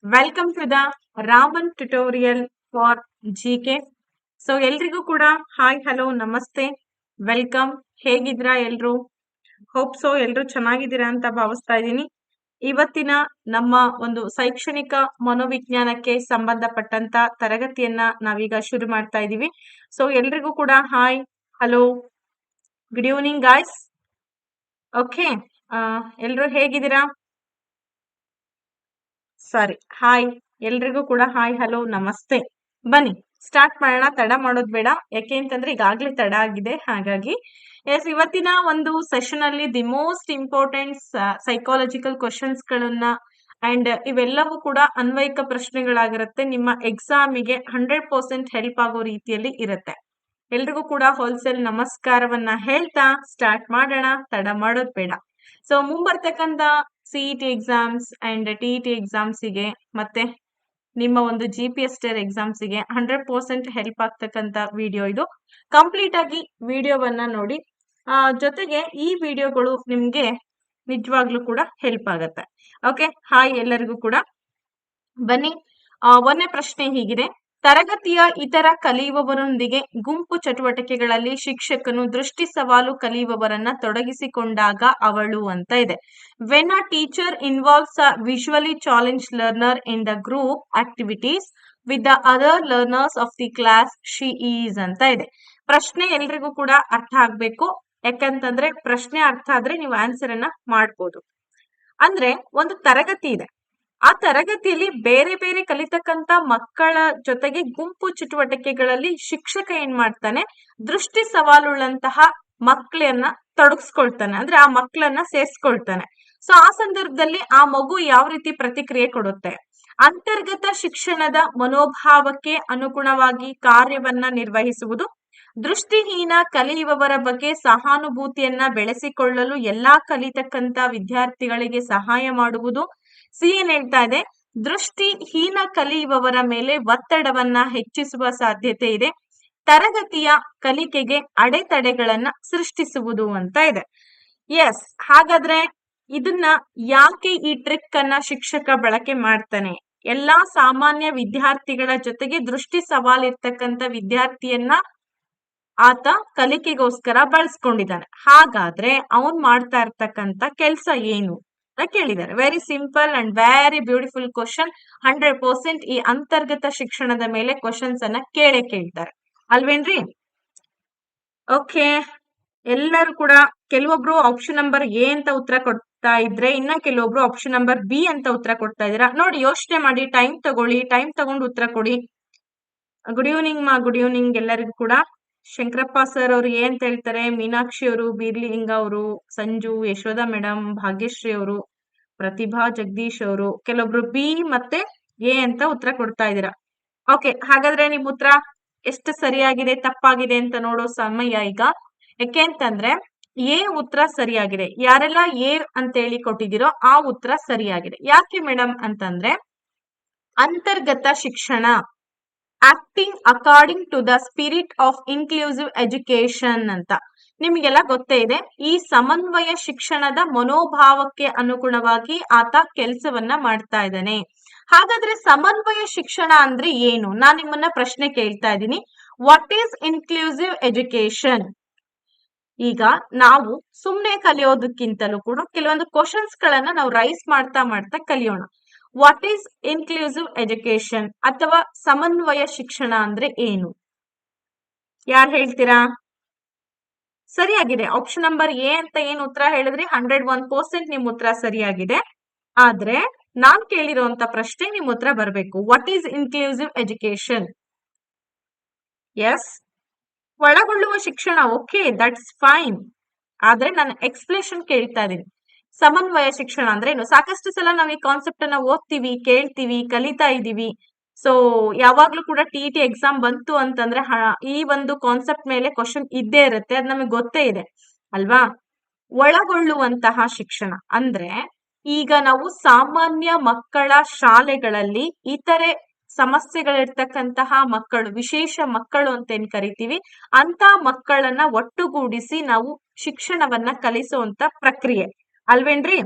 Welcome to the Raman tutorial for GK. So ಎಲ್ರಿಗೂ ಕೂಡ hi hello ನಮಸ್ತೆ ವೆಲ್ಕಮ್. ಹೇಗಿದ್ದೀರಾ ಎಲ್ರು? ಹೋಪ್ ಸೊ ಎಲ್ರು ಚೆನ್ನಾಗಿದ್ದೀರಾ ಅಂತ ಭಾವಿಸ್ತಾ ಇದ್ದೀನಿ. ಇವತ್ತಿನ ನಮ್ಮ ಒಂದು ಶೈಕ್ಷಣಿಕ ಮನೋವಿಜ್ಞಾನಕ್ಕೆ ಸಂಬಂಧಪಟ್ಟಂತ ತರಗತಿಯನ್ನ ನಾವೀಗ ಶುರು ಮಾಡ್ತಾ ಇದ್ದೀವಿ. ಸೊ ಎಲ್ರಿಗೂ ಕೂಡ hi hello good evening guys. Okay, ಎಲ್ರು ಹೇಗಿದ್ದೀರಾ? ಸರಿ, ಹಾಯ್ ಎಲ್ರಿಗೂ ಕೂಡ ಹಾಯ್ ಹಲೋ ನಮಸ್ತೆ. ಬನ್ನಿ ಸ್ಟಾರ್ಟ್ ಮಾಡೋಣ, ತಡ ಮಾಡೋದ್ ಬೇಡ. ಯಾಕೆ ಅಂತಂದ್ರೆ ಈಗಾಗ್ಲೇ ತಡ ಆಗಿದೆ. ಹಾಗಾಗಿ ಎಸ್, ಇವತ್ತಿನ ಒಂದು ಸೆಷನ್ ಅಲ್ಲಿ the most important psychological questions ಗಳನ್ನ ಅಂಡ್ ಇವೆಲ್ಲವೂ ಕೂಡ ಅನ್ವಯಿಕ ಪ್ರಶ್ನೆಗಳಾಗಿರುತ್ತೆ. ನಿಮ್ಮ ಎಕ್ಸಾಮಿಗೆ 100% ಹೆಲ್ಪ್ ಆಗೋ ರೀತಿಯಲ್ಲಿ ಇರುತ್ತೆ. ಎಲ್ರಿಗೂ ಕೂಡ ಹೋಲ್ಸೇಲ್ ನಮಸ್ಕಾರವನ್ನ ಹೇಳ್ತಾ ಸ್ಟಾರ್ಟ್ ಮಾಡೋಣ, ತಡ ಮಾಡೋದ್ ಬೇಡ. ಸೊ ಮುಂಬರ್ತಕ್ಕಂತ CET ಎಕ್ಸಾಮ್ಸ್ ಅಂಡ್ TET ಎಕ್ಸಾಮ್ಸಿಗೆ ಮತ್ತೆ ನಿಮ್ಮ ಒಂದು GPSTR ಎಕ್ಸಾಮ್ಸಿಗೆ 100% ಹೆಲ್ಪ್ ಆಗ್ತಕ್ಕಂತ ವಿಡಿಯೋ ಇದು. ಕಂಪ್ಲೀಟ್ ಆಗಿ ವಿಡಿಯೋವನ್ನ ನೋಡಿ. ಜೊತೆಗೆ ಈ ವಿಡಿಯೋಗಳು ನಿಮ್ಗೆ ನಿಜವಾಗ್ಲೂ ಕೂಡ ಹೆಲ್ಪ್ ಆಗತ್ತೆ. ಓಕೆ, ಹಾಯ್ ಎಲ್ಲರಿಗೂ ಕೂಡ. ಬನ್ನಿ, ಒಂದನೇ ಪ್ರಶ್ನೆ ಹೀಗಿದೆ: ತರಗತಿಯ ಇತರ ಕಲಿಯುವವರೊಂದಿಗೆ ಗುಂಪು ಚಟುವಟಿಕೆಗಳಲ್ಲಿ ಶಿಕ್ಷಕನು ದೃಷ್ಟಿ ಸವಾಲು ಕಲಿಯುವವರನ್ನ ತೊಡಗಿಸಿಕೊಂಡಾಗ ಅವಳು ಅಂತ ಇದೆ. When a teacher involves a visually challenge learner in the group activities with the other learners of the class she is ಅಂತ ಇದೆ. ಪ್ರಶ್ನೆ ಎಲ್ರಿಗೂ ಕೂಡ ಅರ್ಥ ಆಗ್ಬೇಕು. ಯಾಕಂತಂದ್ರೆ ಪ್ರಶ್ನೆ ಅರ್ಥ ಆದ್ರೆ ನೀವು ಆನ್ಸರ್ ಅನ್ನ ಮಾಡ್ಬೋದು. ಅಂದ್ರೆ ಒಂದು ತರಗತಿ ಇದೆ, ಆ ತರಗತಿಯಲ್ಲಿ ಬೇರೆ ಬೇರೆ ಕಲಿತಕ್ಕಂತ ಮಕ್ಕಳ ಜೊತೆಗೆ ಗುಂಪು ಚಟುವಟಿಕೆಗಳಲ್ಲಿ ಶಿಕ್ಷಕ ಏನ್ ಮಾಡ್ತಾನೆ, ದೃಷ್ಟಿ ಸವಾಲುಳ್ಳಂತಹ ಮಕ್ಕಳನ್ನ ತೊಡಗಿಸ್ಕೊಳ್ತಾನೆ, ಅಂದ್ರೆ ಆ ಮಕ್ಕಳನ್ನ ಸೇರ್ಸ್ಕೊಳ್ತಾನೆ. ಸೊ ಆ ಸಂದರ್ಭದಲ್ಲಿ ಆ ಮಗು ಯಾವ ರೀತಿ ಪ್ರತಿಕ್ರಿಯೆ ಕೊಡುತ್ತೆ? ಅಂತರ್ಗತ ಶಿಕ್ಷಣದ ಮನೋಭಾವಕ್ಕೆ ಅನುಗುಣವಾಗಿ ಕಾರ್ಯವನ್ನ ನಿರ್ವಹಿಸುವುದು, ದೃಷ್ಟಿಹೀನ ಕಲಿಯುವವರ ಬಗ್ಗೆ ಸಹಾನುಭೂತಿಯನ್ನ ಬೆಳೆಸಿಕೊಳ್ಳಲು ಎಲ್ಲಾ ಕಲಿತಕ್ಕಂತ ವಿದ್ಯಾರ್ಥಿಗಳಿಗೆ ಸಹಾಯ ಮಾಡುವುದು. ಸಿ ಏನ್ ಹೇಳ್ತಾ ಇದೆ, ದೃಷ್ಟಿಹೀನ ಕಲಿಯುವವರ ಮೇಲೆ ಒತ್ತಡವನ್ನ ಹೆಚ್ಚಿಸುವ ಸಾಧ್ಯತೆ ಇದೆ, ತರಗತಿಯ ಕಲಿಕೆಗೆ ಅಡೆತಡೆಗಳನ್ನ ಸೃಷ್ಟಿಸುವುದು ಅಂತ ಇದೆ. ಎಸ್, ಹಾಗಾದ್ರೆ ಇದನ್ನ ಯಾಕೆ ಈ ಟ್ರಿಕ್ ಅನ್ನ ಶಿಕ್ಷಕ ಬಳಕೆ ಮಾಡ್ತಾನೆ? ಎಲ್ಲಾ ಸಾಮಾನ್ಯ ವಿದ್ಯಾರ್ಥಿಗಳ ಜೊತೆಗೆ ದೃಷ್ಟಿ ಸವಾಲಿರ್ತಕ್ಕಂಥ ವಿದ್ಯಾರ್ಥಿಯನ್ನ ಆತ ಕಲಿಕೆಗೋಸ್ಕರ ಬಳಸ್ಕೊಂಡಿದ್ದಾನೆ. ಹಾಗಾದ್ರೆ ಅವನ್ ಮಾಡ್ತಾ ಇರ್ತಕ್ಕಂತ ಕೆಲ್ಸ ಏನು ಅಂತ ಕೇಳಿದ್ದಾರೆ. Very simple and very beautiful question. 100% ಈ ಅಂತರ್ಗತ ಶಿಕ್ಷಣದ ಮೇಲೆ ಕ್ವಶನ್ಸ್ ಅನ್ನ ಕೇಳ್ತಾರೆ ಅಲ್ವೇನ್ರಿ? ಓಕೆ, ಎಲ್ಲರೂ ಕೂಡ ಕೆಲವೊಬ್ರು ಆಪ್ಷನ್ ನಂಬರ್ ಎ ಅಂತ ಉತ್ತರ ಕೊಡ್ತಾ ಇದ್ರೆ, ಇನ್ನ ಕೆಲವೊಬ್ರು ಆಪ್ಷನ್ ನಂಬರ್ ಬಿ ಅಂತ ಉತ್ತರ ಕೊಡ್ತಾ ಇದ್ದೀರಾ. ನೋಡಿ, ಯೋಚನೆ ಮಾಡಿ, ಟೈಮ್ ತಗೊಳ್ಳಿ, ಟೈಮ್ ತಗೊಂಡು ಉತ್ತರ ಕೊಡಿ. ಗುಡ್ ಈವ್ನಿಂಗ್ ಗುಡ್ ಈವ್ನಿಂಗ್ ಎಲ್ಲರಿಗೂ ಕೂಡ. ಶಂಕರಪ್ಪ ಸರ್ ಅವರು ಏನ್ ಹೇಳ್ತಾರೆ, ಮೀನಾಕ್ಷಿ ಅವರು, ಬೀರ್ಲಿಂಗ ಅವರು, ಸಂಜು, ಯಶೋಧ ಮೇಡಮ್, ಭಾಗ್ಯಶ್ರೀ ಅವರು, ಪ್ರತಿಭಾ ಜಗದೀಶ್ ಅವರು, ಕೆಲವೊಬ್ರು ಬಿ ಮತ್ತೆ ಎ ಅಂತ ಉತ್ತರ ಕೊಡ್ತಾ ಇದ್ದೀರಾ. ಓಕೆ, ಹಾಗಾದ್ರೆ ನಿಮ್ ಉತ್ತರ ಎಷ್ಟು ಸರಿಯಾಗಿದೆ ತಪ್ಪಾಗಿದೆ ಅಂತ ನೋಡೋ ಸಮಯ ಈಗ. ಯಾಕೆ ಅಂತಂದ್ರೆ ಎ ಉತ್ತರ ಸರಿಯಾಗಿದೆ. ಯಾರೆಲ್ಲ ಎ ಅಂತ ಹೇಳಿ ಕೊಟ್ಟಿದ್ದೀರೋ ಆ ಉತ್ತರ ಸರಿಯಾಗಿದೆ. ಯಾಕೆ ಮೇಡಮ್ ಅಂತಂದ್ರೆ ಅಂತರ್ಗತ ಶಿಕ್ಷಣ, acting according to the spirit of inclusive education ಅಂತ ನಿಮಗೆಲ್ಲ ಗೊತ್ತೇ ಇದೆ. ಈ ಸಮನ್ವಯ ಶಿಕ್ಷಣದ ಮನೋಭಾವಕ್ಕೆ ಅನುಗುಣವಾಗಿ ಆತ ಕೆಲಸವನ್ನ ಮಾಡ್ತಾ ಇದ್ದಾನೆ. ಹಾಗಾದ್ರೆ ಸಮನ್ವಯ ಶಿಕ್ಷಣ ಅಂದ್ರೆ ಏನು? ನಾನ್ ನಿಮ್ಮನ್ನ ಪ್ರಶ್ನೆ ಕೇಳ್ತಾ ಇದ್ದೀನಿ, ವಾಟ್ ಈಸ್ ಇನ್ಕ್ಲೂಸಿವ್ ಎಜುಕೇಶನ್? ಈಗ ನಾವು ಸುಮ್ನೆ ಕಲಿಯೋದಕ್ಕಿಂತಲೂ ಕೂಡ ಕೆಲವೊಂದು ಕ್ವಶನ್ಸ್ ಗಳನ್ನ ನಾವು ರೈಸ್ ಮಾಡ್ತಾ ಮಾಡ್ತಾ ಕಲಿಯೋಣ. ವಾಟ್ ಈಸ್ ಇನ್ಕ್ಲೂಸಿವ್ ಎಜುಕೇಶನ್ ಅಥವಾ ಸಮನ್ವಯ ಶಿಕ್ಷಣ ಅಂದ್ರೆ ಏನು? ಯಾರು ಹೇಳ್ತೀರಾ? ಸರಿಯಾಗಿದೆ, ಆಪ್ಷನ್ ನಂಬರ್ ಎ ಅಂತ ಏನ್ ಉತ್ತರ ಹೇಳಿದ್ರಿ, 101% ನಿಮ್ ಉತ್ತರ ಸರಿಯಾಗಿದೆ. ಆದ್ರೆ ನಾನ್ ಕೇಳಿರುವಂತ ಪ್ರಶ್ನೆ ನಿಮ್ ಉತ್ತರ ಬರ್ಬೇಕು. What is inclusive education? Yes, ಒಳಗೊಳ್ಳುವ ಶಿಕ್ಷಣ. Okay, that's fine. ಆದ್ರೆ ನಾನು ಎಕ್ಸ್ಪ್ಲೇಷನ್ ಕೇಳ್ತಾ ಇದೀನಿ. ಸಮನ್ವಯ ಶಿಕ್ಷಣ ಅಂದ್ರೆ ಏನು? ಸಾಕಷ್ಟು ಸಲ ನಾವು ಈ ಕಾನ್ಸೆಪ್ಟ್ ಅನ್ನ ಓದ್ತೀವಿ, ಕೇಳ್ತೀವಿ, ಕಲಿತಾ ಇದೀವಿ. ಸೊ ಯಾವಾಗ್ಲೂ ಕೂಡ TET ಎಕ್ಸಾಮ್ ಬಂತು ಅಂತಂದ್ರೆ ಈ ಒಂದು ಕಾನ್ಸೆಪ್ಟ್ ಮೇಲೆ ಕ್ವಶನ್ ಇದ್ದೇ ಇರುತ್ತೆ, ಅದು ನಮಗೆ ಗೊತ್ತೇ ಇದೆ ಅಲ್ವಾ? ಒಳಗೊಳ್ಳುವಂತಹ ಶಿಕ್ಷಣ ಅಂದ್ರೆ ಈಗ ನಾವು ಸಾಮಾನ್ಯ ಮಕ್ಕಳ ಶಾಲೆಗಳಲ್ಲಿ ಇತರೆ ಸಮಸ್ಯೆಗಳಿರ್ತಕ್ಕಂತಹ ಮಕ್ಕಳು, ವಿಶೇಷ ಮಕ್ಕಳು ಅಂತ ಏನ್ ಕರಿತೀವಿ, ಅಂತ ಮಕ್ಕಳನ್ನ ಒಟ್ಟುಗೂಡಿಸಿ ನಾವು ಶಿಕ್ಷಣವನ್ನ ಕಲಿಸುವಂತ ಪ್ರಕ್ರಿಯೆ ಅಲ್ವೇನ್ರಿ?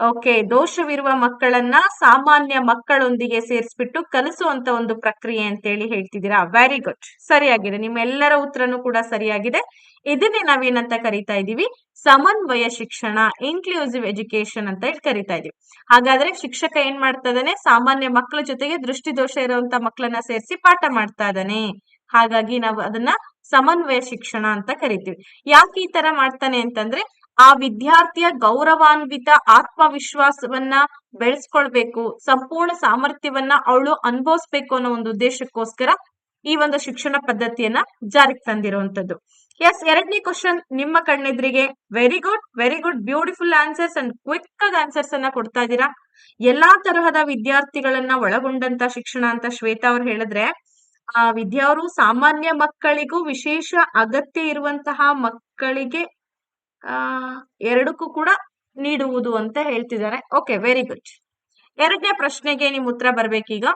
ಓಕೆ, ದೋಷವಿರುವ ಮಕ್ಕಳನ್ನ ಸಾಮಾನ್ಯ ಮಕ್ಕಳೊಂದಿಗೆ ಸೇರಿಸ್ಬಿಟ್ಟು ಕಲಿಸುವಂತ ಒಂದು ಪ್ರಕ್ರಿಯೆ ಅಂತೇಳಿ ಹೇಳ್ತಿದ್ದೀರಾ. ವೆರಿ ಗುಡ್, ಸರಿಯಾಗಿದೆ. ನಿಮ್ಮೆಲ್ಲರ ಉತ್ತರನೂ ಕೂಡ ಸರಿಯಾಗಿದೆ. ಇದನ್ನೇ ನಾವೇನಂತ ಕರಿತಾ ಇದೀವಿ, ಸಮನ್ವಯ ಶಿಕ್ಷಣ, ಇನ್ಕ್ಲೂಸಿವ್ ಎಜುಕೇಶನ್ ಅಂತ ಹೇಳಿ ಕರಿತಾ ಇದೀವಿ. ಹಾಗಾದ್ರೆ ಶಿಕ್ಷಕ ಏನ್ ಮಾಡ್ತಾ ಇದ್ದಾನೆ, ಸಾಮಾನ್ಯ ಮಕ್ಕಳ ಜೊತೆಗೆ ದೃಷ್ಟಿದೋಷ ಇರುವಂತ ಮಕ್ಕಳನ್ನ ಸೇರಿಸಿ ಪಾಠ ಮಾಡ್ತಾ ಇದ್ದಾನೆ. ಹಾಗಾಗಿ ನಾವು ಅದನ್ನ ಸಮನ್ವಯ ಶಿಕ್ಷಣ ಅಂತ ಕರಿತೀವಿ. ಯಾಕೆ ಈ ತರ ಮಾಡ್ತಾನೆ ಅಂತಂದ್ರೆ, ಆ ವಿದ್ಯಾರ್ಥಿಯ ಗೌರವಾನ್ವಿತ ಆತ್ಮವಿಶ್ವಾಸವನ್ನ ಬೆಳೆಸ್ಕೊಳ್ಬೇಕು, ಸಂಪೂರ್ಣ ಸಾಮರ್ಥ್ಯವನ್ನ ಅವಳು ಅನುಭವಿಸ್ಬೇಕು ಅನ್ನೋ ಒಂದು ಉದ್ದೇಶಕ್ಕೋಸ್ಕರ ಈ ಒಂದು ಶಿಕ್ಷಣ ಪದ್ಧತಿಯನ್ನ ಜಾರಿಗೆ ತಂದಿರುವಂತದ್ದು. ಎಸ್, ಎರಡನೇ ಕ್ವಶನ್ ನಿಮ್ಮ ಕಣ್ಣೆದ್ರಿಗೆ. Very good, very good, beautiful answers and quick ಆಗಿ ಆನ್ಸರ್ಸ್ ಅನ್ನ ಕೊಡ್ತಾ ಇದ್ದೀರಾ. ಎಲ್ಲಾ ತರಹದ ವಿದ್ಯಾರ್ಥಿಗಳನ್ನ ಒಳಗೊಂಡಂತ ಶಿಕ್ಷಣ ಅಂತ ಶ್ವೇತಾ ಅವ್ರು ಹೇಳಿದ್ರೆ, ವಿದ್ಯಾವರು ಸಾಮಾನ್ಯ ಮಕ್ಕಳಿಗೂ ವಿಶೇಷ ಅಗತ್ಯ ಇರುವಂತಹ ಮಕ್ಕಳಿಗೆ ಎರಡಕ್ಕೂ ಕೂಡ ನೀಡುವುದು ಅಂತ ಹೇಳ್ತಿದ್ದಾರೆ. Okay, very good. ಎರಡನೇ ಪ್ರಶ್ನೆಗೆ ನಿಮ್ ಉತ್ತರ ಬರ್ಬೇಕೀಗ.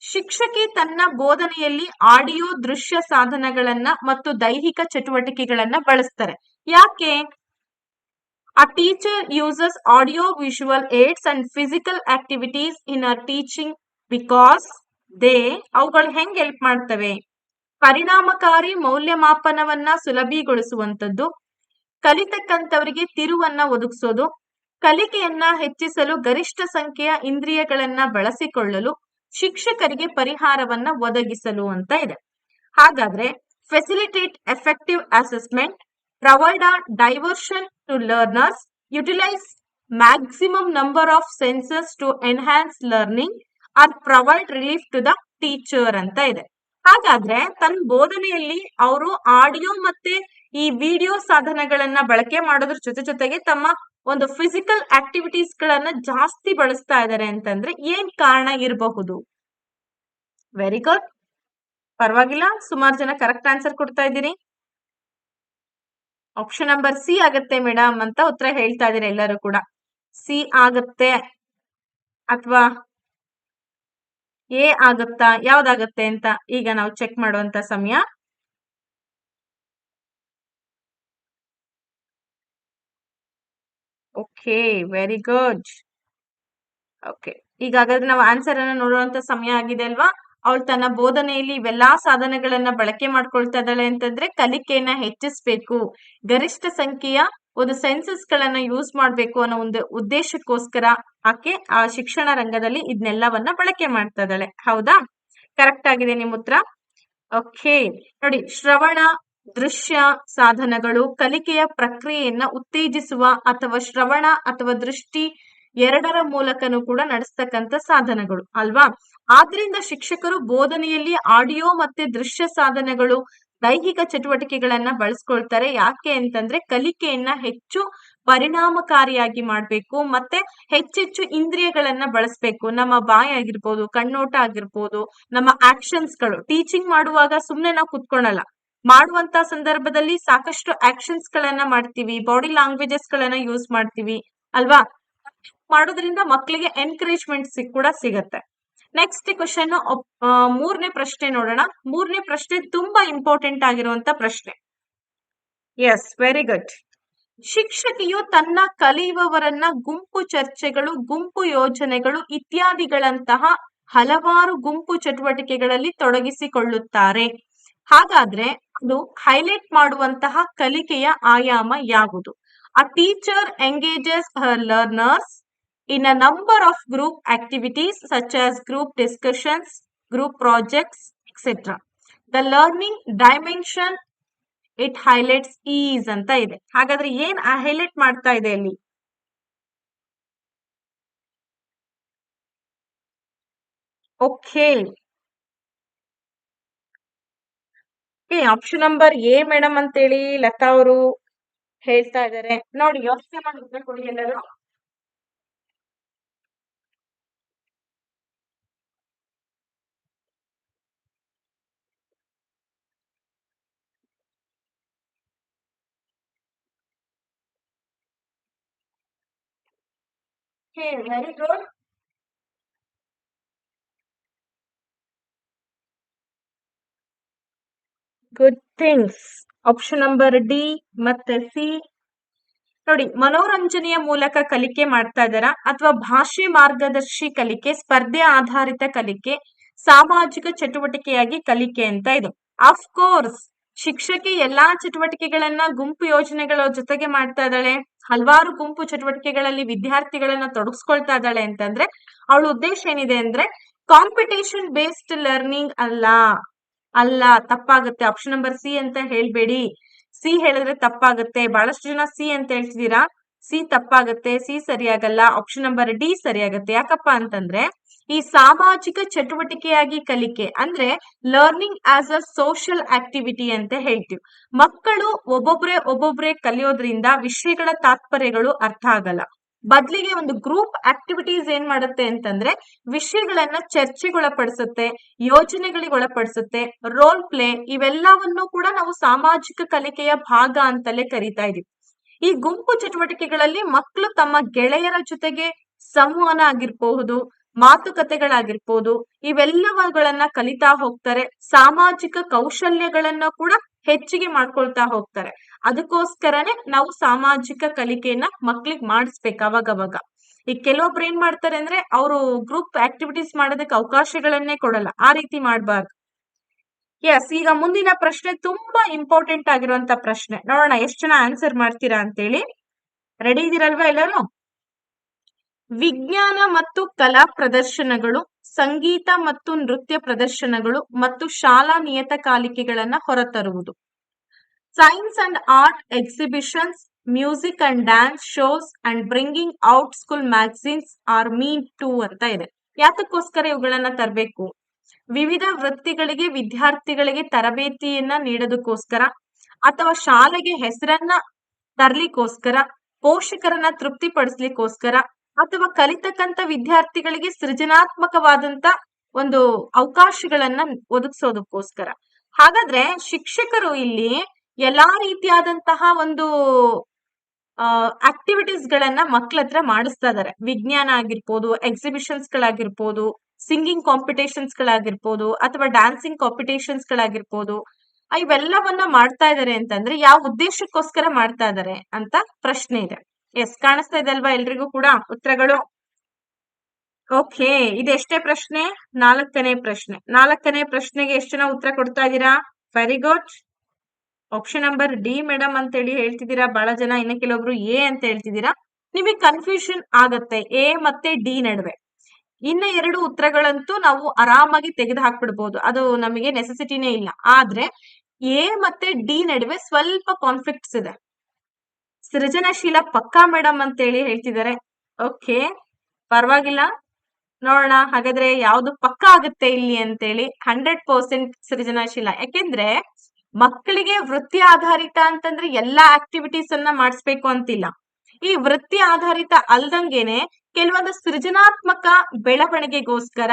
ಶಿಕ್ಷಕಿ ತನ್ನ ಬೋಧನೆಯಲ್ಲಿ ಆಡಿಯೋ ದೃಶ್ಯ ಸಾಧನಗಳನ್ನ ಮತ್ತು ದೈಹಿಕ ಚಟುವಟಿಕೆಗಳನ್ನ ಬಳಸ್ತಾರೆ. ಯಾಕೆ? A teacher uses audio visual aids and physical activities in her teaching because ಅವುಗಳು ಹೆಂಗ್ ಹೆಲ್ಪ್ ಮಾಡ್ತವೆ? ಪರಿಣಾಮಕಾರಿ ಮೌಲ್ಯಮಾಪನವನ್ನ ಸುಲಭೀಗೊಳಿಸುವಂತದ್ದು, ಕಲಿತಕ್ಕಂಥವರಿಗೆ ತಿರುವನ್ನ ಒದಗಿಸೋದು, ಕಲಿಕೆಯನ್ನ ಹೆಚ್ಚಿಸಲು ಗರಿಷ್ಠ ಸಂಖ್ಯೆಯ ಇಂದ್ರಿಯಗಳನ್ನ ಬಳಸಿಕೊಳ್ಳಲು, ಶಿಕ್ಷಕರಿಗೆ ಪರಿಹಾರವನ್ನ ಒದಗಿಸಲು ಅಂತ ಇದೆ. ಹಾಗಾದ್ರೆ facilitate effective assessment, provide a diversion to learners, utilise maximum number of senses to enhance learning, or provide relief to the teacher ಅಂತ ಇದೆ. ಹಾಗಾದ್ರೆ ತನ್ನ ಬೋಧನೆಯಲ್ಲಿ ಅವರು ಆಡಿಯೋ ಮತ್ತೆ ಈ ವಿಡಿಯೋ ಸಾಧನಗಳನ್ನ ಬಳಕೆ ಮಾಡೋದ್ರ ಜೊತೆಗೆ ತಮ್ಮ ಒಂದು ಫಿಸಿಕಲ್ ಆಕ್ಟಿವಿಟೀಸ್ ಗಳನ್ನ ಜಾಸ್ತಿ ಬಳಸ್ತಾ ಇದ್ದಾರೆ ಅಂತಂದ್ರೆ ಏನ್ ಕಾರಣ ಇರಬಹುದು? ವೆರಿ ಗುಡ್, ಪರವಾಗಿಲ್ಲ, ಸುಮಾರು ಜನ ಕರೆಕ್ಟ್ ಆನ್ಸರ್ ಕೊಡ್ತಾ ಇದ್ದೀರಿ. ಆಪ್ಷನ್ ನಂಬರ್ ಸಿ ಆಗತ್ತೆ ಮೇಡಮ್ ಅಂತ ಉತ್ತರ ಹೇಳ್ತಾ ಇದ್ದೀರಿ ಎಲ್ಲರೂ ಕೂಡ. ಸಿ ಆಗತ್ತೆ ಅಥವಾ ಎ ಆಗುತ್ತಾ, ಯಾವ್ದಾಗತ್ತೆ ಅಂತ ಈಗ ನಾವು ಚೆಕ್ ಮಾಡುವಂತ ಸಮಯ. Okay, very good. ಓಕೆ, ಈಗ ಹಾಗಾದ್ರೆ ನಾವು ಆನ್ಸರ್ ಅನ್ನ ನೋಡುವಂತ ಸಮಯ ಆಗಿದೆ ಅಲ್ವಾ. ಅವಳು ತನ್ನ ಬೋಧನೆಯಲ್ಲಿ ಇವೆಲ್ಲಾ ಸಾಧನಗಳನ್ನ ಬಳಕೆ ಮಾಡ್ಕೊಳ್ತಾ ಇದ್ದಾಳೆ ಅಂತಂದ್ರೆ ಕಲಿಕೆಯನ್ನ ಹೆಚ್ಚಿಸ್ಬೇಕು, ಗರಿಷ್ಠ ಸಂಖ್ಯೆಯ ಒಂದು ಸೆನ್ಸಸ್ ಗಳನ್ನ ಯೂಸ್ ಮಾಡ್ಬೇಕು ಅನ್ನೋ ಒಂದು ಉದ್ದೇಶಕ್ಕೋಸ್ಕರ ಆಕೆ ಆ ಶಿಕ್ಷಣ ರಂಗದಲ್ಲಿ ಇದನ್ನೆಲ್ಲವನ್ನ ಬಳಕೆ ಮಾಡ್ತಾ ಇದ್ದಾಳೆ. ಹೌದಾ? ಕರೆಕ್ಟ್ ಆಗಿದೆ ನಿಮ್ ಉತ್ತರ. ಓಕೆ, ನೋಡಿ, ಶ್ರವಣ ದೃಶ್ಯ ಸಾಧನಗಳು ಕಲಿಕೆಯ ಪ್ರಕ್ರಿಯೆಯನ್ನ ಉತ್ತೇಜಿಸುವ ಅಥವಾ ಶ್ರವಣ ಅಥವಾ ದೃಷ್ಟಿ ಎರಡರ ಮೂಲಕನೂ ಕೂಡ ನಡೆಸ್ತಕ್ಕಂಥ ಸಾಧನಗಳು ಅಲ್ವಾ. ಆದ್ರಿಂದ ಶಿಕ್ಷಕರು ಬೋಧನೆಯಲ್ಲಿ ಆಡಿಯೋ ಮತ್ತೆ ದೃಶ್ಯ ಸಾಧನಗಳು, ದೈಹಿಕ ಚಟುವಟಿಕೆಗಳನ್ನ ಬಳಸ್ಕೊಳ್ತಾರೆ. ಯಾಕೆ ಅಂತಂದ್ರೆ ಕಲಿಕೆಯನ್ನ ಹೆಚ್ಚು ಪರಿಣಾಮಕಾರಿಯಾಗಿ ಮಾಡ್ಬೇಕು, ಮತ್ತೆ ಹೆಚ್ಚೆಚ್ಚು ಇಂದ್ರಿಯಗಳನ್ನ ಬಳಸ್ಬೇಕು. ನಮ್ಮ ಬಾಯಿ ಆಗಿರ್ಬೋದು, ಕಣ್ಣೋಟ ಆಗಿರ್ಬೋದು, ನಮ್ಮ ಆಕ್ಷನ್ಸ್ ಗಳು. ಟೀಚಿಂಗ್ ಮಾಡುವಾಗ ಸುಮ್ನೆ ನಾವು ಕುತ್ಕೊಳಲ್ಲ, ಮಾಡುವಂತ ಸಂದರ್ಭದಲ್ಲಿ ಸಾಕಷ್ಟು ಆಕ್ಷನ್ಸ್ ಗಳನ್ನ ಮಾಡ್ತೀವಿ, ಬಾಡಿ ಲ್ಯಾಂಗ್ವೇಜಸ್ ಗಳನ್ನ ಯೂಸ್ ಮಾಡ್ತೀವಿ ಅಲ್ವಾ. ಮಾಡೋದ್ರಿಂದ ಮಕ್ಕಳಿಗೆ ಎನ್ಕರೇಜ್ಮೆಂಟ್ ಕೂಡ ಸಿಗತ್ತೆ. ನೆಕ್ಸ್ಟ್ ಕ್ವಶನ್, ಮೂರನೇ ಪ್ರಶ್ನೆ ನೋಡೋಣ. ಮೂರನೇ ಪ್ರಶ್ನೆ ತುಂಬಾ ಇಂಪಾರ್ಟೆಂಟ್ ಆಗಿರುವಂತ ಪ್ರಶ್ನೆ. S, very good. ಶಿಕ್ಷಕಿಯು ತನ್ನ ಕಲಿಯುವವರನ್ನ ಗುಂಪು ಚರ್ಚೆಗಳು, ಗುಂಪು ಯೋಜನೆಗಳು ಇತ್ಯಾದಿಗಳಂತಹ ಹಲವಾರು ಗುಂಪು ಚಟುವಟಿಕೆಗಳಲ್ಲಿ ತೊಡಗಿಸಿಕೊಳ್ಳುತ್ತಾರೆ. ಹಾಗಾದ್ರೆ ಅದು ಹೈಲೈಟ್ ಮಾಡುವಂತಹ ಕಲಿಕೆಯ ಆಯಾಮ ಯಾವುದು? A teacher engages her learners in a number of group activities such as group discussions, group projects, etc. The learning dimension it highlights is ಅಂತ ಇದೆ. ಹಾಗಾದ್ರೆ ಏನ್ ಹೈಲೈಟ್ ಮಾಡ್ತಾ ಇದೆ ಇಲ್ಲಿ? Okay, option number A madam ಅಂತೇಳಿ ಲತಾ ಅವರು ಹೇಳ್ತಾ ಇದ್ದಾರೆ. ನೋಡಿ, ಯೋಚನೆ ಮಾಡಿ ಉತ್ತರ ಕೊಡಿ ಎಲ್ಲರೂ. Very good. Good things. Option number D ಮತ್ತೆ ಸಿ ನೋಡಿ, ಮನೋರಂಜನೆಯ ಮೂಲಕ ಕಲಿಕೆ ಮಾಡ್ತಾ ಇದ್ದಾರಾ ಅಥವಾ ಭಾಷೆ ಮಾರ್ಗದರ್ಶಿ ಕಲಿಕೆ, ಸ್ಪರ್ಧೆ ಆಧಾರಿತ ಕಲಿಕೆ, ಸಾಮಾಜಿಕ ಚಟುವಟಿಕೆಯಾಗಿ ಕಲಿಕೆ ಅಂತ ಇದೆ. ಕೋರ್ಸ್ ಶಿಕ್ಷಕಿ ಎಲ್ಲಾ ಚಟುವಟಿಕೆಗಳನ್ನ ಗುಂಪು ಯೋಜನೆಗಳ ಜೊತೆಗೆ ಮಾಡ್ತಾ ಇದ್ದಾಳೆ, ಹಲವಾರು ಗುಂಪು ಚಟುವಟಿಕೆಗಳಲ್ಲಿ ವಿದ್ಯಾರ್ಥಿಗಳನ್ನ ತೊಡಗಿಸ್ಕೊಳ್ತಾ ಇದ್ದಾಳೆ ಅಂತಂದ್ರೆ ಅವಳ ಉದ್ದೇಶ ಏನಿದೆ ಅಂದ್ರೆ ಕಾಂಪಿಟೇಷನ್ ಬೇಸ್ಡ್ ಲರ್ನಿಂಗ್ ಅಲ್ಲ, ತಪ್ಪಾಗುತ್ತೆ. ಆಪ್ಷನ್ ನಂಬರ್ ಸಿ ಅಂತ ಹೇಳ್ಬೇಡಿ. ಸಿ ಹೇಳಿದ್ರೆ ತಪ್ಪಾಗುತ್ತೆ. ಬಹಳಷ್ಟು ಜನ ಸಿ ಅಂತ ಹೇಳ್ತಿದ್ದೀರಾ, ಸಿ ತಪ್ಪಾಗುತ್ತೆ, ಸಿ ಸರಿಯಾಗಲ್ಲ. ಆಪ್ಷನ್ ನಂಬರ್ ಡಿ ಸರಿಯಾಗುತ್ತೆ. ಯಾಕಪ್ಪ ಅಂತಂದ್ರೆ ಈ ಸಾಮಾಜಿಕ ಚಟುವಟಿಕೆಯಾಗಿ ಕಲಿಕೆ ಅಂದ್ರೆ learning as a social activity ಅಂತ ಹೇಳ್ತೀವಿ. ಮಕ್ಕಳು ಒಬ್ಬೊಬ್ರೆ ಕಲಿಯೋದ್ರಿಂದ ವಿಷಯಗಳ ತಾತ್ಪರ್ಯಗಳು ಅರ್ಥ ಆಗಲ್ಲ. ಬದಲಿಗೆ ಒಂದು ಗ್ರೂಪ್ ಆಕ್ಟಿವಿಟೀಸ್ ಏನ್ ಮಾಡುತ್ತೆ ಅಂತಂದ್ರೆ ವಿಷಯಗಳನ್ನ ಚರ್ಚೆಗೊಳಪಡಿಸುತ್ತೆ, ಯೋಜನೆಗಳಿಗೆ ಒಳಪಡಿಸುತ್ತೆ, ರೋಲ್ ಪ್ಲೇ ಇವೆಲ್ಲವನ್ನು ಕೂಡ ನಾವು ಸಾಮಾಜಿಕ ಕಲಿಕೆಯ ಭಾಗ ಅಂತಲೇ ಕರಿತಾ ಇದೀವಿ. ಈ ಗುಂಪು ಚಟುವಟಿಕೆಗಳಲ್ಲಿ ಮಕ್ಕಳು ತಮ್ಮ ಗೆಳೆಯರ ಜೊತೆಗೆ ಸಂವಹನ ಆಗಿರ್ಬಹುದು, ಮಾತುಕತೆಗಳಾಗಿರ್ಬೋದು, ಇವೆಲ್ಲವುಗಳನ್ನ ಕಲಿತಾ ಹೋಗ್ತಾರೆ. ಸಾಮಾಜಿಕ ಕೌಶಲ್ಯಗಳನ್ನ ಕೂಡ ಹೆಚ್ಚಿಗೆ ಮಾಡ್ಕೊಳ್ತಾ ಹೋಗ್ತಾರೆ. ಅದಕ್ಕೋಸ್ಕರನೇ ನಾವು ಸಾಮಾಜಿಕ ಕಲಿಕೆಯನ್ನ ಮಕ್ಳಿಗೆ ಮಾಡಿಸ್ಬೇಕು ಅವಾಗವಾಗ. ಈಗ ಕೆಲವೊಬ್ರು ಏನ್ ಮಾಡ್ತಾರೆ ಅಂದ್ರೆ ಅವರು ಗ್ರೂಪ್ ಆಕ್ಟಿವಿಟೀಸ್ ಮಾಡೋದಕ್ಕೆ ಅವಕಾಶಗಳನ್ನೇ ಕೊಡಲ್ಲ. ಆ ರೀತಿ ಮಾಡಬಾರ್ದು. ಎಸ್, ಈಗ ಮುಂದಿನ ಪ್ರಶ್ನೆ ತುಂಬಾ ಇಂಪಾರ್ಟೆಂಟ್ ಆಗಿರುವಂತ ಪ್ರಶ್ನೆ. ನೋಡೋಣ ಎಷ್ಟು ಜನ ಆನ್ಸರ್ ಮಾಡ್ತೀರಾ ಅಂತೇಳಿ. ರೆಡಿ ಇದೀರಲ್ವಾ ಎಲ್ಲರೂ? ವಿಜ್ಞಾನ ಮತ್ತು ಕಲಾ ಪ್ರದರ್ಶನಗಳು, ಸಂಗೀತ ಮತ್ತು ನೃತ್ಯ ಪ್ರದರ್ಶನಗಳು ಮತ್ತು ಶಾಲಾ ನಿಯತಕಾಲಿಕೆಗಳನ್ನ ಹೊರತರುವುದು. Science and art exhibitions, music and dance shows and bringing out school magazines are mean to ಅಂತ ಇದೆ. ಯಾತಕ್ಕೋಸ್ಕರ ಇವುಗಳನ್ನ ತರಬೇಕು? ವಿವಿಧ ವೃತ್ತಿಗಳಿಗೆ ವಿದ್ಯಾರ್ಥಿಗಳಿಗೆ ತರಬೇತಿಯನ್ನ ನೀಡೋದಕ್ಕೋಸ್ಕರ, ಅಥವಾ ಶಾಲೆಗೆ ಹೆಸರನ್ನ ತರ್ಲಿಕ್ಕೋಸ್ಕರ, ಪೋಷಕರನ್ನ ತೃಪ್ತಿಪಡಿಸ್ಲಿಕ್ಕೋಸ್ಕರ, ಅಥವಾ ಕಲಿತಕ್ಕಂತ ವಿದ್ಯಾರ್ಥಿಗಳಿಗೆ ಸೃಜನಾತ್ಮಕವಾದಂತ ಒಂದು ಅವಕಾಶಗಳನ್ನ ಒದಗಿಸೋದಕ್ಕೋಸ್ಕರ. ಹಾಗಾದ್ರೆ ಶಿಕ್ಷಕರು ಇಲ್ಲಿ ಎಲ್ಲಾ ರೀತಿಯಾದಂತಹ ಒಂದು ಆಕ್ಟಿವಿಟೀಸ್ ಗಳನ್ನ ಮಕ್ಳ ಹತ್ರ ಮಾಡಿಸ್ತಾ ಇದಾರೆ. ವಿಜ್ಞಾನ ಆಗಿರ್ಬೋದು, ಎಕ್ಸಿಬಿಷನ್ಸ್ ಗಳಾಗಿರ್ಬೋದು, ಸಿಂಗಿಂಗ್ ಕಾಂಪಿಟೇಷನ್ಸ್ ಗಳಾಗಿರ್ಬೋದು, ಅಥವಾ ಡ್ಯಾನ್ಸಿಂಗ್ ಕಾಂಪಿಟೇಷನ್ಸ್ ಗಳಾಗಿರ್ಬೋದು, ಇವೆಲ್ಲವನ್ನ ಮಾಡ್ತಾ ಇದಾರೆ ಅಂತಂದ್ರೆ ಯಾವ ಉದ್ದೇಶಕ್ಕೋಸ್ಕರ ಮಾಡ್ತಾ ಇದಾರೆ ಅಂತ ಪ್ರಶ್ನೆ ಇದೆ. ಎಸ್, ಕಾಣಿಸ್ತಾ ಇದೆ ಅಲ್ವಾ ಎಲ್ರಿಗೂ ಕೂಡ ಉತ್ತರಗಳು? ಓಕೆ, ಇದೆಷ್ಟೇ ಪ್ರಶ್ನೆ? 4ನೇ ಪ್ರಶ್ನೆ. 4ನೇ ಪ್ರಶ್ನೆಗೆ ಎಷ್ಟು ಜನ ಉತ್ತರ ಕೊಡ್ತಾ ಇದ್ದೀರಾ? Very good. Option number D madam ಅಂತ ಹೇಳಿ ಹೇಳ್ತಿದ್ದೀರಾ ಬಹಳ ಜನ. ಇನ್ನು ಕೆಲವೊಬ್ರು ಎ ಅಂತ ಹೇಳ್ತಿದ್ದೀರಾ. ನಿಮಗೆ ಕನ್ಫ್ಯೂಷನ್ ಆಗತ್ತೆ ಎ ಮತ್ತೆ ಡಿ ನಡುವೆ. ಇನ್ನ 2 ಉತ್ತರಗಳಂತೂ ನಾವು ಆರಾಮಾಗಿ ತೆಗೆದು ಹಾಕ್ಬಿಡ್ಬೋದು, ಅದು ನಮಗೆ ನೆಸೆಸಿಟಿನೇ ಇಲ್ಲ. ಆದ್ರೆ ಎ ಮತ್ತೆ ಡಿ ನಡುವೆ ಸ್ವಲ್ಪ ಕಾನ್ಫ್ಲಿಕ್ಟ್ಸ್ ಇದೆ. ಸೃಜನಶೀಲ ಪಕ್ಕಾ ಮೇಡಮ್ ಅಂತ ಹೇಳಿ ಹೇಳ್ತಿದ್ದಾರೆ. ಓಕೆ, ಪರವಾಗಿಲ್ಲ, ನೋಡೋಣ ಹಾಗಾದ್ರೆ ಯಾವ್ದು ಪಕ್ಕಾ ಆಗುತ್ತೆ ಇಲ್ಲಿ ಅಂತೇಳಿ. 100% ಸೃಜನಶೀಲ. ಯಾಕೆಂದ್ರೆ ಮಕ್ಕಳಿಗೆ ವೃತ್ತಿ ಆಧಾರಿತ ಅಂತಂದ್ರೆ ಎಲ್ಲಾ ಆಕ್ಟಿವಿಟೀಸ್ ಅನ್ನ ಮಾಡಿಸ್ಬೇಕು ಅಂತಿಲ್ಲ. ಈ ವೃತ್ತಿ ಆಧಾರಿತ ಅಲ್ದಂಗೆನೆ ಕೆಲವೊಂದು ಸೃಜನಾತ್ಮಕ ಬೆಳವಣಿಗೆಗೋಸ್ಕರ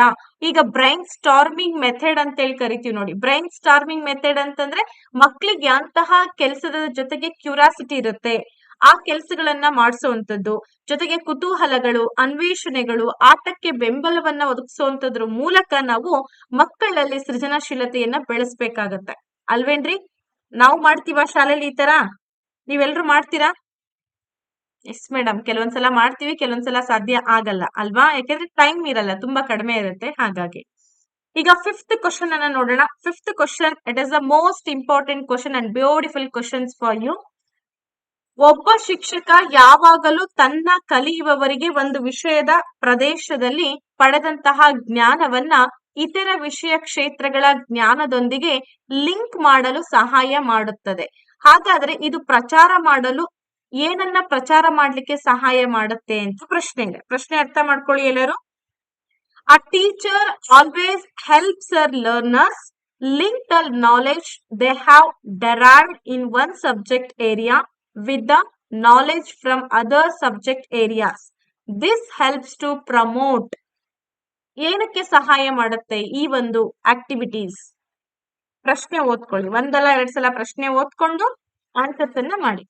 ಈಗ ಬ್ರೈನ್ ಸ್ಟಾರ್ಮಿಂಗ್ ಮೆಥಡ್ ಅಂತ ಹೇಳಿ ಕರಿತೀವಿ ನೋಡಿ. ಬ್ರೈನ್ ಸ್ಟಾರ್ಮಿಂಗ್ ಮೆಥಡ್ ಅಂತಂದ್ರೆ ಮಕ್ಕಳಿಗೆ ಅಂತಹ ಕೆಲಸದ ಜೊತೆಗೆ ಕ್ಯೂರಿಯಾಸಿಟಿ ಇರುತ್ತೆ, ಆ ಕೆಲಸಗಳನ್ನ ಮಾಡಿಸುವಂತದ್ದು, ಜೊತೆಗೆ ಕುತೂಹಲಗಳು, ಅನ್ವೇಷಣೆಗಳು, ಆಟಕ್ಕೆ ಬೆಂಬಲವನ್ನ ಒದಗಿಸುವಂತದ್ರ ಮೂಲಕ ನಾವು ಮಕ್ಕಳಲ್ಲಿ ಸೃಜನಶೀಲತೆಯನ್ನ ಬೆಳೆಸ್ಬೇಕಾಗತ್ತೆ. ಅಲ್ವೇನ್ರಿ? ನಾವು ಮಾಡ್ತೀವ ಶಾಲೆಯಲ್ಲಿ ಈ ತರ? ನೀವೆಲ್ರು ಮಾಡ್ತೀರಾ? ಎಸ್ ಮೇಡಮ್, ಕೆಲವೊಂದ್ಸಲ ಮಾಡ್ತೀವಿ, ಕೆಲವೊಂದ್ಸಲ ಸಾಧ್ಯ ಆಗಲ್ಲ ಅಲ್ವಾ? ಯಾಕೆಂದ್ರೆ ಟೈಮ್ ಇರಲ್ಲ, ತುಂಬಾ ಕಡಿಮೆ ಇರುತ್ತೆ. ಹಾಗಾಗಿ ಈಗ 5th ಕ್ವಶನ್ ಅನ್ನ ನೋಡೋಣ. 5th question, it is the most important question and beautiful questions for you. ಒಬ್ಬ ಶಿಕ್ಷಕ ಯಾವಾಗಲೂ ತನ್ನ ಕಲಿಯುವವರಿಗೆ ಒಂದು ವಿಷಯದ ಪ್ರದೇಶದಲ್ಲಿ ಪಡೆದಂತಹ ಜ್ಞಾನವನ್ನ ಇತರ ವಿಷಯ ಕ್ಷೇತ್ರಗಳ ಜ್ಞಾನದೊಂದಿಗೆ ಲಿಂಕ್ ಮಾಡಲು ಸಹಾಯ ಮಾಡುತ್ತದೆ. ಹಾಗಾದ್ರೆ ಇದು ಪ್ರಚಾರ ಮಾಡಲು ಏನನ್ನ ಪ್ರಚಾರ ಮಾಡ್ಲಿಕ್ಕೆ ಸಹಾಯ ಮಾಡುತ್ತೆ ಅಂತ ಪ್ರಶ್ನೆ ಇದೆ. ಪ್ರಶ್ನೆ ಅರ್ಥ ಮಾಡ್ಕೊಳ್ಳಿ ಎಲ್ಲರೂ. A teacher always helps her learners link the knowledge they have derived in one subject area with the knowledge from other subject areas. This helps to promote. ಏನಕ್ಕೆ ಸಹಾಯ ಮಾಡುತ್ತೆ ಈ ಒಂದು ಆಕ್ಟಿವಿಟೀಸ್? ಪ್ರಶ್ನೆ ಓದ್ಕೊಳ್ಳಿ, ಒಂದಲ್ಲ 2 ಸಲ ಪ್ರಶ್ನೆ ಓದ್ಕೊಂಡು ಆನ್ಸರ್ಸ್ ಅನ್ನ ಮಾಡಿ.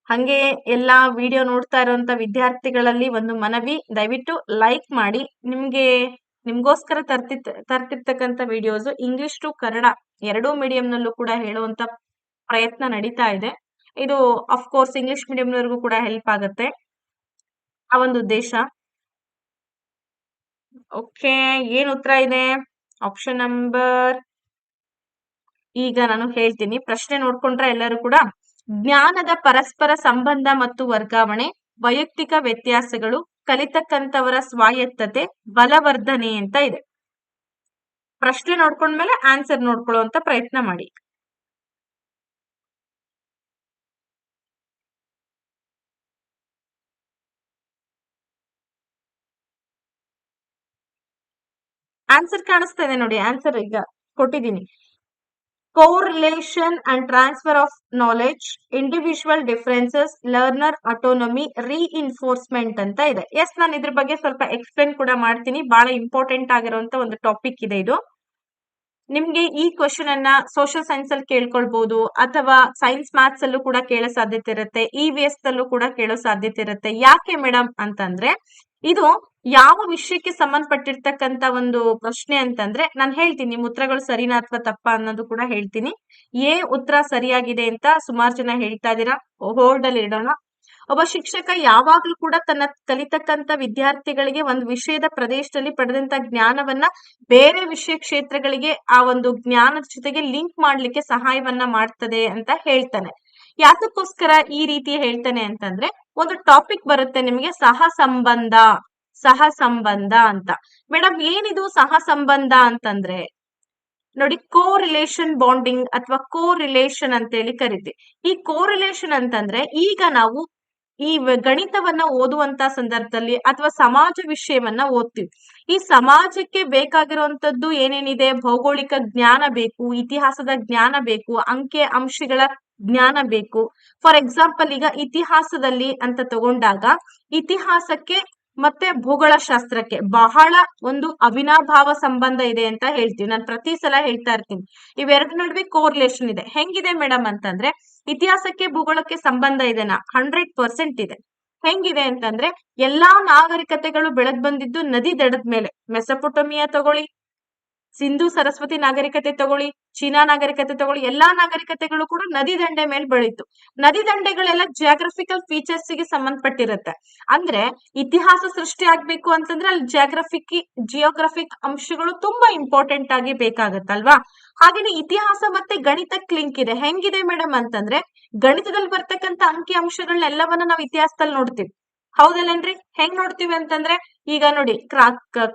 ಹಂಗೆ ಎಲ್ಲಾ ವಿಡಿಯೋ ನೋಡ್ತಾ ಇರುವಂತ ವಿದ್ಯಾರ್ಥಿಗಳಲ್ಲಿ ಒಂದು ಮನವಿ, ದಯವಿಟ್ಟು ಲೈಕ್ ಮಾಡಿ. ನಿಮ್ಗೋಸ್ಕರ ತರ್ತಿರ್ತಕ್ಕಂಥ videos English to Kannada 2 medium ನಲ್ಲೂ ಕೂಡ ಹೇಳುವಂತ ಪ್ರಯತ್ನ ನಡೀತಾ ಇದೆ. ಇದು ಅಫ್ಕೋರ್ಸ್ ಇಂಗ್ಲಿಷ್ ಮೀಡಿಯಂವರೆಗೂ ಕೂಡ ಹೆಲ್ಪ್ ಆಗುತ್ತೆ ಆ ಒಂದು ಉದ್ದೇಶ. ಓಕೆ, ಏನ್ ಉತ್ತರ ಇದೆ? ಆಪ್ಷನ್ ನಂಬರ್, ಈಗ ನಾನು ಹೇಳ್ತೀನಿ, ಪ್ರಶ್ನೆ ನೋಡ್ಕೊಂಡ್ರೆ ಎಲ್ಲರೂ ಕೂಡ. ಜ್ಞಾನದ ಪರಸ್ಪರ ಸಂಬಂಧ ಮತ್ತು ವರ್ಗಾವಣೆ, ವೈಯಕ್ತಿಕ ವ್ಯತ್ಯಾಸಗಳು, ಕಲಿತಕ್ಕಂಥವರ ಸ್ವಾಯತ್ತತೆ, ಬಲವರ್ಧನೆ ಅಂತ ಇದೆ. ಪ್ರಶ್ನೆ ನೋಡ್ಕೊಂಡ್ಮೇಲೆ ಆನ್ಸರ್ ನೋಡ್ಕೊಳ್ಳುವಂತ ಪ್ರಯತ್ನ ಮಾಡಿ. ಆನ್ಸರ್ ಕಾಣಿಸ್ತಾ ಇದೆ ನೋಡಿ, ಆನ್ಸರ್ ಈಗ ಕೊಟ್ಟಿದ್ದೀನಿ. Correlation and transfer of knowledge, individual differences, learner autonomy, reinforcement ಅಂತ ಇದೆ. ಎಸ್, ನಾನು ಇದ್ರ ಬಗ್ಗೆ ಸ್ವಲ್ಪ ಎಕ್ಸ್ಪ್ಲೇನ್ ಕೂಡ ಮಾಡ್ತೀನಿ. ಬಹಳ ಇಂಪಾರ್ಟೆಂಟ್ ಆಗಿರುವಂತ ಒಂದು ಟಾಪಿಕ್ ಇದೆ ಇದು. ನಿಮ್ಗೆ ಈ ಕ್ವಶನ್ ಅನ್ನ ಸೋಷಿಯಲ್ ಸೈನ್ಸ್ ಅಲ್ಲಿ ಕೇಳ್ಕೊಳ್ಬಹುದು, ಅಥವಾ ಸೈನ್ಸ್ ಮ್ಯಾಥ್ಸ್ ಅಲ್ಲೂ ಕೂಡ ಕೇಳೋ ಸಾಧ್ಯತೆ ಇರುತ್ತೆ, EVS ದಲ್ಲೂ ಕೂಡ ಕೇಳೋ ಸಾಧ್ಯತೆ ಇರುತ್ತೆ. ಯಾಕೆ ಮೇಡಮ್ ಅಂತಂದ್ರೆ, ಇದು ಯಾವ ವಿಷಯಕ್ಕೆ ಸಂಬಂಧಪಟ್ಟಿರ್ತಕ್ಕಂತ ಒಂದು ಪ್ರಶ್ನೆ ಅಂತಂದ್ರೆ, ನಾನು ಹೇಳ್ತೀನಿ ನಿಮ್ ಉತ್ತರಗಳು ಸರಿನಾ ಅಥವಾ ತಪ್ಪಾ ಅನ್ನೋದು ಕೂಡ ಹೇಳ್ತೀನಿ. ಉತ್ತರ ಸರಿಯಾಗಿದೆ ಅಂತ ಸುಮಾರು ಜನ ಹೇಳ್ತಾ ಇದ್ದೀರಾ, ಹೋಲ್ಡ್ ಅಲ್ಲಿ ಇಡೋಣ. ಒಬ್ಬ ಶಿಕ್ಷಕ ಯಾವಾಗ್ಲೂ ಕೂಡ ತನ್ನ ಕಲಿತಕ್ಕಂತ ವಿದ್ಯಾರ್ಥಿಗಳಿಗೆ ಒಂದು ವಿಷಯದ ಪ್ರದೇಶದಲ್ಲಿ ಪಡೆದಂತ ಜ್ಞಾನವನ್ನ ಬೇರೆ ವಿಷಯ ಕ್ಷೇತ್ರಗಳಿಗೆ ಆ ಒಂದು ಜ್ಞಾನದ ಜೊತೆಗೆ ಲಿಂಕ್ ಮಾಡ್ಲಿಕ್ಕೆ ಸಹಾಯವನ್ನ ಮಾಡ್ತದೆ ಅಂತ ಹೇಳ್ತಾನೆ. ಯಾತಕ್ಕೋಸ್ಕರ ಈ ರೀತಿ ಹೇಳ್ತಾನೆ ಅಂತಂದ್ರೆ, ಒಂದು ಟಾಪಿಕ್ ಬರುತ್ತೆ ನಿಮಗೆ, ಸಹ ಸಂಬಂಧ ಅಂತ. ಮೇಡಮ್ ಏನಿದು ಸಹ ಸಂಬಂಧ ಅಂತಂದ್ರೆ ನೋಡಿ, ಕೋರಿಲೇಷನ್ ಬಾಂಡಿಂಗ್ ಅಥವಾ ಕೋರಿಲೇಷನ್ ಅಂತ ಹೇಳಿ ಕರಿತೀವಿ. ಈ ಕೋರಿಲೇಷನ್ ಅಂತಂದ್ರೆ, ಈಗ ನಾವು ಈ ಗಣಿತವನ್ನ ಓದುವಂತ ಸಂದರ್ಭದಲ್ಲಿ ಅಥವಾ ಸಮಾಜ ವಿಷಯವನ್ನ ಓದ್ತೀವಿ. ಈ ಸಮಾಜಕ್ಕೆ ಬೇಕಾಗಿರುವಂತದ್ದು ಏನೇನಿದೆ, ಭೌಗೋಳಿಕ ಜ್ಞಾನ ಬೇಕು, ಇತಿಹಾಸದ ಜ್ಞಾನ ಬೇಕು, ಅಂಕೆ ಅಂಶಗಳ ಜ್ಞಾನ ಬೇಕು. ಫಾರ್ ಎಕ್ಸಾಂಪಲ್, ಈಗ ಇತಿಹಾಸದಲ್ಲಿ ಅಂತ ತಗೊಂಡಾಗ ಇತಿಹಾಸಕ್ಕೆ ಮತ್ತೆ ಭೂಗೋಳ ಶಾಸ್ತ್ರಕ್ಕೆ ಬಹಳ ಒಂದು ಅವಿನಾಭಾವ ಸಂಬಂಧ ಇದೆ ಅಂತ ಹೇಳ್ತೀವಿ. ನಾನು ಪ್ರತಿ ಸಲ ಹೇಳ್ತಾ ಇರ್ತೀನಿ, ಇವೆರಡು ನಡುವೆ ಕೋರಿಲೇಷನ್ ಇದೆ. ಹೆಂಗಿದೆ ಮೇಡಮ್ ಅಂತಂದ್ರೆ, ಇತಿಹಾಸಕ್ಕೆ ಭೂಗೋಳಕ್ಕೆ ಸಂಬಂಧ ಇದೆನಾ? 100% ಇದೆ. ಹೆಂಗಿದೆ ಅಂತಂದ್ರೆ, ಎಲ್ಲಾ ನಾಗರಿಕತೆಗಳು ಬೆಳೆದ್ ಬಂದಿದ್ದು ನದಿ ದಡದ ಮೇಲೆ. ಮೆಸೊಪೊಟೇಮಿಯಾ ತಗೊಳ್ಳಿ, ಸಿಂಧು ಸರಸ್ವತಿ ನಾಗರಿಕತೆ ತಗೊಳ್ಳಿ, ಚೀನಾ ನಾಗರಿಕತೆ ತಗೊಳ್ಳಿ, ಎಲ್ಲಾ ನಾಗರಿಕತೆಗಳು ಕೂಡ ನದಿ ದಂಡೆ ಮೇಲೆ ಬೆಳೀತು. ನದಿ ದಂಡೆಗಳೆಲ್ಲ ಜಿಯೋಗ್ರಫಿಕಲ್ ಫೀಚರ್ಸ್ ಗೆ ಸಂಬಂಧಪಟ್ಟಿರುತ್ತೆ. ಅಂದ್ರೆ ಇತಿಹಾಸ ಸೃಷ್ಟಿ ಆಗ್ಬೇಕು ಅಂತಂದ್ರೆ ಅಲ್ಲಿ ಜಿಯೋಗ್ರಫಿಕ್ ಅಂಶಗಳು ತುಂಬಾ ಇಂಪಾರ್ಟೆಂಟ್ ಆಗಿ ಬೇಕಾಗತ್ತಲ್ವಾ? ಹಾಗೇನೆ ಇತಿಹಾಸ ಮತ್ತೆ ಗಣಿತಕ್ಕೆ ಲಿಂಕ್ ಇದೆ. ಹೆಂಗಿದೆ ಮೇಡಮ್ ಅಂತಂದ್ರೆ, ಗಣಿತದಲ್ಲಿ ಬರ್ತಕ್ಕಂತ ಅಂಕಿ ಅಂಶಗಳನ್ನೆಲ್ಲವನ್ನ ನಾವು ಇತಿಹಾಸದಲ್ಲಿ ನೋಡ್ತೀವಿ. ಹೌದಲ್ಲೇನ್ರಿ? ಹೆಂಗ್ ನೋಡ್ತೀವಿ ಅಂತಂದ್ರೆ, ಈಗ ನೋಡಿ,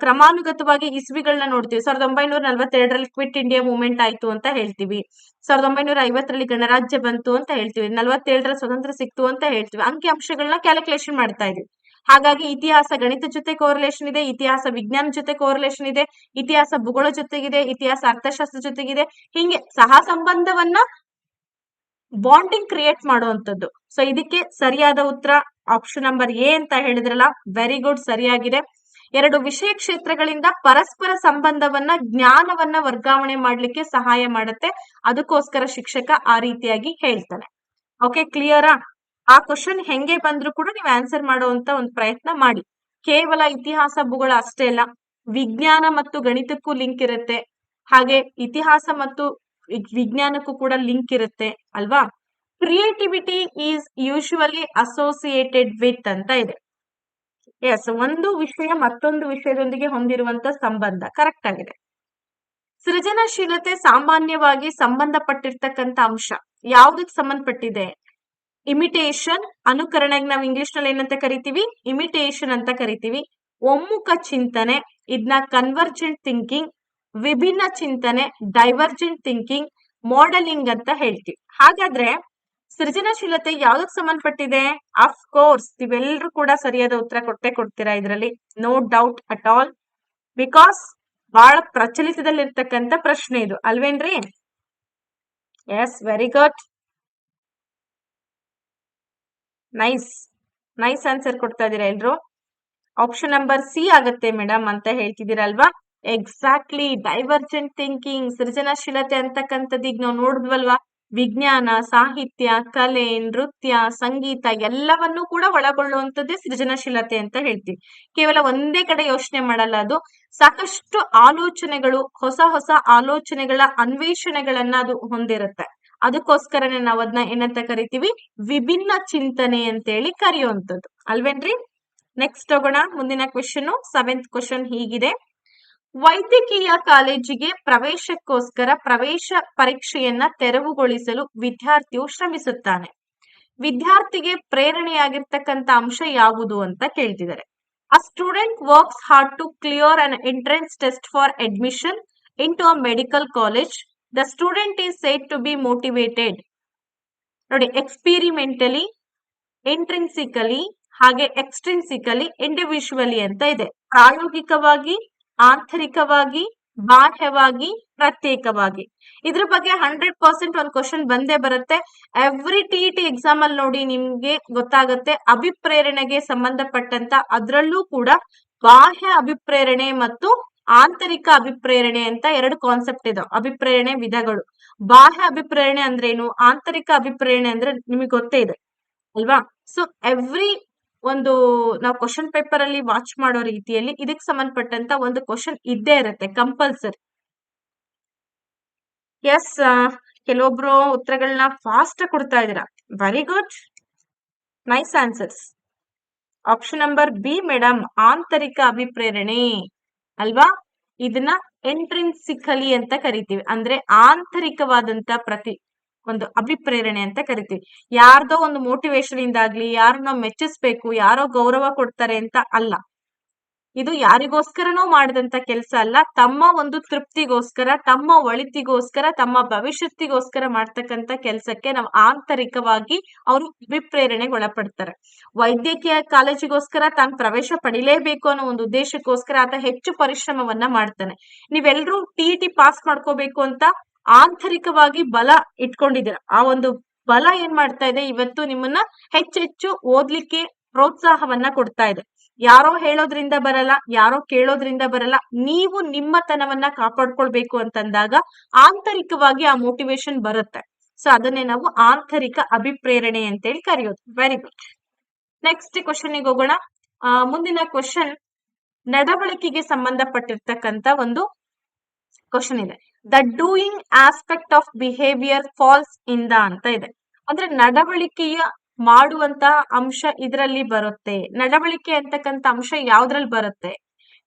ಕ್ರಮಾನುಗತವಾಗಿ ಇಸ್ವಿಗಳನ್ನ ನೋಡ್ತೀವಿ. 1942ರಲ್ಲಿ ಕ್ವಿಟ್ ಇಂಡಿಯಾ ಮೂವ್ಮೆಂಟ್ ಆಯ್ತು ಅಂತ ಹೇಳ್ತೀವಿ. 1950ರಲ್ಲಿ ಗಣರಾಜ್ಯ ಬಂತು ಅಂತ ಹೇಳ್ತೀವಿ. 47ರ ಸ್ವತಂತ್ರ ಸಿಕ್ತು ಅಂತ ಹೇಳ್ತೀವಿ. ಅಂಕಿ ಅಂಶಗಳನ್ನ ಕ್ಯಾಲ್ಕುಲೇಷನ್ ಮಾಡ್ತಾ ಇದೀವಿ. ಹಾಗಾಗಿ ಇತಿಹಾಸ ಗಣಿತ ಜೊತೆ ಕೋರಿಲೇಷನ್ ಇದೆ, ಇತಿಹಾಸ ವಿಜ್ಞಾನ ಜೊತೆ ಕೋರಿಲೇಷನ್ ಇದೆ, ಇತಿಹಾಸ ಭೂಗೋಳ ಜೊತೆಗಿದೆ, ಇತಿಹಾಸ ಅರ್ಥಶಾಸ್ತ್ರ ಜೊತೆಗಿದೆ. ಹಿಂಗೆ ಸಹ ಸಂಬಂಧವನ್ನ ಬಾಂಡಿಂಗ್ ಕ್ರಿಯೇಟ್ ಮಾಡುವಂತದ್ದು. ಸೊ ಇದಕ್ಕೆ ಸರಿಯಾದ ಉತ್ತರ ಆಪ್ಷನ್ ನಂಬರ್ ಎ ಅಂತ ಹೇಳಿದ್ರಲ್ಲ, ವೆರಿ ಗುಡ್, ಸರಿಯಾಗಿದೆ. ಎರಡು ವಿಷಯ ಕ್ಷೇತ್ರಗಳಿಂದ ಪರಸ್ಪರ ಸಂಬಂಧವನ್ನ, ಜ್ಞಾನವನ್ನ ವರ್ಗಾವಣೆ ಮಾಡ್ಲಿಕ್ಕೆ ಸಹಾಯ ಮಾಡುತ್ತೆ. ಅದಕ್ಕೋಸ್ಕರ ಶಿಕ್ಷಕ ಆ ರೀತಿಯಾಗಿ ಹೇಳ್ತಾನೆ. ಓಕೆ, ಕ್ಲಿಯರಾ? ಆ ಕ್ವಶನ್ ಹೆಂಗೆ ಬಂದ್ರು ಕೂಡ ನೀವು ಆನ್ಸರ್ ಮಾಡುವಂತ ಒಂದು ಪ್ರಯತ್ನ ಮಾಡಿ. ಕೇವಲ ಇತಿಹಾಸ ಭೂಗೋಳ ಅಷ್ಟೇ ಅಲ್ಲ, ವಿಜ್ಞಾನ ಮತ್ತು ಗಣಿತಕ್ಕೂ ಲಿಂಕ್ ಇರುತ್ತೆ. ಹಾಗೆ ಇತಿಹಾಸ ಮತ್ತು ವಿಜ್ಞಾನಕ್ಕೂ ಕೂಡ ಲಿಂಕ್ ಇರುತ್ತೆ ಅಲ್ವಾ? Creativity is usually associated with ಅಂತ ಇದೆ. ಎಸ್, ಒಂದು ವಿಷಯ ಮತ್ತೊಂದು ವಿಷಯದೊಂದಿಗೆ ಹೊಂದಿರುವಂತ ಸಂಬಂಧ ಕರೆಕ್ಟ್ ಆಗಿದೆ. ಸೃಜನಶೀಲತೆ ಸಾಮಾನ್ಯವಾಗಿ ಸಂಬಂಧಪಟ್ಟಿರ್ತಕ್ಕಂತ ಅಂಶ ಯಾವ್ದಕ್ ಸಂಬಂಧಪಟ್ಟಿದೆ? ಇಮಿಟೇಷನ್, ಅನುಕರಣೆಗೆ ನಾವು ಇಂಗ್ಲಿಷ್ ನಲ್ಲಿ ಏನಂತ ಕರಿತೀವಿ? ಇಮಿಟೇಷನ್ ಅಂತ ಕರಿತೀವಿ. ಒಮ್ಮುಖ ಚಿಂತನೆ, ಇದನ್ನ ಕನ್ವರ್ಜೆಂಟ್ ಥಿಂಕಿಂಗ್, ವಿಭಿನ್ನ ಚಿಂತನೆ, ಡೈವರ್ಜೆಂಟ್ ಥಿಂಕಿಂಗ್, ಮಾಡೆಲಿಂಗ್ ಅಂತ ಹೇಳ್ತೀವಿ. ಹಾಗಾದ್ರೆ ಸೃಜನಶೀಲತೆ ಯಾವ್ದಕ್ ಸಂಬಂಧಪಟ್ಟಿದೆ? ಆಫ್ ಕೋರ್ಸ್ ನೀವೆಲ್ಲರೂ ಕೂಡ ಸರಿಯಾದ ಉತ್ತರ ಕೊಡ್ತೀರಾ ಇದರಲ್ಲಿ, no doubt at all. Because ಬಹಳ ಪ್ರಚಲಿತದಲ್ಲಿರ್ತಕ್ಕಂಥ ಪ್ರಶ್ನೆ ಇದು, ಅಲ್ವೇನ್ರಿ? Yes, very good, nice answer ಕೊಡ್ತಾ ಇದೀರಾ ಎಲ್ರು. ಆಪ್ಷನ್ ನಂಬರ್ ಸಿ ಆಗತ್ತೆ ಮೇಡಮ್ ಅಂತ ಹೇಳ್ತಿದ್ದೀರಲ್ವಾ? ಎಕ್ಸಾಕ್ಟ್ಲಿ, ಡೈವರ್ಜೆಂಟ್ ಥಿಂಕಿಂಗ್, ಸೃಜನಶೀಲತೆ ಅಂತಕ್ಕಂಥದ್ದು ಈಗ ನಾವು ನೋಡಿದ್ವಲ್ವಾ? ವಿಜ್ಞಾನ, ಸಾಹಿತ್ಯ, ಕಲೆ, ನೃತ್ಯ, ಸಂಗೀತ ಎಲ್ಲವನ್ನೂ ಕೂಡ ಒಳಗೊಳ್ಳುವಂಥದ್ದೇ ಸೃಜನಶೀಲತೆ ಅಂತ ಹೇಳ್ತೀವಿ. ಕೇವಲ ಒಂದೇ ಕಡೆ ಯೋಚನೆ ಮಾಡಲ್ಲ ಅದು, ಸಾಕಷ್ಟು ಆಲೋಚನೆಗಳು, ಹೊಸ ಹೊಸ ಆಲೋಚನೆಗಳ ಅನ್ವೇಷಣೆಗಳನ್ನ ಅದು ಹೊಂದಿರುತ್ತೆ. ಅದಕ್ಕೋಸ್ಕರನೇ ನಾವು ಅದನ್ನ ಏನಂತ ಕರಿತೀವಿ, ವಿಭಿನ್ನ ಚಿಂತನೆ ಅಂತೇಳಿ ಕರೆಯುವಂಥದ್ದು ಅಲ್ವೇನ್ರಿ. ನೆಕ್ಸ್ಟ್ ಹೋಗೋಣ ಮುಂದಿನ ಕ್ವೆಶನ್. 7th ಕ್ವೆಶನ್ ಹೀಗಿದೆ: ವೈದ್ಯಕೀಯ ಕಾಲೇಜಿಗೆ ಪ್ರವೇಶಕ್ಕೋಸ್ಕರ ಪ್ರವೇಶ ಪರೀಕ್ಷೆಯನ್ನ ತೆರವುಗೊಳಿಸಲು ವಿದ್ಯಾರ್ಥಿಯು ಶ್ರಮಿಸುತ್ತಾನೆ. ವಿದ್ಯಾರ್ಥಿಗೆ ಪ್ರೇರಣೆಯಾಗಿರ್ತಕ್ಕಂಥ ಅಂಶ ಯಾವುದು ಅಂತ ಕೇಳ್ತಿದ್ದಾರೆ. A student works hard to clear an entrance test for admission into a medical college. The student is said to be motivated. ನೋಡಿ, ಎಕ್ಸ್ಪೀರಿಮೆಂಟಲಿ, ಇಂಟ್ರಿನ್ಸಿಕಲಿ ಹಾಗೆ ಎಕ್ಸ್ಟ್ರಿನ್ಸಿಕಲಿ, ಇಂಡಿವಿಜುವಲಿ ಅಂತ ಇದೆ. ಪ್ರಾಯೋಗಿಕವಾಗಿ, ಆಂತರಿಕವಾಗಿ, ಬಾಹ್ಯವಾಗಿ, ಪ್ರತ್ಯೇಕವಾಗಿ. ಇದ್ರ ಬಗ್ಗೆ 100% ಒಂದು ಕ್ವಶನ್ ಬಂದೇ ಬರುತ್ತೆ. ಎವ್ರಿ ಟಿ ಎಕ್ಸಾಮ್ ಅಲ್ಲಿ ನೋಡಿ ನಿಮ್ಗೆ ಗೊತ್ತಾಗುತ್ತೆ. ಅಭಿಪ್ರೇರಣೆಗೆ ಸಂಬಂಧಪಟ್ಟಂತ ಅದರಲ್ಲೂ ಕೂಡ ಬಾಹ್ಯ ಅಭಿಪ್ರೇರಣೆ ಮತ್ತು ಆಂತರಿಕ ಅಭಿಪ್ರೇರಣೆ ಅಂತ 2 ಕಾನ್ಸೆಪ್ಟ್ ಇದಾವೆ. ಅಭಿಪ್ರೇರಣೆ ವಿಧಗಳು. ಬಾಹ್ಯ ಅಭಿಪ್ರೇರಣೆ ಅಂದ್ರೇನು, ಆಂತರಿಕ ಅಭಿಪ್ರೇರಣೆ ಅಂದ್ರೆ ನಿಮಗೆ ಗೊತ್ತೇ ಇದೆ ಅಲ್ವಾ. ಸೊ ಎವ್ರಿ ಒಂದು ನಾವು ಕ್ವಶನ್ ಪೇಪರ್ ಅಲ್ಲಿ ವಾಚ್ ಮಾಡೋ ರೀತಿಯಲ್ಲಿ ಇದಕ್ಕೆ ಸಂಬಂಧಪಟ್ಟಂತ ಒಂದು ಕ್ವಶನ್ ಇದ್ದೇ ಇರುತ್ತೆ ಕಂಪಲ್ಸರಿ. ಎಸ್, ಕೆಲವೊಬ್ರು ಉತ್ತರಗಳನ್ನ ಫಾಸ್ಟ್ ಕೊಡ್ತಾ ಇದ್ದೀರಾ. Very good, nice answers. Option number B madam, ಆಂತರಿಕ ಅಭಿಪ್ರೇರಣೆ ಅಲ್ವಾ. ಇದನ್ನ ಇಂಟ್ರಿನ್ಸಿಕಲಿ ಅಂತ ಕರಿತೀವಿ, ಅಂದ್ರೆ ಆಂತರಿಕವಾದಂತ ಒಂದು ಅಭಿಪ್ರೇರಣೆ ಅಂತ ಕರಿತೀವಿ. ಯಾರ್ದೋ ಒಂದು ಮೋಟಿವೇಶನ್ ಇಂದಾಗ್ಲಿ, ಯಾರನ್ನ ಮೆಚ್ಚಿಸ್ಬೇಕು, ಯಾರೋ ಗೌರವ ಕೊಡ್ತಾರೆ ಅಂತ ಅಲ್ಲ. ಇದು ಯಾರಿಗೋಸ್ಕರನೋ ಮಾಡಿದಂತ ಕೆಲಸ ಅಲ್ಲ, ತಮ್ಮ ಒಂದು ತೃಪ್ತಿಗೋಸ್ಕರ, ತಮ್ಮ ಒಳಿತಿಗೋಸ್ಕರ, ತಮ್ಮ ಭವಿಷ್ಯತ್ತಿಗೋಸ್ಕರ ಮಾಡ್ತಕ್ಕಂತ ಕೆಲಸಕ್ಕೆ ನಾವು ಆಂತರಿಕವಾಗಿ ಅವರು ಅಭಿಪ್ರೇರಣೆಗೆ ಒಳಪಡ್ತಾರೆ. ವೈದ್ಯಕೀಯ ಕಾಲೇಜಿಗೋಸ್ಕರ ತಾನು ಪ್ರವೇಶ ಪಡಿಲೇಬೇಕು ಅನ್ನೋ ಒಂದು ಉದ್ದೇಶಕ್ಕೋಸ್ಕರ ಆತ ಹೆಚ್ಚು ಪರಿಶ್ರಮವನ್ನ ಮಾಡ್ತಾನೆ. ನೀವೆಲ್ಲರೂ ಟಿ ಪಾಸ್ ಮಾಡ್ಕೋಬೇಕು ಅಂತ ಆಂತರಿಕವಾಗಿ ಬಲ ಇಟ್ಕೊಂಡಿದ್ದೀರ. ಆ ಒಂದು ಬಲ ಏನ್ ಮಾಡ್ತಾ ಇದೆ, ಇವತ್ತು ನಿಮ್ಮನ್ನ ಹೆಚ್ಚೆಚ್ಚು ಓದ್ಲಿಕ್ಕೆ ಪ್ರೋತ್ಸಾಹವನ್ನ ಕೊಡ್ತಾ ಇದೆ. ಯಾರೋ ಹೇಳೋದ್ರಿಂದ ಬರಲ್ಲ, ಯಾರೋ ಕೇಳೋದ್ರಿಂದ ಬರಲ್ಲ. ನೀವು ನಿಮ್ಮತನವನ್ನ ಕಾಪಾಡ್ಕೊಳ್ಬೇಕು ಅಂತಂದಾಗ ಆಂತರಿಕವಾಗಿ ಆ ಮೋಟಿವೇಶನ್ ಬರುತ್ತೆ. ಸೊ ಅದನ್ನೇ ನಾವು ಆಂತರಿಕ ಅಭಿಪ್ರೇರಣೆ ಅಂತೇಳಿ ಕರೆಯೋದು. Very good. ನೆಕ್ಸ್ಟ್ ಕ್ವಶನ್ಗೆ ಹೋಗೋಣ. ಮುಂದಿನ ಕ್ವಶನ್ ನಡವಳಿಕೆಗೆ ಸಂಬಂಧಪಟ್ಟಿರ್ತಕ್ಕಂತ ಒಂದು ಕ್ವಶನ್ ಇದೆ. The doing aspect of behaviour falls in the ಅಂತ ಇದೆ. ಅಂದ್ರೆ ನಡವಳಿಕೆಯ ಮಾಡುವಂತ ಅಂಶ ಇದರಲ್ಲಿ ಬರುತ್ತೆ. ನಡವಳಿಕೆ ಅಂತಕ್ಕಂಥ ಅಂಶ ಯಾವ್ದ್ರಲ್ಲಿ ಬರುತ್ತೆ?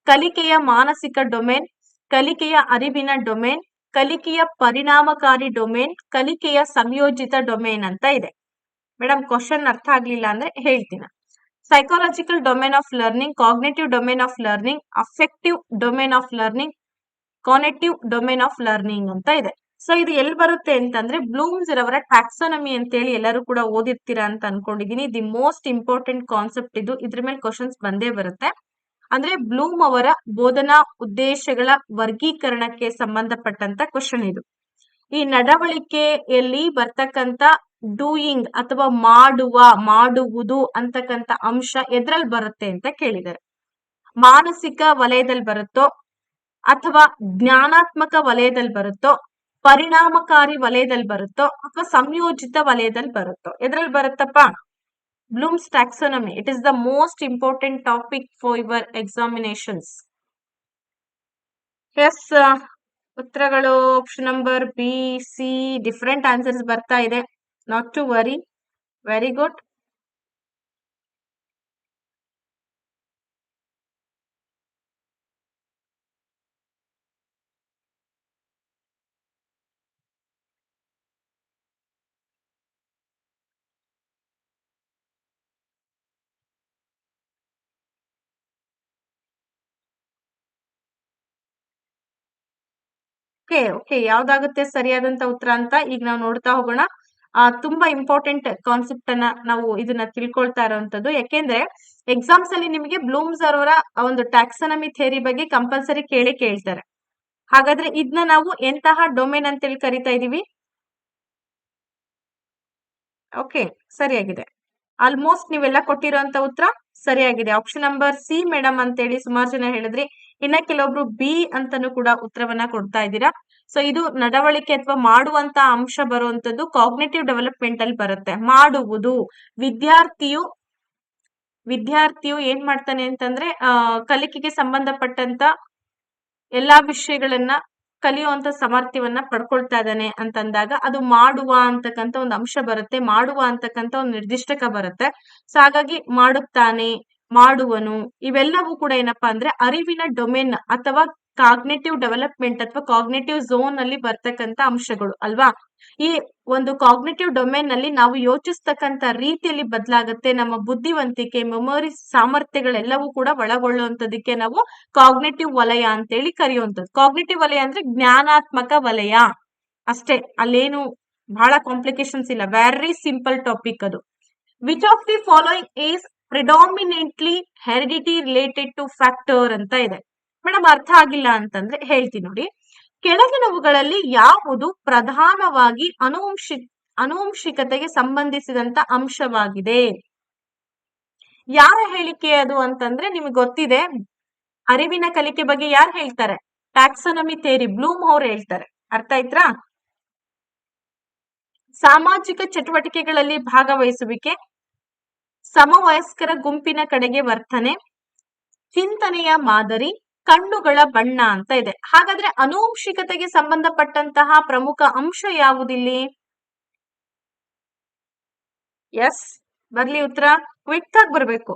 ಕಲಿಕೆಯ ಮಾನಸಿಕ ಡೊಮೇನ್, ಕಲಿಕೆಯ ಅರಿವಿನ ಡೊಮೇನ್, ಕಲಿಕೆಯ ಪರಿಣಾಮಕಾರಿ ಡೊಮೇನ್, ಕಲಿಕೆಯ ಸಂಯೋಜಿತ ಡೊಮೇನ್ ಅಂತ ಇದೆ. ಮೇಡಮ್ ಕ್ವಶನ್ ಅರ್ಥ ಆಗ್ಲಿಲ್ಲ ಅಂದ್ರೆ ಹೇಳ್ತೀನಿ. Psychological domain of learning, cognitive domain of learning, affective domain of learning, cognitive domain of learning ಅಂತ ಇದೆ. ಸೊ ಇದು ಎಲ್ಲಿ ಬರುತ್ತೆ ಅಂತಂದ್ರೆ ಬ್ಲೂಮ್ಸ್ ರವರ ಟ್ಯಾಕ್ಸಾನಮಿ ಅಂತೇಳಿ ಎಲ್ಲರೂ ಕೂಡ ಓದಿರ್ತೀರಾ ಅಂತ ಅನ್ಕೊಂಡಿದೀನಿ. ದಿ ಮೋಸ್ಟ್ ಇಂಪಾರ್ಟೆಂಟ್ ಕಾನ್ಸೆಪ್ಟ್ ಇದು. ಇದ್ರ ಮೇಲೆ ಕ್ವಶನ್ಸ್ ಬಂದೇ ಬರುತ್ತೆ. ಅಂದ್ರೆ ಬ್ಲೂಮ್ ಅವರ ಬೋಧನಾ ಉದ್ದೇಶಗಳ ವರ್ಗೀಕರಣಕ್ಕೆ ಸಂಬಂಧಪಟ್ಟಂತ ಕ್ವಶನ್ ಇದು. ಈ ನಡವಳಿಕೆಯಲ್ಲಿ ಬರ್ತಕ್ಕಂತ ಡೂಯಿಂಗ್ ಅಥವಾ ಮಾಡುವುದು ಅಂತಕ್ಕಂತ ಅಂಶ ಎದ್ರಲ್ಲಿ ಬರುತ್ತೆ ಅಂತ ಕೇಳಿದ್ದಾರೆ. ಮಾನಸಿಕ ವಲಯದಲ್ಲಿ ಬರುತ್ತೋ, ಅಥವಾ ಜ್ಞಾನಾತ್ಮಕ ವಲಯದಲ್ಲಿ ಬರುತ್ತೋ, ಪರಿಣಾಮಕಾರಿ ವಲಯದಲ್ಲಿ ಬರುತ್ತೋ, ಅಥವಾ ಸಂಯೋಜಿತ ವಲಯದಲ್ಲಿ ಬರುತ್ತೋ? ಎದ್ರಲ್ಲಿ ಬರುತ್ತಪ್ಪ? Bloom's taxonomy. It is the most important topic for your examinations. Yes, ಉತ್ತರಗಳು option number B, C, different answers ಬರ್ತಾ ಇದೆ. Not to worry. Very good. Okay, ಯಾವ್ದಾಗುತ್ತೆ ಸರಿಯಾದಂತ ಉತ್ತರ ಅಂತ ಈಗ ನಾವು ನೋಡ್ತಾ ಹೋಗೋಣ. ತುಂಬಾ ಇಂಪಾರ್ಟೆಂಟ್ ಕಾನ್ಸೆಪ್ಟ್ ಅನ್ನ ನಾವು ಇದನ್ನ ತಿಳ್ಕೊಳ್ತಾ ಇರೋವಂಥದ್ದು. ಯಾಕೆಂದ್ರೆ ಎಕ್ಸಾಮ್ಸ್ ಅಲ್ಲಿ ನಿಮಗೆ ಬ್ಲೂಮ್ಸ್ ಅವರ ಒಂದು ಟ್ಯಾಕ್ಸಾನಮಿ ಥಿಯರಿ ಬಗ್ಗೆ ಕಂಪಲ್ಸರಿ ಕೇಳ್ತಾರೆ. ಹಾಗಾದ್ರೆ ಇದನ್ನ ನಾವು ಎಂತಹ ಡೊಮೇನ್ ಅಂತೇಳಿ ಕರಿತಾ ಇದೀವಿ? ಓಕೆ, ಸರಿಯಾಗಿದೆ. ಆಲ್ಮೋಸ್ಟ್ ನೀವೆಲ್ಲ ಕೊಟ್ಟಿರೋಂತ ಉತ್ತರ ಸರಿಯಾಗಿದೆ. ಆಪ್ಷನ್ ನಂಬರ್ ಸಿ ಮೇಡಮ್ ಅಂತೇಳಿ ಸುಮಾರು ಜನ ಹೇಳಿದ್ರಿ. ಇನ್ನ ಕೆಲವೊಬ್ರು ಬಿ ಅಂತಾನು ಕೂಡ ಉತ್ತರವನ್ನ ಕೊಡ್ತಾ ಇದ್ದೀರಾ. ಸೊ ಇದು ನಡವಳಿಕೆ ಅಥವಾ ಮಾಡುವಂತ ಅಂಶ ಬರುವಂತದ್ದು ಕಾಗ್ನೇಟಿವ್ ಡೆವಲಪ್ಮೆಂಟ್ ಅಲ್ಲಿ ಬರುತ್ತೆ. ಮಾಡುವುದು, ವಿದ್ಯಾರ್ಥಿಯು ಏನ್ ಮಾಡ್ತಾನೆ ಅಂತಂದ್ರೆ ಕಲಿಕೆಗೆ ಸಂಬಂಧಪಟ್ಟಂತ ಎಲ್ಲಾ ವಿಷಯಗಳನ್ನ ಕಲಿಯುವಂತ ಸಾಮರ್ಥ್ಯವನ್ನ ಪಡ್ಕೊಳ್ತಾ ಇದ್ದಾನೆ ಅಂತಂದಾಗ ಅದು ಮಾಡುವ ಅಂತಕ್ಕಂಥ ಒಂದು ಅಂಶ ಬರುತ್ತೆ, ಮಾಡುವ ಅಂತಕ್ಕಂಥ ಒಂದು ನಿರ್ದಿಷ್ಟಕ ಬರುತ್ತೆ. ಸೊ ಹಾಗಾಗಿ ಮಾಡುತ್ತಾನೆ, ಮಾಡುವನು, ಇವೆಲ್ಲವೂ ಕೂಡ ಏನಪ್ಪಾ ಅಂದ್ರೆ ಅರಿವಿನ ಡೊಮೇನ್ ಅಥವಾ ಕಾಗ್ನೇಟಿವ್ ಡೆವಲಪ್ಮೆಂಟ್ ಅಥವಾ ಕಾಗ್ನೇಟಿವ್ ಝೋನ್ ಅಲ್ಲಿ ಬರ್ತಕ್ಕಂಥ ಅಂಶಗಳು ಅಲ್ವಾ. ಈ ಒಂದು ಕಾಗ್ನೇಟಿವ್ ಡೊಮೇನ್ ನಲ್ಲಿ ನಾವು ಯೋಚಿಸ್ತಕ್ಕಂಥ ರೀತಿಯಲ್ಲಿ ಬದಲಾಗುತ್ತೆ. ನಮ್ಮ ಬುದ್ಧಿವಂತಿಕೆ, ಮೆಮೊರಿ ಸಾಮರ್ಥ್ಯಗಳೆಲ್ಲವೂ ಕೂಡ ಒಳಗೊಳ್ಳುವಂತದಕ್ಕೆ ನಾವು ಕಾಗ್ನೇಟಿವ್ ವಲಯ ಅಂತೇಳಿ ಕರೆಯುವಂಥದ್ದು. ಕಾಗ್ನೇಟಿವ್ ವಲಯ ಅಂದ್ರೆ ಜ್ಞಾನಾತ್ಮಕ ವಲಯ ಅಷ್ಟೇ, ಅಲ್ಲೇನು ಬಹಳ ಕಾಂಪ್ಲಿಕೇಶನ್ಸ್ ಇಲ್ಲ, ವೆರಿ ಸಿಂಪಲ್ ಟಾಪಿಕ್ ಅದು. Which of the following is predominantly heredity related to factor ಅಂತ ಇದೆ. ಮೇಡಮ್ ಅರ್ಥ ಆಗಿಲ್ಲ ಅಂತಂದ್ರೆ ಹೇಳ್ತೀನಿ ನೋಡಿ. ಕೆಳಗಿನವುಗಳಲ್ಲಿ ಯಾವುದು ಪ್ರಧಾನವಾಗಿ ಅನುವಂಶಿಕತೆಗೆ ಸಂಬಂಧಿಸಿದಂತ ಅಂಶವಾಗಿದೆ? ಯಾರ ಹೇಳಿಕೆ ಅದು ಅಂತಂದ್ರೆ ನಿಮ್ಗೆ ಗೊತ್ತಿದೆ, ಅರಿವಿನ ಕಲಿಕೆ ಬಗ್ಗೆ ಯಾರು ಹೇಳ್ತಾರೆ? ಟ್ಯಾಕ್ಸಾನಮಿ ಥಿಯರಿ, ಬ್ಲೂಮ್ ಅವ್ರು ಹೇಳ್ತಾರೆ. ಅರ್ಥ ಆಯ್ತಾ? ಸಾಮಾಜಿಕ ಚಟುವಟಿಕೆಗಳಲ್ಲಿ ಭಾಗವಹಿಸುವಿಕೆ, ಸಮವಯಸ್ಕರ ಗುಂಪಿನ ಕಡೆಗೆ ವರ್ತನೆ, ಚಿಂತನೆಯ ಮಾದರಿ, ಕಣ್ಣುಗಳ ಬಣ್ಣ ಅಂತ ಇದೆ. ಹಾಗಾದ್ರೆ ಅನುವಂಶಿಕತೆಗೆ ಸಂಬಂಧಪಟ್ಟಂತಹ ಪ್ರಮುಖ ಅಂಶ ಯಾವುದಿಲ್ಲಿ? ಎಸ್, ಬರ್ಲಿ ಉತ್ತರ, ಕ್ವಿಕ್ ಆಗಿ ಬರ್ಬೇಕು.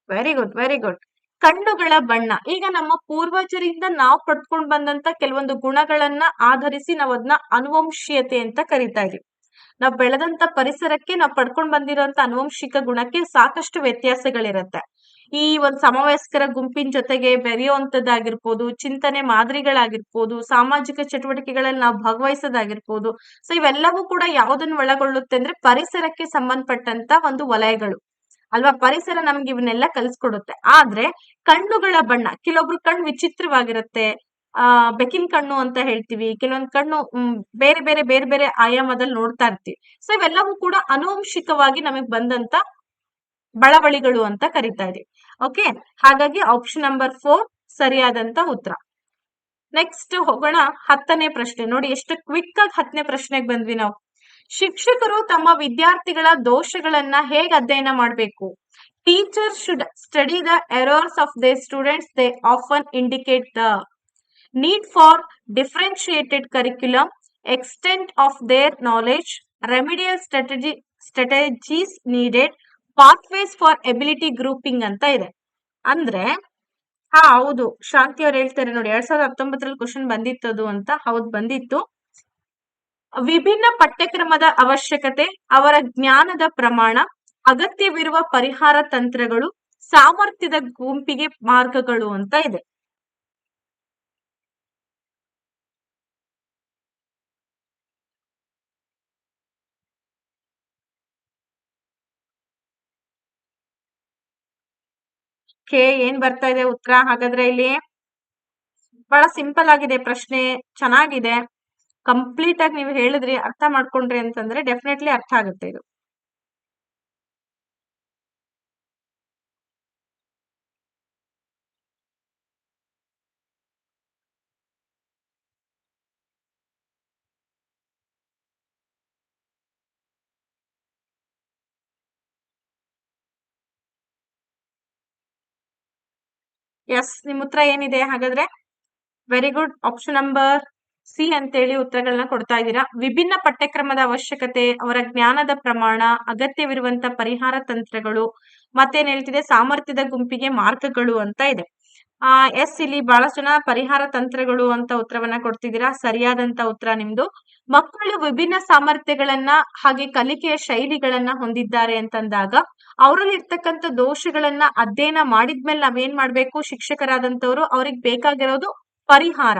Very good, very good. ಕಣ್ಣುಗಳ ಬಣ್ಣ. ಈಗ ನಮ್ಮ ಪೂರ್ವಜರಿಂದ ನಾವು ಪಡ್ಕೊಂಡು ಬಂದಂತ ಕೆಲವೊಂದು ಗುಣಗಳನ್ನ ಆಧರಿಸಿ ನಾವು ಅದನ್ನ ಅನುವಂಶೀಯತೆ ಅಂತ ಕರಿತಾ ಇದೀವಿ. ನಾವು ಬೆಳೆದಂತ ಪರಿಸರಕ್ಕೆ ನಾವು ಪಡ್ಕೊಂಡು ಬಂದಿರುವಂತ ಅನುವಂಶಿಕ ಗುಣಕ್ಕೆ ಸಾಕಷ್ಟು ವ್ಯತ್ಯಾಸಗಳಿರುತ್ತೆ. ಈ ಒಂದು ಸಮವಯಸ್ಕರ ಗುಂಪಿನ ಜೊತೆಗೆ ಬೆರೆಯುವಂತದ್ದಾಗಿರ್ಬೋದು, ಚಿಂತನೆ ಮಾದರಿಗಳಾಗಿರ್ಬೋದು, ಸಾಮಾಜಿಕ ಚಟುವಟಿಕೆಗಳಲ್ಲಿ ನಾವು ಭಾಗವಹಿಸೋದಾಗಿರ್ಬೋದು. ಸೊ ಇವೆಲ್ಲವೂ ಕೂಡ ಯಾವುದನ್ನು ಒಳಗೊಳ್ಳುತ್ತೆ ಅಂದ್ರೆ ಪರಿಸರಕ್ಕೆ ಸಂಬಂಧಪಟ್ಟಂತ ಒಂದು ವಲಯಗಳು ಅಲ್ವಾ. ಪರಿಸರ ನಮ್ಗೆ ಇವನ್ನೆಲ್ಲ ಕಲಿಸ್ಕೊಡುತ್ತೆ. ಆದ್ರೆ ಕಣ್ಣುಗಳ ಬಣ್ಣ, ಕೆಲವೊಬ್ರು ಕಣ್ಣು ವಿಚಿತ್ರವಾಗಿರುತ್ತೆ, ಬೆಕ್ಕಿನ ಕಣ್ಣು ಅಂತ ಹೇಳ್ತೀವಿ, ಕೆಲವೊಂದು ಕಣ್ಣು ಬೇರೆ ಬೇರೆ ಬೇರೆ ಬೇರೆ ಆಯಾಮದಲ್ಲಿ ನೋಡ್ತಾ ಇರ್ತೀವಿ. ಸೊ ಇವೆಲ್ಲವೂ ಕೂಡ ಅನುವಂಶಿಕವಾಗಿ ನಮಗ್ ಬಂದಂತ ಬಳವಳಿಗಳು ಅಂತ ಕರಿತಾ ಇದೀವಿ. ಓಕೆ, ಹಾಗಾಗಿ ಆಪ್ಷನ್ ನಂಬರ್ 4 ಸರಿಯಾದಂತ ಉತ್ತರ. ನೆಕ್ಸ್ಟ್ ಹೋಗೋಣ 10ನೇ ಪ್ರಶ್ನೆ. ನೋಡಿ ಎಷ್ಟು ಕ್ವಿಕ್ ಆಗಿ 10ನೇ ಪ್ರಶ್ನೆಗೆ ಬಂದ್ವಿ ನಾವು. ಶಿಕ್ಷಕರು ತಮ್ಮ ವಿದ್ಯಾರ್ಥಿಗಳ ದೋಷಗಳನ್ನ ಹೇಗೆ ಅಧ್ಯಯನ ಮಾಡಬೇಕು? Teacher should study the errors of the students. They often indicate the need for differentiated curriculum, extent of their knowledge, remedial strategies needed, pathways for ability grouping ಅಂತ ಇದೆ. ಅಂದ್ರೆ ಹೌದು, ಶಾಂತಿ ಅವ್ರು ಹೇಳ್ತಾರೆ ನೋಡಿ, 2019 ಕ್ವಶನ್ ಬಂದಿತ್ತದು ಅಂತ. ಹೌದು, ಬಂದಿತ್ತು. ವಿಭಿನ್ನ ಪಠ್ಯಕ್ರಮದ ಅವಶ್ಯಕತೆ, ಅವರ ಜ್ಞಾನದ ಪ್ರಮಾಣ, ಅಗತ್ಯವಿರುವ ಪರಿಹಾರ ತಂತ್ರಗಳು, ಸಾಮರ್ಥ್ಯದ ಗುಂಪಿಗೆ ಮಾರ್ಗಗಳು ಅಂತ ಇದೆ. ಏನ್ ಬರ್ತಾ ಇದೆ ಉತ್ತರ? ಹಾಗಾದ್ರೆ ಇಲ್ಲಿ ಬಹಳ ಸಿಂಪಲ್ ಆಗಿದೆ ಪ್ರಶ್ನೆ, ಚೆನ್ನಾಗಿದೆ. ಕಂಪ್ಲೀಟ್ ಆಗಿ ನೀವು ಹೇಳಿದ್ರಿ, ಅರ್ಥ ಮಾಡ್ಕೊಂಡ್ರಿ ಅಂತಂದ್ರೆ ಡೆಫಿನೆಟ್ಲಿ ಅರ್ಥ ಆಗುತ್ತೆ ಇದು. ಎಸ್, ನಿಮ್ ಉತ್ತರ ಏನಿದೆ ಹಾಗಾದ್ರೆ? Very good, option number C ಅಂತೇಳಿ ಉತ್ತರಗಳನ್ನ ಕೊಡ್ತಾ ಇದ್ದೀರಾ. ವಿಭಿನ್ನ ಪಠ್ಯಕ್ರಮದ ಅವಶ್ಯಕತೆ, ಅವರ ಜ್ಞಾನದ ಪ್ರಮಾಣ, ಅಗತ್ಯವಿರುವಂತ ಪರಿಹಾರ ತಂತ್ರಗಳು, ಮತ್ತೇನ್ ಹೇಳ್ತಿದೆ, ಸಾಮರ್ಥ್ಯದ ಗುಂಪಿಗೆ ಮಾರ್ಗಗಳು ಅಂತ ಇದೆ. ಎಸ್, ಇಲ್ಲಿ ಬಹಳಷ್ಟು ಜನ ಪರಿಹಾರ ತಂತ್ರಗಳು ಅಂತ ಉತ್ತರವನ್ನ ಕೊಡ್ತಿದ್ದೀರಾ. ಸರಿಯಾದಂತ ಉತ್ತರ ನಿಮ್ದು. ಮಕ್ಕಳು ವಿಭಿನ್ನ ಸಾಮರ್ಥ್ಯಗಳನ್ನ ಹಾಗೆ ಕಲಿಕೆಯ ಶೈಲಿಗಳನ್ನ ಹೊಂದಿದ್ದಾರೆ ಅಂತಂದಾಗ ಅವರಲ್ಲಿ ಇರ್ತಕ್ಕಂಥ ದೋಷಗಳನ್ನ ಅಧ್ಯಯನ ಮಾಡಿದ್ಮೇಲೆ ನಾವೇನ್ ಮಾಡ್ಬೇಕು? ಶಿಕ್ಷಕರಾದಂತವ್ರು ಅವ್ರಿಗೆ ಬೇಕಾಗಿರೋದು ಪರಿಹಾರ,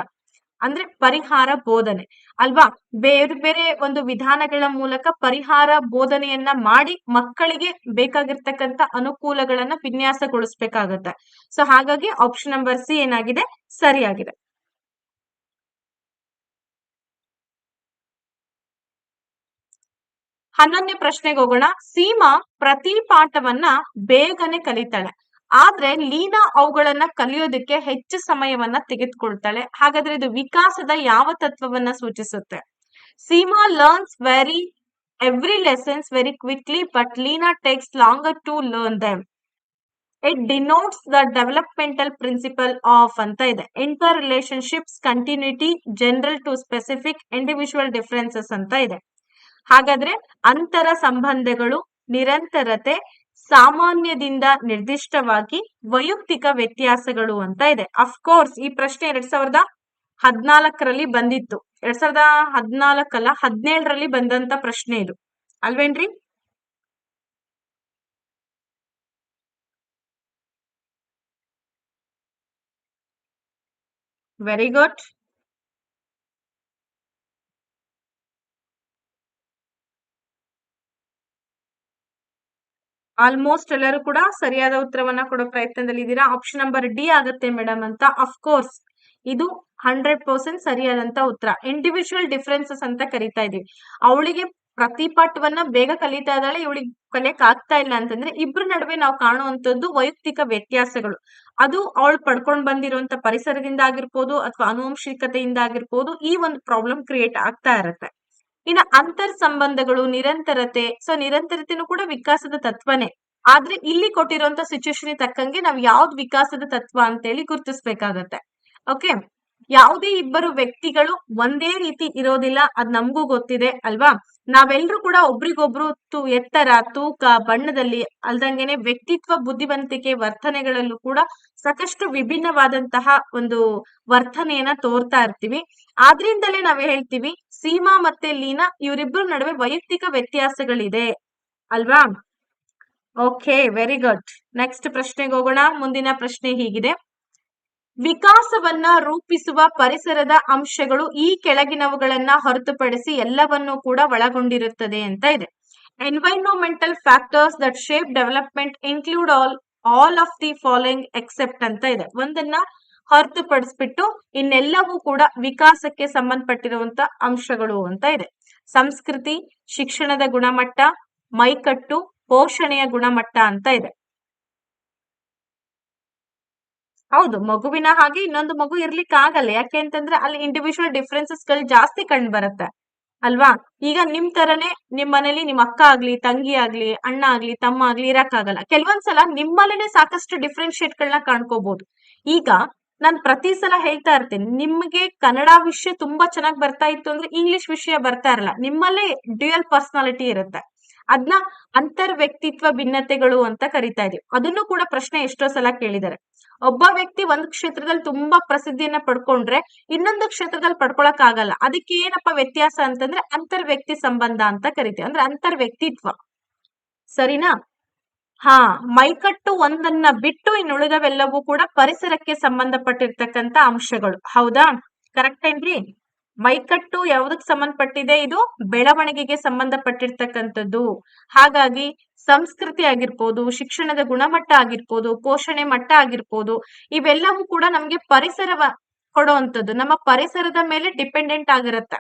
ಅಂದ್ರೆ ಪರಿಹಾರ ಬೋಧನೆ ಅಲ್ವಾ. ಬೇರೆ ಬೇರೆ ಒಂದು ವಿಧಾನಗಳ ಮೂಲಕ ಪರಿಹಾರ ಬೋಧನೆಯನ್ನ ಮಾಡಿ ಮಕ್ಕಳಿಗೆ ಬೇಕಾಗಿರ್ತಕ್ಕಂಥ ಅನುಕೂಲಗಳನ್ನ ವಿನ್ಯಾಸಗೊಳಿಸ್ಬೇಕಾಗತ್ತೆ. ಸೊ ಹಾಗಾಗಿ ಆಪ್ಷನ್ ನಂಬರ್ ಸಿ ಏನಾಗಿದೆ? ಸರಿಯಾಗಿದೆ. 11ನೇ ಪ್ರಶ್ನೆಗೆ ಹೋಗೋಣ. ಸೀಮಾ ಪ್ರತಿ ಪಾಠವನ್ನ ಬೇಗನೆ ಕಲಿತಾಳೆ, ಆದ್ರೆ ಲೀನಾ ಅವುಗಳನ್ನ ಕಲಿಯೋದಕ್ಕೆ ಹೆಚ್ಚು ಸಮಯವನ್ನ ತೆಗೆದುಕೊಳ್ತಾಳೆ. ಹಾಗಾದ್ರೆ ಇದು ವಿಕಾಸದ ಯಾವ ತತ್ವವನ್ನ ಸೂಚಿಸುತ್ತೆ? Seema learns every lessons very quickly, but Lena takes longer to learn them. It denotes the developmental principle of ಅಂತ ಇದೆ. Interrelationships, continuity, general to specific, individual differences ಅಂತ ಇದೆ. ಹಾಗಾದ್ರೆ ಅಂತರ ಸಂಬಂಧಗಳು, ನಿರಂತರತೆ, ಸಾಮಾನ್ಯದಿಂದ ನಿರ್ದಿಷ್ಟವಾಗಿ, ವೈಯಕ್ತಿಕ ವ್ಯತ್ಯಾಸಗಳು ಅಂತ ಇದೆ. ಅಫ್ಕೋರ್ಸ್ ಈ ಪ್ರಶ್ನೆ 2014ರಲ್ಲಿ ಬಂದಿತ್ತು. 2014 ಅಲ್ಲ, 2017ರಲ್ಲಿ ಬಂದಂತ ಪ್ರಶ್ನೆ ಇದು ಅಲ್ವೇನ್ರಿ? Very good. ಆಲ್ಮೋಸ್ಟ್ ಎಲ್ಲರೂ ಕೂಡ ಸರಿಯಾದ ಉತ್ತರವನ್ನ ಕೊಡೋ ಪ್ರಯತ್ನದಲ್ಲಿ ಇದ್ದೀರಾ. ಆಪ್ಷನ್ ನಂಬರ್ ಡಿ ಆಗುತ್ತೆ ಮೇಡಮ್ ಅಂತ. ಅಫ್ಕೋರ್ಸ್ ಇದು 100% ಸರಿಯಾದಂತ ಉತ್ತರ. ಇಂಡಿವಿಜುವಲ್ ಡಿಫರೆನ್ಸಸ್ ಅಂತ ಕರಿತಾ ಇದೀವಿ. ಅವಳಿಗೆ ಪ್ರತಿಪಾಠವನ್ನ ಬೇಗ ಕಲಿತಾ ಇದ್ದಾಳೆ, ಇವಳಿಗೆ ಕಲಿಯಕ್ ಆಗ್ತಾ ಇಲ್ಲ ಅಂತಂದ್ರೆ ಇಬ್ರ ನಡುವೆ ನಾವು ಕಾಣುವಂತದ್ದು ವೈಯಕ್ತಿಕ ವ್ಯತ್ಯಾಸಗಳು. ಅದು ಅವಳು ಪಡ್ಕೊಂಡ್ ಬಂದಿರುವಂತ ಪರಿಸರದಿಂದ ಆಗಿರ್ಬೋದು ಅಥವಾ ಆನುವಂಶಿಕತೆಯಿಂದ ಆಗಿರ್ಬೋದು, ಈ ಒಂದು ಪ್ರಾಬ್ಲಮ್ ಕ್ರಿಯೇಟ್ ಆಗ್ತಾ ಇರತ್ತೆ. ಇನ್ನ ಅಂತರ್ ಸಂಬಂಧಗಳು, ನಿರಂತರತೆ. ಸೊ ನಿರಂತರತೆನೂ ಕೂಡ ವಿಕಾಸದ ತತ್ವನೇ. ಆದ್ರೆ ಇಲ್ಲಿ ಕೊಟ್ಟಿರುವಂತ ಸಿಚುವೇಶನ್ ತಕ್ಕಂಗೆ ನಾವ್ ಯಾವ್ದು ವಿಕಾಸದ ತತ್ವ ಅಂತೇಳಿ ಗುರುತಿಸ್ಬೇಕಾಗತ್ತೆ. ಓಕೆ, ಯಾವುದೇ ಇಬ್ಬರು ವ್ಯಕ್ತಿಗಳು ಒಂದೇ ರೀತಿ ಇರೋದಿಲ್ಲ, ಅದ್ ನಮಗೂ ಗೊತ್ತಿದೆ ಅಲ್ವಾ? ನಾವೆಲ್ಲರೂ ಕೂಡ ಒಬ್ರಿಗೊಬ್ರು ಎತ್ತರ, ತೂಕ, ಬಣ್ಣದಲ್ಲಿ ಅಲ್ದಂಗೆನೆ ವ್ಯಕ್ತಿತ್ವ, ಬುದ್ಧಿವಂತಿಕೆ, ವರ್ತನೆಗಳಲ್ಲೂ ಕೂಡ ಸಾಕಷ್ಟು ವಿಭಿನ್ನವಾದಂತಹ ಒಂದು ವರ್ತನೆಯನ್ನ ತೋರ್ತಾ ಇರ್ತೀವಿ. ಆದ್ರಿಂದಲೇ ನಾವ್ ಹೇಳ್ತೀವಿ ಸೀಮಾ ಮತ್ತೆ ಲೀನಾ ಇವರಿಬ್ಬರ ನಡುವೆ ವೈಯಕ್ತಿಕ ವ್ಯತ್ಯಾಸಗಳಿದೆ ಅಲ್ವಾ? Okay, very good. ನೆಕ್ಸ್ಟ್ ಪ್ರಶ್ನೆಗೆ ಹೋಗೋಣ. ಮುಂದಿನ ಪ್ರಶ್ನೆ ಹೀಗಿದೆ: ವಿಕಾಸವನ್ನ ರೂಪಿಸುವ ಪರಿಸರದ ಅಂಶಗಳು ಈ ಕೆಳಗಿನವುಗಳನ್ನ ಹೊರತುಪಡಿಸಿ ಎಲ್ಲವನ್ನೂ ಕೂಡ ಒಳಗೊಂಡಿರುತ್ತದೆ ಅಂತ ಇದೆ. Environmental factors that shape development include all of the following except ಅಂತ ಇದೆ. ಒಂದನ್ನ ಹೊರತುಪಡಿಸ್ಬಿಟ್ಟು ಇನ್ನೆಲ್ಲವೂ ಕೂಡ ವಿಕಾಸಕ್ಕೆ ಸಂಬಂಧಪಟ್ಟಿರುವಂತ ಅಂಶಗಳು ಅಂತ ಇದೆ. ಸಂಸ್ಕೃತಿ, ಶಿಕ್ಷಣದ ಗುಣಮಟ್ಟ, ಮೈಕಟ್ಟು, ಪೋಷಣೆಯ ಗುಣಮಟ್ಟ ಅಂತ ಇದೆ. ಹೌದು, ಮಗುವಿನ ಹಾಗೆ ಇನ್ನೊಂದು ಮಗು ಇರ್ಲಿಕ್ಕೆ ಆಗಲ್ಲ. ಯಾಕೆ ಅಂತಂದ್ರೆ ಅಲ್ಲಿ ಇಂಡಿವಿಜುವಲ್ ಡಿಫ್ರೆನ್ಸಸ್ ಗಳು ಜಾಸ್ತಿ ಕಂಡು ಬರುತ್ತೆ ಅಲ್ವಾ? ಈಗ ನಿಮ್ ತರನೇ ನಿಮ್ ಮನೇಲಿ ನಿಮ್ ಅಕ್ಕ ಆಗ್ಲಿ, ತಂಗಿ ಆಗ್ಲಿ, ಅಣ್ಣ ಆಗ್ಲಿ, ತಮ್ಮ ಆಗ್ಲಿ ಇರಕ್ಕಾಗಲ್ಲ. ಕೆಲವೊಂದ್ಸಲ ನಿಮ್ಮಲ್ಲೇನೆ ಸಾಕಷ್ಟು ಡಿಫ್ರೆನ್ಶಿಯೇಟ್ ಗಳನ್ನ ಕಾಣ್ಕೋಬಹುದು. ಈಗ ನಾನ್ ಪ್ರತಿ ಸಲ ಹೇಳ್ತಾ ಇರ್ತೇನೆ, ನಿಮ್ಗೆ ಕನ್ನಡ ವಿಷಯ ತುಂಬಾ ಚೆನ್ನಾಗಿ ಬರ್ತಾ ಇತ್ತು ಅಂದ್ರೆ ಇಂಗ್ಲಿಷ್ ವಿಷಯ ಬರ್ತಾ ಇರಲ್ಲ. ನಿಮ್ಮಲ್ಲೇ ಡ್ಯುಯಲ್ ಪರ್ಸನಾಲಿಟಿ ಇರುತ್ತೆ. ಅದನ್ನ ಅಂತರ್ ವ್ಯಕ್ತಿತ್ವ ಭಿನ್ನತೆಗಳು ಅಂತ ಕರಿತಾ ಇದೀವಿ. ಅದನ್ನು ಕೂಡ ಪ್ರಶ್ನೆ ಎಷ್ಟೋ ಸಲ ಕೇಳಿದ್ದಾರೆ. ಒಬ್ಬ ವ್ಯಕ್ತಿ ಒಂದ್ ಕ್ಷೇತ್ರದಲ್ಲಿ ತುಂಬಾ ಪ್ರಸಿದ್ಧಿಯನ್ನ ಪಡ್ಕೊಂಡ್ರೆ ಇನ್ನೊಂದು ಕ್ಷೇತ್ರದಲ್ಲಿ ಪಡ್ಕೊಳಕ್ ಆಗಲ್ಲ. ಅದಕ್ಕೆ ಏನಪ್ಪ ವ್ಯತ್ಯಾಸ ಅಂತಂದ್ರೆ ಅಂತರ್ ವ್ಯಕ್ತಿ ಸಂಬಂಧ ಅಂತ ಕರಿತೀವಿ, ಅಂದ್ರೆ ಅಂತರ್ ವ್ಯಕ್ತಿತ್ವ. ಸರಿನಾ? ಹಾ, ಮೈಕಟ್ಟು ಒಂದನ್ನ ಬಿಟ್ಟು ಇನ್ನುಳಿದವೆಲ್ಲವೂ ಕೂಡ ಪರಿಸರಕ್ಕೆ ಸಂಬಂಧಪಟ್ಟಿರ್ತಕ್ಕಂತ ಅಂಶಗಳು. ಹೌದಾ? ಕರೆಕ್ಟ್ ಏನ್ರಿ? ಮೈಕಟ್ಟು ಯಾವ್ದಕ್ ಸಂಬಂಧಪಟ್ಟಿದೆ? ಇದು ಬೆಳವಣಿಗೆಗೆ ಸಂಬಂಧಪಟ್ಟಿರ್ತಕ್ಕಂಥದ್ದು. ಹಾಗಾಗಿ ಸಂಸ್ಕೃತಿ ಆಗಿರ್ಬೋದು, ಶಿಕ್ಷಣದ ಗುಣಮಟ್ಟ ಆಗಿರ್ಬೋದು, ಪೋಷಣೆ ಮಟ್ಟ ಆಗಿರ್ಬೋದು, ಇವೆಲ್ಲವೂ ಕೂಡ ನಮ್ಗೆ ಪರಿಸರ ಕೊಡುವಂಥದ್ದು. ನಮ್ಮ ಪರಿಸರದ ಮೇಲೆ ಡಿಪೆಂಡೆಂಟ್ ಆಗಿರುತ್ತೆ.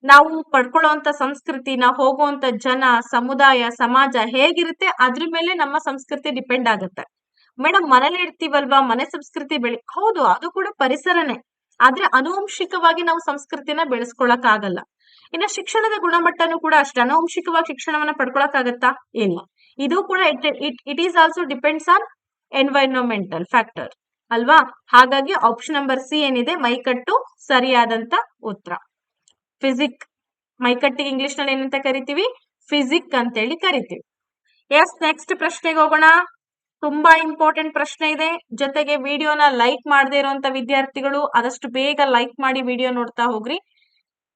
ನಾವು ಪಡ್ಕೊಳ್ಳುವಂತ ಸಂಸ್ಕೃತಿ, ನಾವು ಹೋಗುವಂತ ಜನ, ಸಮುದಾಯ, ಸಮಾಜ ಹೇಗಿರುತ್ತೆ ಅದ್ರ ಮೇಲೆ ನಮ್ಮ ಸಂಸ್ಕೃತಿ ಡಿಪೆಂಡ್ ಆಗುತ್ತೆ. ಮೇಡಮ್ ಮನೇಲಿ ಇರ್ತೀವಲ್ವಾ, ಮನೆ ಸಂಸ್ಕೃತಿ ಹೌದು, ಅದು ಕೂಡ ಪರಿಸರನೇ. ಆದ್ರೆ ಆನುವಂಶಿಕವಾಗಿ ನಾವು ಸಂಸ್ಕೃತಿನ ಬೆಳೆಸ್ಕೊಳಕ್ ಆಗಲ್ಲ. ಇನ್ನು ಶಿಕ್ಷಣದ ಗುಣಮಟ್ಟನೂ ಕೂಡ ಅಷ್ಟೇ. ಆನುವಂಶಿಕವಾಗಿ ಶಿಕ್ಷಣವನ್ನ ಪಡ್ಕೊಳಕ್ ಆಗತ್ತಾ? ಇಲ್ಲ. ಇದು ಕೂಡ it is also depends on environmental factor ಅಲ್ವಾ? ಹಾಗಾಗಿ ಆಪ್ಷನ್ ನಂಬರ್ ಸಿ ಏನಿದೆ, ಮೈಕಟ್ಟು ಸರಿಯಾದಂತ ಉತ್ತರ. ಫಿಸಿಕ್, ಮೈಕಟ್ಟಿಗೆ ಇಂಗ್ಲಿಷ್ ನಲ್ಲಿ ಏನಂತ ಕರಿತೀವಿ? ಫಿಸಿಕ್ ಅಂತೇಳಿ ಕರಿತೀವಿ. ಎಸ್, ನೆಕ್ಸ್ಟ್ ಪ್ರಶ್ನೆಗೆ ಹೋಗೋಣ. ತುಂಬಾ ಇಂಪಾರ್ಟೆಂಟ್ ಪ್ರಶ್ನೆ ಇದೆ. ಜೊತೆಗೆ ವಿಡಿಯೋನ ಲೈಕ್ ಮಾಡದೇ ಇರುವಂತ ವಿದ್ಯಾರ್ಥಿಗಳು ಆದಷ್ಟು ಬೇಗ ಲೈಕ್ ಮಾಡಿ ವಿಡಿಯೋ ನೋಡ್ತಾ ಹೋಗ್ರಿ.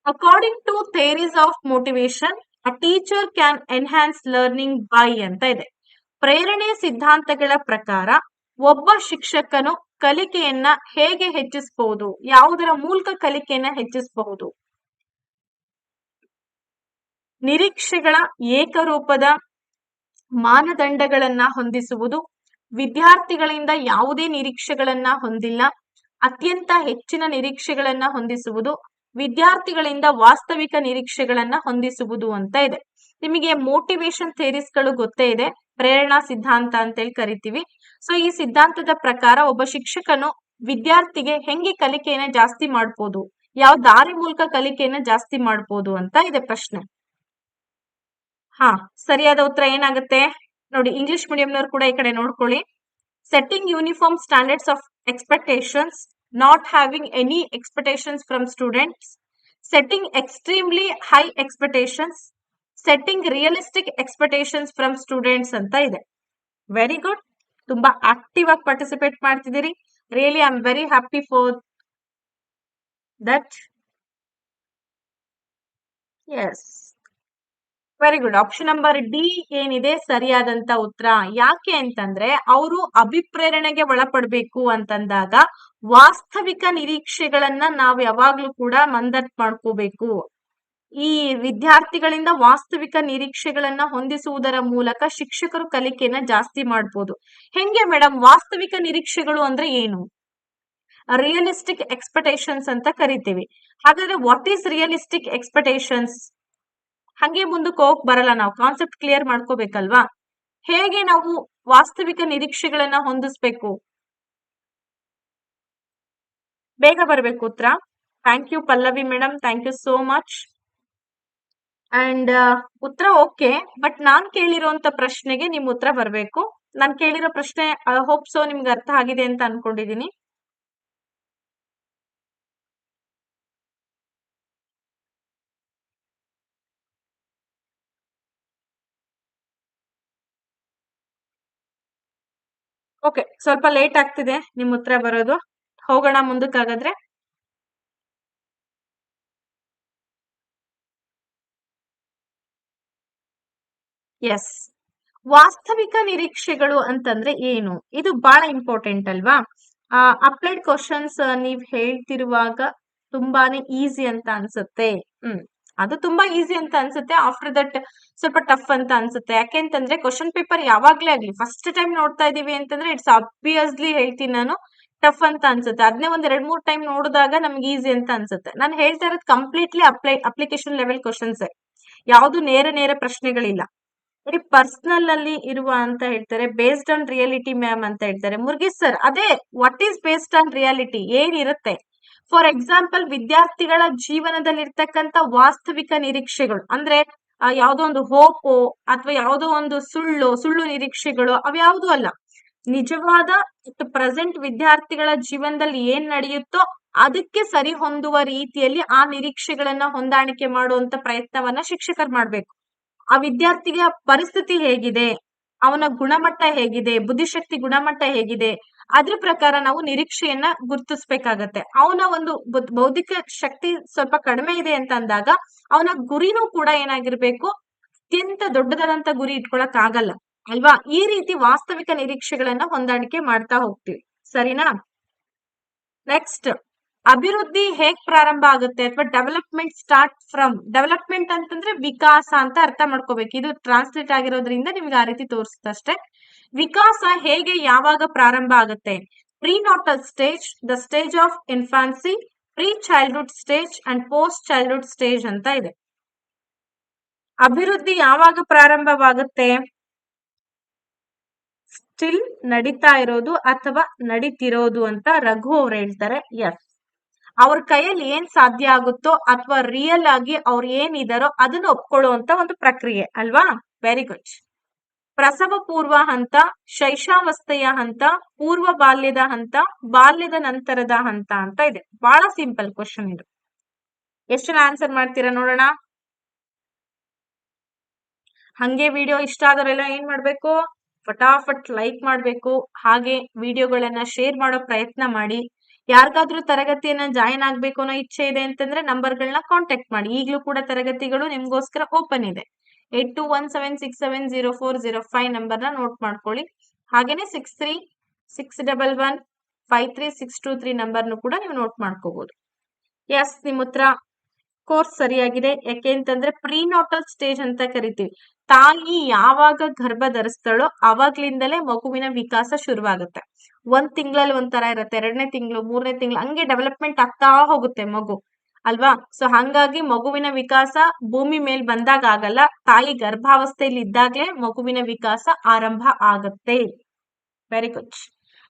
According to theories of motivation, a teacher can enhance learning by ಅಂತ ಇದೆ. ಪ್ರೇರಣೆ ಸಿದ್ಧಾಂತಗಳ ಪ್ರಕಾರ ಒಬ್ಬ ಶಿಕ್ಷಕನು ಕಲಿಕೆಯನ್ನ ಹೇಗೆ ಹೆಚ್ಚಿಸಬಹುದು? ಯಾವುದರ ಮೂಲಕ ಕಲಿಕೆಯನ್ನ ಹೆಚ್ಚಿಸಬಹುದು? ನಿರೀಕ್ಷೆಗಳ ಏಕರೂಪದ ಮಾನದಂಡಗಳನ್ನ ಹೊಂದಿಸುವುದು, ವಿದ್ಯಾರ್ಥಿಗಳಿಂದ ಯಾವುದೇ ನಿರೀಕ್ಷೆಗಳನ್ನ ಹೊಂದಿಲ್ಲ, ಅತ್ಯಂತ ಹೆಚ್ಚಿನ ನಿರೀಕ್ಷೆಗಳನ್ನ ಹೊಂದಿಸುವುದು, ವಿದ್ಯಾರ್ಥಿಗಳಿಂದ ವಾಸ್ತವಿಕ ನಿರೀಕ್ಷೆಗಳನ್ನ ಹೊಂದಿಸುವುದು ಅಂತ ಇದೆ. ನಿಮಗೆ ಮೋಟಿವೇಶನ್ ಥಿಯರೀಸ್ಗಳು ಗೊತ್ತೇ ಇದೆ, ಪ್ರೇರಣಾ ಸಿದ್ಧಾಂತ ಅಂತೇಳಿ ಕರಿತೀವಿ. ಸೊ ಈ ಸಿದ್ಧಾಂತದ ಪ್ರಕಾರ ಒಬ್ಬ ಶಿಕ್ಷಕನು ವಿದ್ಯಾರ್ಥಿಗೆ ಹೆಂಗೆ ಕಲಿಕೆಯನ್ನ ಜಾಸ್ತಿ ಮಾಡ್ಬೋದು, ಯಾವ ದಾರಿ ಮೂಲಕ ಕಲಿಕೆಯನ್ನ ಜಾಸ್ತಿ ಮಾಡ್ಬೋದು ಅಂತ ಇದೆ ಪ್ರಶ್ನೆ. ಹಾ, ಸರಿಯಾದ ಉತ್ತರ ಏನಾಗುತ್ತೆ ನೋಡಿ, ಇಂಗ್ಲಿಷ್ ಮೀಡಿಯಂನವ್ರು ಕೂಡ ಈ ಕಡೆ ನೋಡ್ಕೊಳ್ಳಿ. setting uniform standards of expectations, not having any expectations from students, setting extremely high expectations, setting realistic expectations from students ಅಂತ ಇದೆ. ವೆರಿ ಗುಡ್, ತುಂಬಾ ಆಕ್ಟಿವ್ ಆಗಿ ಪಾರ್ಟಿಸಿಪೇಟ್ ಮಾಡ್ತಿದ್ದೀರಿ. Really I am very happy for that. Yes, very good. Option number D ಏನಿದೆ ಸರಿಯಾದಂತ ಉತ್ತರ. ಯಾಕೆ ಅಂತಂದ್ರೆ ಅವರು ಅಭಿಪ್ರೇರಣೆಗೆ ಒಳಪಡಬೇಕು ಅಂತಂದಾಗ ವಾಸ್ತವಿಕ ನಿರೀಕ್ಷೆಗಳನ್ನ ನಾವು ಯಾವಾಗ್ಲೂ ಕೂಡ ಮಂದಟ್ ಮಾಡ್ಕೋಬೇಕು. ಈ ವಿದ್ಯಾರ್ಥಿಗಳಿಂದ ವಾಸ್ತವಿಕ ನಿರೀಕ್ಷೆಗಳನ್ನ ಹೊಂದಿಸುವುದರ ಮೂಲಕ ಶಿಕ್ಷಕರು ಕಲಿಕೆಯನ್ನ ಜಾಸ್ತಿ ಮಾಡ್ಬೋದು. ಹೆಂಗೆ ಮೇಡಮ್, ವಾಸ್ತವಿಕ ನಿರೀಕ್ಷೆಗಳು ಅಂದ್ರೆ ಏನು? ರಿಯಲಿಸ್ಟಿಕ್ ಎಕ್ಸ್ಪೆಕ್ಟೇಷನ್ಸ್ ಅಂತ ಕರಿತೀವಿ. ಹಾಗಾದ್ರೆ ವಾಟ್ ಈಸ್ ರಿಯಲಿಸ್ಟಿಕ್ ಎಕ್ಸ್ಪೆಕ್ಟೇಷನ್ಸ್? ಹಂಗೆ ಮುಂದಕ್ಕೆ ಹೋಗಕ್ ಬರಲ್ಲ, ನಾವು ಕಾನ್ಸೆಪ್ಟ್ ಕ್ಲಿಯರ್ ಮಾಡ್ಕೋಬೇಕಲ್ವಾ? ಹೇಗೆ ನಾವು ವಾಸ್ತವಿಕ ನಿರೀಕ್ಷೆಗಳನ್ನ ಹೊಂದಿಸ್ಬೇಕು? ಬೇಗ ಬರ್ಬೇಕು ಉತ್ತರ. Thank you Pallavi madam, thank you so much. And ಉತ್ತರ ಓಕೆ, ಬಟ್ ನಾನ್ ಕೇಳಿರೋಂತ ಪ್ರಶ್ನೆಗೆ ನಿಮ್ ಉತ್ತರ ಬರ್ಬೇಕು. ನಾನ್ ಕೇಳಿರೋ ಪ್ರಶ್ನೆ ಹೋಪ್ ಸೋ ನಿಮ್ಗೆ ಅರ್ಥ ಆಗಿದೆ ಅಂತ ಅನ್ಕೊಂಡಿದೀನಿ. ಓಕೆ, ಸ್ವಲ್ಪ ಲೇಟ್ ಆಗ್ತಿದೆ ನಿಮ್ ಉತ್ತರ ಬರೋದು. ಹೋಗೋಣ ಮುಂದಕ್ಕಾಗಾದ್ರೆ. ಎಸ್, ವಾಸ್ತವಿಕ ನಿರೀಕ್ಷೆಗಳು ಅಂತಂದ್ರೆ ಏನು? ಇದು ಬಹಳ ಇಂಪಾರ್ಟೆಂಟ್ ಅಲ್ವಾ? ಅಪ್ಲೈಡ್ ಕ್ವಶನ್ಸ್ ನೀವ್ ಹೇಳ್ತಿರುವಾಗ ತುಂಬಾನೇ ಈಸಿ ಅಂತ ಅನ್ಸುತ್ತೆ. ಅದು ತುಂಬಾ ಈಸಿ ಅಂತ ಅನ್ಸುತ್ತೆ. ಆಫ್ಟರ್ ದಟ್ ಸ್ವಲ್ಪ ಟಫ್ ಅಂತ ಅನ್ಸುತ್ತೆ. ಯಾಕೆಂತಂದ್ರೆ ಕ್ವಶನ್ ಪೇಪರ್ ಯಾವಾಗ್ಲೇ ಆಗ್ಲಿ ಫಸ್ಟ್ ಟೈಮ್ ನೋಡ್ತಾ ಇದೀವಿ ಅಂತಂದ್ರೆ ಇಟ್ಸ್ ಅಬ್ವಿಯಸ್ಲಿ ಹೇಳ್ತೀನಿ ನಾನು, ಟಫ್ ಅಂತ ಅನ್ಸುತ್ತೆ. ಅದನ್ನೇ ಒಂದ್ 2-3 ಟೈಮ್ ನೋಡಿದಾಗ ನಮ್ಗೆ ಈಸಿ ಅಂತ ಅನ್ಸುತ್ತೆ. ನಾನು ಹೇಳ್ತಾ ಇರೋದು ಕಂಪ್ಲೀಟ್ಲಿ ಅಪ್ಲಿಕೇಶನ್ ಲೆವೆಲ್ ಕ್ವಶನ್ಸ್, ಯಾವ್ದು ನೇರ ಪ್ರಶ್ನೆಗಳಿಲ್ಲ. ಬರೀ ಪರ್ಸನಲ್ ಅಲ್ಲಿ ಇರುವ ಅಂತ ಹೇಳ್ತಾರೆ. ಬೇಸ್ಡ್ ಆನ್ ರಿಯಾಲಿಟಿ ಮ್ಯಾಮ್ ಅಂತ ಹೇಳ್ತಾರೆ. ಮುರುಗೇಶ್ ಸರ್, ಅದೇ what is based on reality ಏನಿರುತ್ತೆ? ಫಾರ್ ಎಕ್ಸಾಂಪಲ್, ವಿದ್ಯಾರ್ಥಿಗಳ ಜೀವನದಲ್ಲಿ ಇರ್ತಕ್ಕಂತ ವಾಸ್ತವಿಕ ನಿರೀಕ್ಷೆಗಳು ಅಂದ್ರೆ ಯಾವ್ದೋ ಒಂದು ಹೋಪು ಅಥವಾ ಯಾವ್ದೋ ಒಂದು ಸುಳ್ಳು ನಿರೀಕ್ಷೆಗಳು ಅವ್ಯಾವುದೂ ಅಲ್ಲ. ನಿಜವಾದ ಪ್ರೆಸೆಂಟ್ ವಿದ್ಯಾರ್ಥಿಗಳ ಜೀವನದಲ್ಲಿ ಏನ್ ನಡೆಯುತ್ತೋ ಅದಕ್ಕೆ ಸರಿ ಹೊಂದುವ ರೀತಿಯಲ್ಲಿ ಆ ನಿರೀಕ್ಷೆಗಳನ್ನ ಹೊಂದಾಣಿಕೆ ಮಾಡುವಂತ ಪ್ರಯತ್ನವನ್ನ ಶಿಕ್ಷಕರು ಮಾಡ್ಬೇಕು. ಆ ವಿದ್ಯಾರ್ಥಿಯ ಪರಿಸ್ಥಿತಿ ಹೇಗಿದೆ, ಅವನ ಗುಣಮಟ್ಟ ಹೇಗಿದೆ, ಬುದ್ಧಿಶಕ್ತಿ ಗುಣಮಟ್ಟ ಹೇಗಿದೆ, ಅದ್ರ ಪ್ರಕಾರ ನಾವು ನಿರೀಕ್ಷೆಯನ್ನ ಗುರುತಿಸ್ಬೇಕಾಗತ್ತೆ. ಅವನ ಒಂದು ಬೌದ್ಧಿಕ ಶಕ್ತಿ ಸ್ವಲ್ಪ ಕಡಿಮೆ ಇದೆ ಅಂತ ಅಂದಾಗ ಅವನ ಗುರಿನೂ ಕೂಡ ಏನಾಗಿರ್ಬೇಕು, ಅತ್ಯಂತ ದೊಡ್ಡದಾದಂತ ಗುರಿ ಇಟ್ಕೊಳಕ್ ಆಗಲ್ಲ ಅಲ್ವಾ? ಈ ರೀತಿ ವಾಸ್ತವಿಕ ನಿರೀಕ್ಷೆಗಳನ್ನ ಹೊಂದಾಣಿಕೆ ಮಾಡ್ತಾ ಹೋಗ್ತೀವಿ. ಸರಿನಾ? ನೆಕ್ಸ್ಟ್, ಅಭಿವೃದ್ಧಿ ಹೇಗ್ ಪ್ರಾರಂಭ ಆಗುತ್ತೆ ಅಥವಾ ಡೆವಲಪ್ಮೆಂಟ್ ಸ್ಟಾರ್ಟ್ ಫ್ರಮ್. ಡೆವಲಪ್ಮೆಂಟ್ ಅಂತಂದ್ರೆ ವಿಕಾಸ ಅಂತ ಅರ್ಥ ಮಾಡ್ಕೋಬೇಕು. ಇದು ಟ್ರಾನ್ಸ್ಲೇಟ್ ಆಗಿರೋದ್ರಿಂದ ನಿಮ್ಗೆ ಆ ರೀತಿ ತೋರಿಸುತ್ತಷ್ಟೇ. ವಿಕಾಸ ಹೇಗೆ ಯಾವಾಗ ಪ್ರಾರಂಭ ಆಗುತ್ತೆ? Prenatal stage, the stage of infancy, pre childhood stage and post childhood stage ಅಂತ ಇದೆ. ಅಭಿವೃದ್ಧಿ ಯಾವಾಗ ಪ್ರಾರಂಭವಾಗುತ್ತೆ? ಸ್ಟಿಲ್ ನಡೀತಾ ಇರೋದು ಅಥವಾ ನಡೀತಿರೋದು ಅಂತ ರಘು ಅವ್ರು ಹೇಳ್ತಾರೆ. ಎಸ್, ಅವ್ರ ಕೈಯಲ್ಲಿ ಏನ್ ಸಾಧ್ಯ ಆಗುತ್ತೋ ಅಥವಾ ರಿಯಲ್ ಆಗಿ ಅವ್ರು ಏನಿದಾರೋ ಅದನ್ನ ಒಪ್ಕೊಳ್ಳುವಂತ ಒಂದು ಪ್ರಕ್ರಿಯೆ ಅಲ್ವಾ? Very good. ಪ್ರಸವ ಪೂರ್ವ ಹಂತ, ಶೈಶಾವಸ್ಥೆಯ ಹಂತ, ಪೂರ್ವ ಬಾಲ್ಯದ ಹಂತ, ಬಾಲ್ಯದ ನಂತರದ ಹಂತ ಅಂತ ಇದೆ. ಬಹಳ ಸಿಂಪಲ್ ಕ್ವಶನ್ ಇದು. ಎಷ್ಟು ಜನ ಆನ್ಸರ್ ಮಾಡ್ತೀರಾ ನೋಡೋಣ. ಹಂಗೆ ವಿಡಿಯೋ ಇಷ್ಟ ಆದವರೆಲ್ಲ ಏನ್ ಮಾಡ್ಬೇಕು? ಫಟಾಫಟ್ ಲೈಕ್ ಮಾಡ್ಬೇಕು. ಹಾಗೆ ವಿಡಿಯೋಗಳನ್ನ ಶೇರ್ ಮಾಡೋ ಪ್ರಯತ್ನ ಮಾಡಿ. ಯಾರಿಗಾದ್ರೂ ತರಗತಿಯನ್ನ ಜಾಯಿನ್ ಆಗ್ಬೇಕು ಅನ್ನೋ ಇಚ್ಛೆ ಇದೆ ಅಂತಂದ್ರೆ ನಂಬರ್ಗಳನ್ನ ಕಾಂಟ್ಯಾಕ್ಟ್ ಮಾಡಿ. ಈಗಲೂ ಕೂಡ ತರಗತಿಗಳು ನಿಮ್ಗೋಸ್ಕರ ಓಪನ್ ಇದೆ. 8217604005 ನಂಬರ್ನ ನೋಟ್ ಮಾಡ್ಕೊಳ್ಳಿ. ಹಾಗೇನೆ 6361153623 ನಂಬರ್ನು ಕೂಡ ನೀವು ನೋಟ್ ಮಾಡ್ಕೋಬಹುದು. ಎಸ್, ನಿಮ್ ಉತ್ತರ ಕೋರ್ಸ್ ಸರಿಯಾಗಿದೆ. ಯಾಕೆ ಅಂತಂದ್ರೆ ಪ್ರೀನಾಟಲ್ ಸ್ಟೇಜ್ ಅಂತ ಕರಿತೀವಿ. ತಾಯಿ ಯಾವಾಗ ಗರ್ಭ ಧರಿಸ್ತಾಳೋ ಅವಾಗ್ಲಿಂದಲೇ ಮಗುವಿನ ವಿಕಾಸ ಶುರುವಾಗುತ್ತೆ. 1 ತಿಂಗಳಲ್ಲಿ ಒಂಥರ ಇರುತ್ತೆ, 2ನೇ ತಿಂಗಳು, 3ನೇ ತಿಂಗಳು, ಹಂಗೆ ಡೆವಲಪ್ಮೆಂಟ್ ಆಗ್ತಾ ಹೋಗುತ್ತೆ ಮಗು ಅಲ್ವಾ? ಸೊ ಹಂಗಾಗಿ ಮಗುವಿನ ವಿಕಾಸ ಭೂಮಿ ಮೇಲ್ ಬಂದಾಗ ಆಗಲ್ಲ, ತಾಯಿ ಗರ್ಭಾವಸ್ಥೆಯಲ್ಲಿ ಇದ್ದಾಗ್ಲೇ ಮಗುವಿನ ವಿಕಾಸ ಆರಂಭ ಆಗುತ್ತೆ. Very good.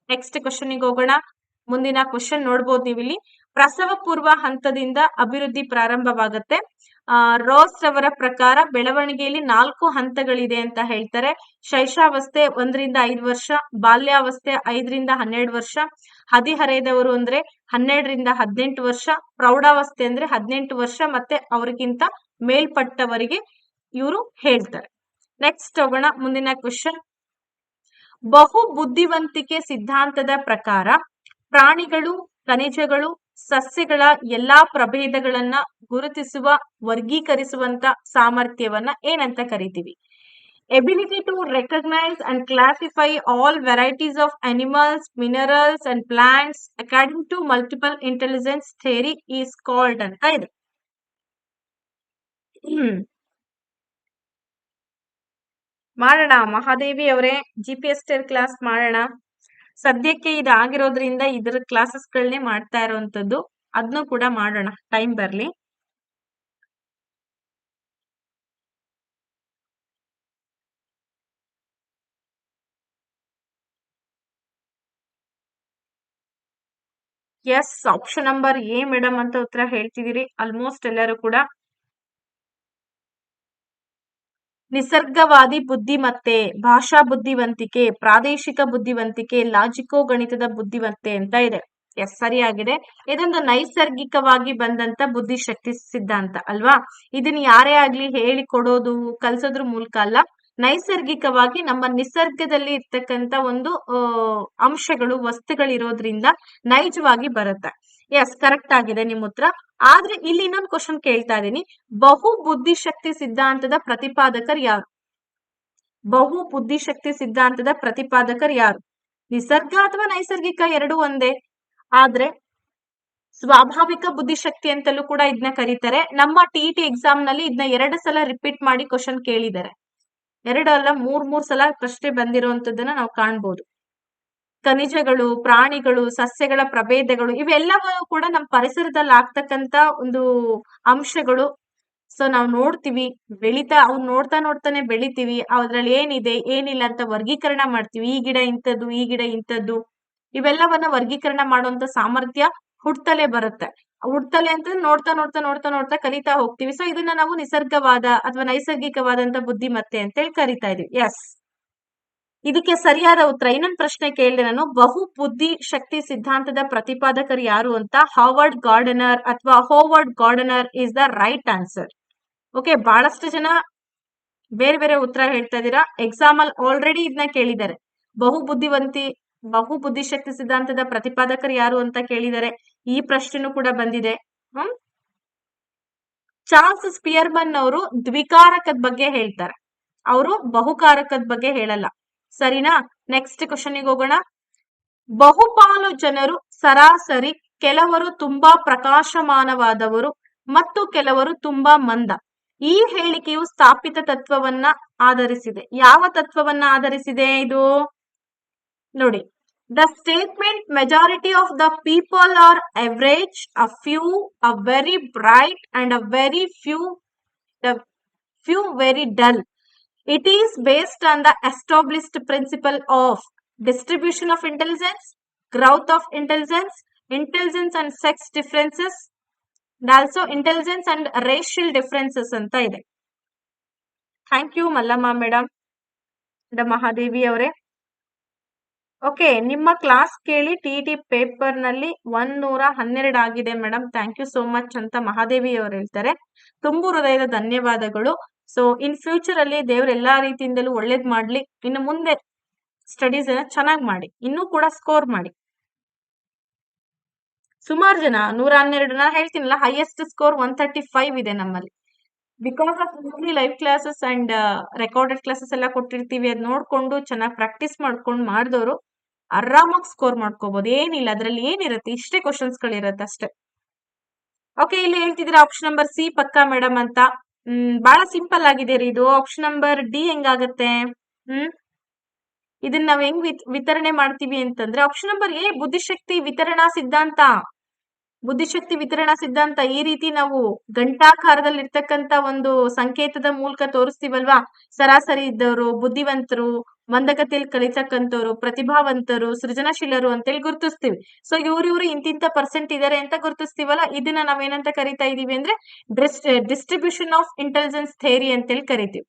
ನೆಕ್ಸ್ಟ್ ಕ್ವಶನ್ಗೆ ಹೋಗೋಣ. ಮುಂದಿನ ಕ್ವಶನ್ ನೋಡ್ಬೋದು ನೀವು ಇಲ್ಲಿ. ಪ್ರಸವ ಪೂರ್ವ ಹಂತದಿಂದ ಅಭಿವೃದ್ಧಿ ಪ್ರಾರಂಭವಾಗುತ್ತೆ. ರೋಸ್ ಅವರ ಪ್ರಕಾರ ಬೆಳವಣಿಗೆಯಲ್ಲಿ 4 ಹಂತಗಳಿದೆ ಅಂತ ಹೇಳ್ತಾರೆ. ಶೈಶಾವಸ್ಥೆ 1 ರಿಂದ 5 ವರ್ಷ, ಬಾಲ್ಯಾವಸ್ಥೆ 5 ರಿಂದ 12 ವರ್ಷ, ಹದಿಹರೆಯದವರು ಅಂದ್ರೆ 12 ರಿಂದ 18 ವರ್ಷ, ಪ್ರೌಢಾವಸ್ಥೆ ಅಂದ್ರೆ 18 ವರ್ಷ, ಮತ್ತೆ ಅವ್ರಿಗಿಂತ ಮೇಲ್ಪಟ್ಟವರಿಗೆ ಇವರು ಹೇಳ್ತಾರೆ. ನೆಕ್ಸ್ಟ್ ಹೋಗೋಣ ಮುಂದಿನ ಕ್ವೆಶನ್. ಬಹು ಬುದ್ಧಿವಂತಿಕೆ ಸಿದ್ಧಾಂತದ ಪ್ರಕಾರ ಪ್ರಾಣಿಗಳು, ಖನಿಜಗಳು, ಸಸ್ಯಗಳ ಎಲ್ಲಾ ಪ್ರಭೇದಗಳನ್ನ ಗುರುತಿಸುವ, ವರ್ಗೀಕರಿಸುವಂತ ಸಾಮರ್ಥ್ಯವನ್ನ ಏನಂತ ಕರಿತೀವಿ? Ability to recognise and classify all varieties of animals, minerals and plants according to multiple intelligence theory is called ಅಂತ ಇದೆ. ಮಾಡೋಣ ಮಹಾದೇವಿ ಅವರೇ, GPSTEL ಕ್ಲಾಸ್ ಮಾಡೋಣ. ಸದ್ಯಕ್ಕೆ ಇದಾಗಿರೋದ್ರಿಂದ ಇದ್ರ ಕ್ಲಾಸಸ್ಗಳನ್ನೇ ಮಾಡ್ತಾ ಇರೋಂಥದ್ದು, ಅದನ್ನು ಕೂಡ ಮಾಡೋಣ, ಟೈಮ್ ಬರ್ಲಿ. Yes, option number A madam ಅಂತ ಉತ್ತರ ಹೇಳ್ತಿದ್ದೀರಿ ಆಲ್ಮೋಸ್ಟ್ ಎಲ್ಲರೂ ಕೂಡ. ನಿಸರ್ಗವಾದಿ ಬುದ್ಧಿಮತ್ತೆ, ಭಾಷಾ ಬುದ್ಧಿವಂತಿಕೆ, ಪ್ರಾದೇಶಿಕ ಬುದ್ಧಿವಂತಿಕೆ, ಲಾಜಿಕೋ ಗಣಿತದ ಬುದ್ಧಿಮತ್ತೆ ಅಂತ ಇದೆ. ಎಸ್, ಸರಿಯಾಗಿದೆ. ಇದೊಂದು ನೈಸರ್ಗಿಕವಾಗಿ ಬಂದಂತ ಬುದ್ಧಿಶಕ್ತಿ ಸಿದ್ಧಾಂತ ಅಲ್ವಾ? ಇದನ್ನ ಯಾರೇ ಆಗ್ಲಿ ಹೇಳಿ ಕೊಡೋದು, ಕಲ್ಸೋದ್ರ ಮೂಲಕ ಅಲ್ಲ, ನೈಸರ್ಗಿಕವಾಗಿ ನಮ್ಮ ನಿಸರ್ಗದಲ್ಲಿ ಇರ್ತಕ್ಕಂತ ಒಂದು ಅಂಶಗಳು, ವಸ್ತುಗಳಿರೋದ್ರಿಂದ ನೈಜವಾಗಿ ಬರುತ್ತೆ. ಎಸ್, ಕರೆಕ್ಟ್ ಆಗಿದೆ ನಿಮ್ ಉತ್ತರ. ಆದ್ರೆ ಇಲ್ಲಿ ಇನ್ನೊಂದು ಕ್ವಶನ್ ಕೇಳ್ತಾ ಇದೀನಿ, ಬಹು ಬುದ್ಧಿಶಕ್ತಿ ಸಿದ್ಧಾಂತದ ಪ್ರತಿಪಾದಕರು ಯಾರು? ಬಹು ಬುದ್ಧಿಶಕ್ತಿ ಸಿದ್ಧಾಂತದ ಪ್ರತಿಪಾದಕರು ಯಾರು? ನಿಸರ್ಗ ಅಥವಾ ನೈಸರ್ಗಿಕ ಎರಡೂ ಒಂದೇ, ಆದ್ರೆ ಸ್ವಾಭಾವಿಕ ಬುದ್ಧಿಶಕ್ತಿ ಅಂತಲೂ ಕೂಡ ಇದನ್ನ ಕರೀತಾರೆ. ನಮ್ಮ TET ಎಕ್ಸಾಮ್ ನಲ್ಲಿ ಇದನ್ನ 2 ಸಲ ರಿಪೀಟ್ ಮಾಡಿ ಕ್ವಶನ್ ಕೇಳಿದ್ದಾರೆ. 2 ಅಲ್ಲ 3 ಸಲ ಪ್ರಶ್ನೆ ಬಂದಿರುವಂತದನ್ನ ನಾವು ಕಾಣ್ಬೋದು. ಖನಿಜಗಳು, ಪ್ರಾಣಿಗಳು, ಸಸ್ಯಗಳ ಪ್ರಭೇದಗಳು ಇವೆಲ್ಲವೂ ಕೂಡ ನಮ್ಮ ಪರಿಸರದಲ್ಲಿ ಆಗ್ತಕ್ಕಂತ ಒಂದು ಅಂಶಗಳು. ಸೊ ನಾವು ನೋಡ್ತೀವಿ, ಅವ್ನು ನೋಡ್ತಾನೆ ಬೆಳಿತೀವಿ, ಅದ್ರಲ್ಲಿ ಏನಿದೆ ಏನಿಲ್ಲ ಅಂತ ವರ್ಗೀಕರಣ ಮಾಡ್ತೀವಿ. ಈ ಗಿಡ ಇಂಥದ್ದು, ಈ ಗಿಡ ಇಂಥದ್ದು, ಇವೆಲ್ಲವನ್ನ ವರ್ಗೀಕರಣ ಮಾಡುವಂತ ಸಾಮರ್ಥ್ಯ ಹುಟ್ಟತಲೇ ಬರುತ್ತೆ. ಹುಟ್ಟತಲೆ ಅಂತ ನೋಡ್ತಾ ಕಲಿತಾ ಹೋಗ್ತೀವಿ. ಸೊ ಇದನ್ನ ನಾವು ನಿಸರ್ಗವಾದ ಅಥವಾ ನೈಸರ್ಗಿಕವಾದಂತ ಬುದ್ಧಿಮತ್ತೆ ಅಂತ ಹೇಳಿ ಕರಿತಾ ಇದೀವಿ. ಎಸ್, ಇದಕ್ಕೆ ಸರಿಯಾದ ಉತ್ತರ. ಇನ್ನೊಂದು ಪ್ರಶ್ನೆ ಕೇಳಿದೆ ನಾನು, ಬಹು ಬುದ್ಧಿ ಶಕ್ತಿ ಸಿದ್ಧಾಂತದ ಪ್ರತಿಪಾದಕರು ಯಾರು ಅಂತ. ಹಾವರ್ಡ್ ಗಾರ್ಡನರ್ ಅಥವಾ Howard gardener is the right answer. Okay, ಬಹಳಷ್ಟು ಜನ ಬೇರೆ ಬೇರೆ ಉತ್ತರ ಹೇಳ್ತಾ ಇದ್ದೀರಾ. ಎಕ್ಸಾಮ್ ಅಲ್ಲಿ ಆಲ್ರೆಡಿ ಇದನ್ನ ಕೇಳಿದ್ದಾರೆ. ಬಹು ಬುದ್ಧಿಶಕ್ತಿ ಸಿದ್ಧಾಂತದ ಪ್ರತಿಪಾದಕರು ಯಾರು ಅಂತ ಕೇಳಿದ್ದಾರೆ. ಈ ಪ್ರಶ್ನೆನೂ ಕೂಡ ಬಂದಿದೆ. ಚಾರ್ಲ್ಸ್ ಸ್ಪಿಯರ್ಮನ್ ಅವರು ದ್ವಿಕಾರಕದ ಬಗ್ಗೆ ಹೇಳ್ತಾರೆ, ಅವರು ಬಹುಕಾರಕದ ಬಗ್ಗೆ ಹೇಳಲ್ಲ. ಸರಿನಾ? ನೆಕ್ಸ್ಟ್ ಕ್ವಶನ್ಗೆ ಹೋಗೋಣ. ಬಹುಪಾಲು ಜನರು ಸರಾಸರಿ, ಕೆಲವರು ತುಂಬಾ ಪ್ರಕಾಶಮಾನವಾದವರು ಮತ್ತು ಕೆಲವರು ತುಂಬಾ ಮಂದ. ಈ ಹೇಳಿಕೆಯು ಸ್ಥಾಪಿತ ತತ್ವವನ್ನ ಆಧರಿಸಿದೆ. ಯಾವ ತತ್ವವನ್ನ ಆಧರಿಸಿದೆ ಇದು? ನೋಡಿ, the statement majority of the people are average, a few, a very bright and a very few very dull. It is based on the established principle of distribution of intelligence, growth of intelligence, intelligence and sex differences, and also intelligence and racial differences ಅಂತ ಇದೆ. Thank you Mallamma madam, Mahadevi ಅವರೇ. Okay, ನಿಮ್ಮ class ಕೇಳಿ TET paper ನಲ್ಲಿ 112 ಆಗಿದೆ madam, thank you so much ಅಂತ ಮಹಾದೇವಿ ಅವರು ಹೇಳ್ತಾರೆ. ತುಂಬು ಹೃದಯದ ಧನ್ಯವಾದಗಳು. ಸೊ ಇನ್ ಫ್ಯೂಚರ್ ಅಲ್ಲಿ ದೇವ್ರ ಎಲ್ಲಾ ರೀತಿಯಿಂದಲೂ ಒಳ್ಳೇದ್ ಮಾಡ್ಲಿ. ಇನ್ನು ಮುಂದೆ ಸ್ಟಡೀಸ್ ಚೆನ್ನಾಗಿ ಮಾಡಿ, ಇನ್ನೂ ಕೂಡ ಸ್ಕೋರ್ ಮಾಡಿ. ಸುಮಾರು ಜನ 112, ನಾನು ಹೇಳ್ತೀನಲ್ಲ, ಹೈಯೆಸ್ಟ್ ಸ್ಕೋರ್ 135 ಇದೆ ನಮ್ಮಲ್ಲಿ. Because of live classes and recorded classes ಎಲ್ಲ ಕೊಟ್ಟಿರ್ತೀವಿ. ಅದ್ ನೋಡ್ಕೊಂಡು ಚೆನ್ನಾಗಿ ಪ್ರಾಕ್ಟೀಸ್ ಮಾಡ್ಕೊಂಡು ಮಾಡಿದವರು ಆರಾಮಾಗಿ ಸ್ಕೋರ್ ಮಾಡ್ಕೋಬಹುದು. ಏನಿಲ್ಲ, ಅದ್ರಲ್ಲಿ ಏನಿರುತ್ತೆ, ಇಷ್ಟೇ ಕ್ವಶನ್ಸ್ ಗಳಿರತ್ತೆ ಅಷ್ಟೇ. ಓಕೆ, ಇಲ್ಲಿ ಹೇಳ್ತಿದ್ರೆ ಆಪ್ಷನ್ ನಂಬರ್ ಸಿ ಪಕ್ಕಾ ಮೇಡಮ್ ಅಂತ. ಬಹಳ ಸಿಂಪಲ್ ಆಗಿದೆ ರೀ ಇದು. ಆಪ್ಷನ್ ನಂಬರ್ ಡಿ ಹೆಂಗಾಗತ್ತೆ? ಇದನ್ನ ನಾವ್ ಹೆಂಗ್ ವಿತರಣೆ ಮಾಡ್ತೀವಿ ಅಂತಂದ್ರೆ, ಆಪ್ಷನ್ ನಂಬರ್ ಎ ಬುದ್ಧಿಶಕ್ತಿ ವಿತರಣಾ ಸಿದ್ಧಾಂತ. ಬುದ್ಧಿಶಕ್ತಿ ವಿತರಣಾ ಸಿದ್ಧಾಂತ ಈ ರೀತಿ ನಾವು ಗಂಟಾಕಾರದಲ್ಲಿ ಇರ್ತಕ್ಕಂತ ಒಂದು ಸಂಕೇತದ ಮೂಲಕ ತೋರಿಸ್ತೀವಲ್ವಾ. ಸರಾಸರಿ ಇದ್ದವರು, ಬುದ್ಧಿವಂತರು, ಮಂದಗತಿಯಲ್ಲಿ ಕಲಿತಕ್ಕಂಥವ್ರು, ಪ್ರತಿಭಾವಂತರು, ಸೃಜನಶೀಲರು ಅಂತೇಳಿ ಗುರುತಿಸ್ತೀವಿ. ಸೊ ಇವ್ರು ಇಂತಿಂತ ಪರ್ಸೆಂಟ್ ಇದಾರೆ ಅಂತ ಗುರುತಿಸ್ತೀವಲ್ಲ, ಇದನ್ನ ನಾವೇನಂತ ಕರಿತಾ ಇದೀವಿ ಅಂದ್ರೆ ಡಿಸ್ಟ್ರಿಬ್ಯೂಷನ್ ಆಫ್ ಇಂಟೆಲಿಜೆನ್ಸ್ ಥಿಯರಿ ಅಂತೇಳಿ ಕರಿತೀವಿ.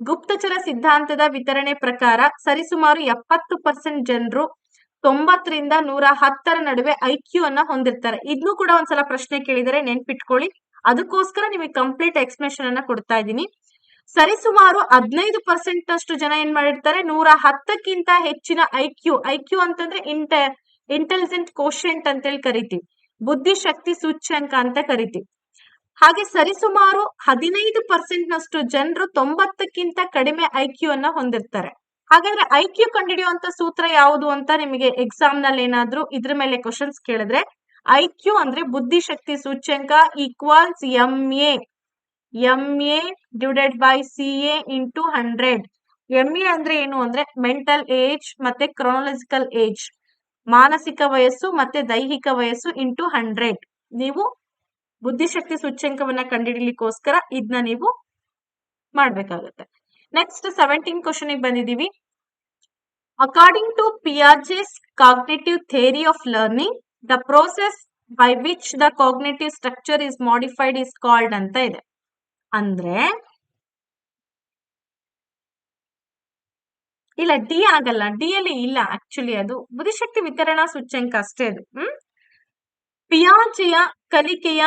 ಗುಪ್ತಚರ ಸಿದ್ಧಾಂತದ ವಿತರಣೆ ಪ್ರಕಾರ ಸರಿಸುಮಾರು 70% ಜನರು 90ರಿಂದ 110ರ ನಡುವೆ ಐಕ್ಯೂ ಅನ್ನ ಹೊಂದಿರ್ತಾರೆ. ಇದನ್ನು ಕೂಡ ಒಂದ್ಸಲ ಪ್ರಶ್ನೆ ಕೇಳಿದರೆ ನೆನ್ಪಿಟ್ಕೊಳ್ಳಿ. ಅದಕ್ಕೋಸ್ಕರ ನಿಮಗೆ ಕಂಪ್ಲೀಟ್ ಎಕ್ಸ್ಪ್ಲನೇಷನ್ ಅನ್ನ ಕೊಡ್ತಾ ಇದ್ದೀನಿ. ಸರಿಸುಮಾರು 15% ಅಷ್ಟು ಜನ ಏನ್ ಮಾಡಿರ್ತಾರೆ, 110ಕ್ಕಿಂತ ಹೆಚ್ಚಿನ ಐಕ್ಯೂ ಅಂತಂದ್ರೆ ಇಂಟೆಲಿಜೆಂಟ್ ಕೋಶೆಂಟ್ ಅಂತೇಳಿ ಕರಿತೀವಿ, ಬುದ್ಧಿಶಕ್ತಿ ಸೂಚ್ಯಂಕ ಅಂತ ಕರಿತೀವಿ. ಹಾಗೆ ಸರಿಸುಮಾರು 15% ನಷ್ಟು ಜನರು 90ಕ್ಕಿಂತ ಕಡಿಮೆ ಐಕ್ಯೂ ಅನ್ನ ಹೊಂದಿರ್ತಾರೆ. ಹಾಗಾದ್ರೆ ಐಕ್ಯೂ ಕಂಡುಹಿಡಿಯುವಂತ ಸೂತ್ರ ಯಾವುದು ಅಂತ ನಿಮಗೆ ಎಕ್ಸಾಮ್ ನಲ್ಲಿ ಏನಾದ್ರೂ ಇದ್ರ ಮೇಲೆ ಕ್ವಶನ್ಸ್ ಕೇಳಿದ್ರೆ, ಐಕ್ಯೂ ಅಂದ್ರೆ ಬುದ್ಧಿಶಕ್ತಿ ಸೂಚ್ಯಂಕ equals MA divided by CA into 100. MA ಅಂದ್ರೆ ಏನು ಅಂದ್ರೆ ಮೆಂಟಲ್ ಏಜ್ ಮತ್ತೆ ಕ್ರೊನಾಲಜಿಕಲ್ ಏಜ್, ಮಾನಸಿಕ ವಯಸ್ಸು ಮತ್ತೆ ದೈಹಿಕ ವಯಸ್ಸು ಇಂಟು 100. ನೀವು ಬುದ್ಧಿಶಕ್ತಿ ಸೂಚ್ಯಂಕವನ್ನ ಕಂಡುಹಿಡಿಯಲಿಕ್ಕೋಸ್ಕರ ಇದನ್ನ ನೀವು ಮಾಡ್ಬೇಕಾಗತ್ತೆ. ನೆಕ್ಸ್ಟ್ 17 ಕ್ವಶನ್ ಬಂದಿದೀವಿ. According to Piaget's cognitive theory of learning, the process by which the cognitive structure is modified is called ಅಂತ ಇದೆ. ಅಂದ್ರೆ ಇಲ್ಲ, ಡಿ ಆಗಲ್ಲ, ಡಿ ಅಲ್ಲಿ ಇಲ್ಲ, ಆಕ್ಚುಲಿ ಅದು ಬುದ್ಧಿಶಕ್ತಿ ವಿತರಣಾ ಸೂಚ್ಯಂಕ ಅಷ್ಟೇ ಅದು. ಪಿಯಾಜೆಯ ಕಲಿಕೆಯ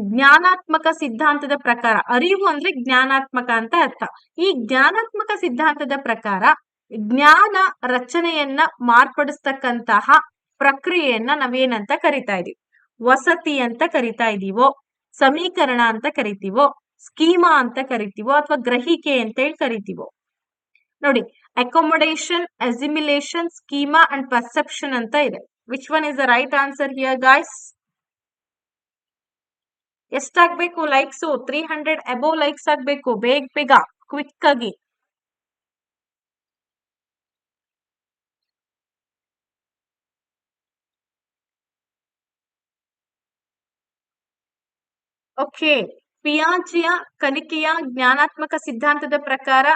ಜ್ಞಾನಾತ್ಮಕ ಸಿದ್ಧಾಂತದ ಪ್ರಕಾರ, ಅರಿವು ಅಂದ್ರೆ ಜ್ಞಾನಾತ್ಮಕ ಅಂತ ಅರ್ಥ. ಈ ಜ್ಞಾನಾತ್ಮಕ ಸಿದ್ಧಾಂತದ ಪ್ರಕಾರ ಜ್ಞಾನ ರಚನೆಯನ್ನ ಮಾರ್ಪಡಿಸ್ತಕ್ಕಂತಹ ಪ್ರಕ್ರಿಯೆಯನ್ನ ನಾವೇನಂತ ಕರಿತಾ ಇದೀವಿ? ವಸತಿ ಅಂತ ಕರಿತಾ ಇದೀವೋ, ಸಮೀಕರಣ ಅಂತ ಕರಿತೀವೋ, ಸ್ಕೀಮಾ ಅಂತ ಕರಿತೀವೋ, ಅಥವಾ ಗ್ರಹಿಕೆ ಅಂತ ಹೇಳಿ ಕರಿತೀವೋ? ನೋಡಿ, accommodation, assimilation, schema and perception ಅಂತ ಇದೆ. Which one is the right answer here guys? ಎಷ್ಟಾಗ್ಬೇಕು ಲೈಕ್ಸ್? 300 ಅಬೋವ್ ಲೈಕ್ಸ್ ಆಗ್ಬೇಕು, ಬೇಗ ಕ್ವಿಕ್ ಆಗಿ. ಓಕೆ, ಪಿಯಾಜೆಯ ಕಲಿಕೆಯ ಜ್ಞಾನಾತ್ಮಕ ಸಿದ್ಧಾಂತದ ಪ್ರಕಾರ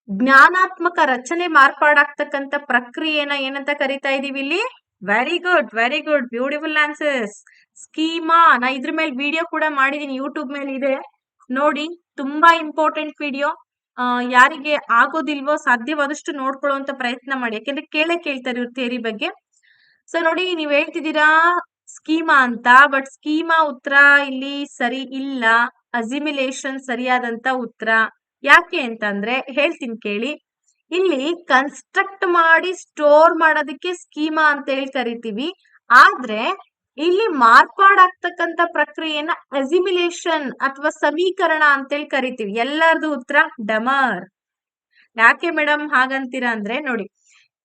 ಜ್ಞಾನಾತ್ಮಕ ರಚನೆ ಮಾರ್ಪಾಡಾಗ್ತಕ್ಕಂಥ ಪ್ರಕ್ರಿಯೆನ ಏನಂತ ಕರಿತಾ ಇದೀವಿ ಇಲ್ಲಿ? Very good, beautiful answers. Schema, ನಾ ಇದ್ರ ಮೇಲೆ ವಿಡಿಯೋ ಕೂಡ ಮಾಡಿದೀನಿ, ಯೂಟ್ಯೂಬ್ ಮೇಲೆ ಇದೆ ನೋಡಿ, ತುಂಬಾ ಇಂಪಾರ್ಟೆಂಟ್ ವಿಡಿಯೋ. ಯಾರಿಗೆ ಆಗೋದಿಲ್ವೋ ಸಾಧ್ಯವಾದಷ್ಟು ನೋಡ್ಕೊಳ್ಳುವಂತ ಪ್ರಯತ್ನ ಮಾಡಿ, ಯಾಕೆಂದ್ರೆ ಕೇಳ್ತಾರೆ ಇವ್ರ ಥಿಯರಿ ಬಗ್ಗೆ. ಸೊ ನೋಡಿ, ನೀವ್ ಹೇಳ್ತಿದ್ದೀರಾ ಸ್ಕೀಮಾ ಅಂತ, ಬಟ್ ಸ್ಕೀಮಾ ಉತ್ತರ ಇಲ್ಲಿ ಸರಿ ಇಲ್ಲ. ಅಸಿಮಿಲೇಷನ್ ಸರಿಯಾದಂತ ಉತ್ತರ. ಯಾಕೆ ಅಂತಂದ್ರೆ ಹೇಳ್ತೀನಿ ಕೇಳಿ. ಇಲ್ಲಿ ಕನ್ಸ್ಟ್ರಕ್ಟ್ ಮಾಡಿ ಸ್ಟೋರ್ ಮಾಡೋದಕ್ಕೆ ಸ್ಕೀಮಾ ಅಂತ ಹೇಳಿ ಕರಿತೀವಿ, ಆದ್ರೆ ಇಲ್ಲಿ ಮಾರ್ಪಾಡಾಗ್ತಕ್ಕಂಥ ಪ್ರಕ್ರಿಯೆನ ಅಸಿಮಿಲೇಷನ್ ಅಥವಾ ಸಮೀಕರಣ ಅಂತೇಳಿ ಕರಿತೀವಿ. ಎಲ್ಲರದು ಉತ್ತರ ಡಮರ್. ಯಾಕೆ ಮೇಡಮ್ ಹಾಗಂತೀರಾ ಅಂದ್ರೆ ನೋಡಿ,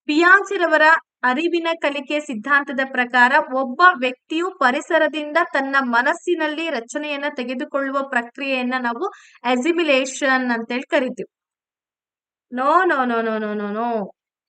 ಪಿಯಾಜೆರವರ ಅರಿವಿನ ಕಲಿಕೆ ಸಿದ್ಧಾಂತದ ಪ್ರಕಾರ ಒಬ್ಬ ವ್ಯಕ್ತಿಯು ಪರಿಸರದಿಂದ ತನ್ನ ಮನಸ್ಸಿನಲ್ಲಿ ರಚನೆಯನ್ನ ತೆಗೆದುಕೊಳ್ಳುವ ಪ್ರಕ್ರಿಯೆಯನ್ನ ನಾವು ಅಸಿಮಿಲೇಷನ್ ಅಂತೇಳಿ ಕರಿತೀವಿ. No no no no no no no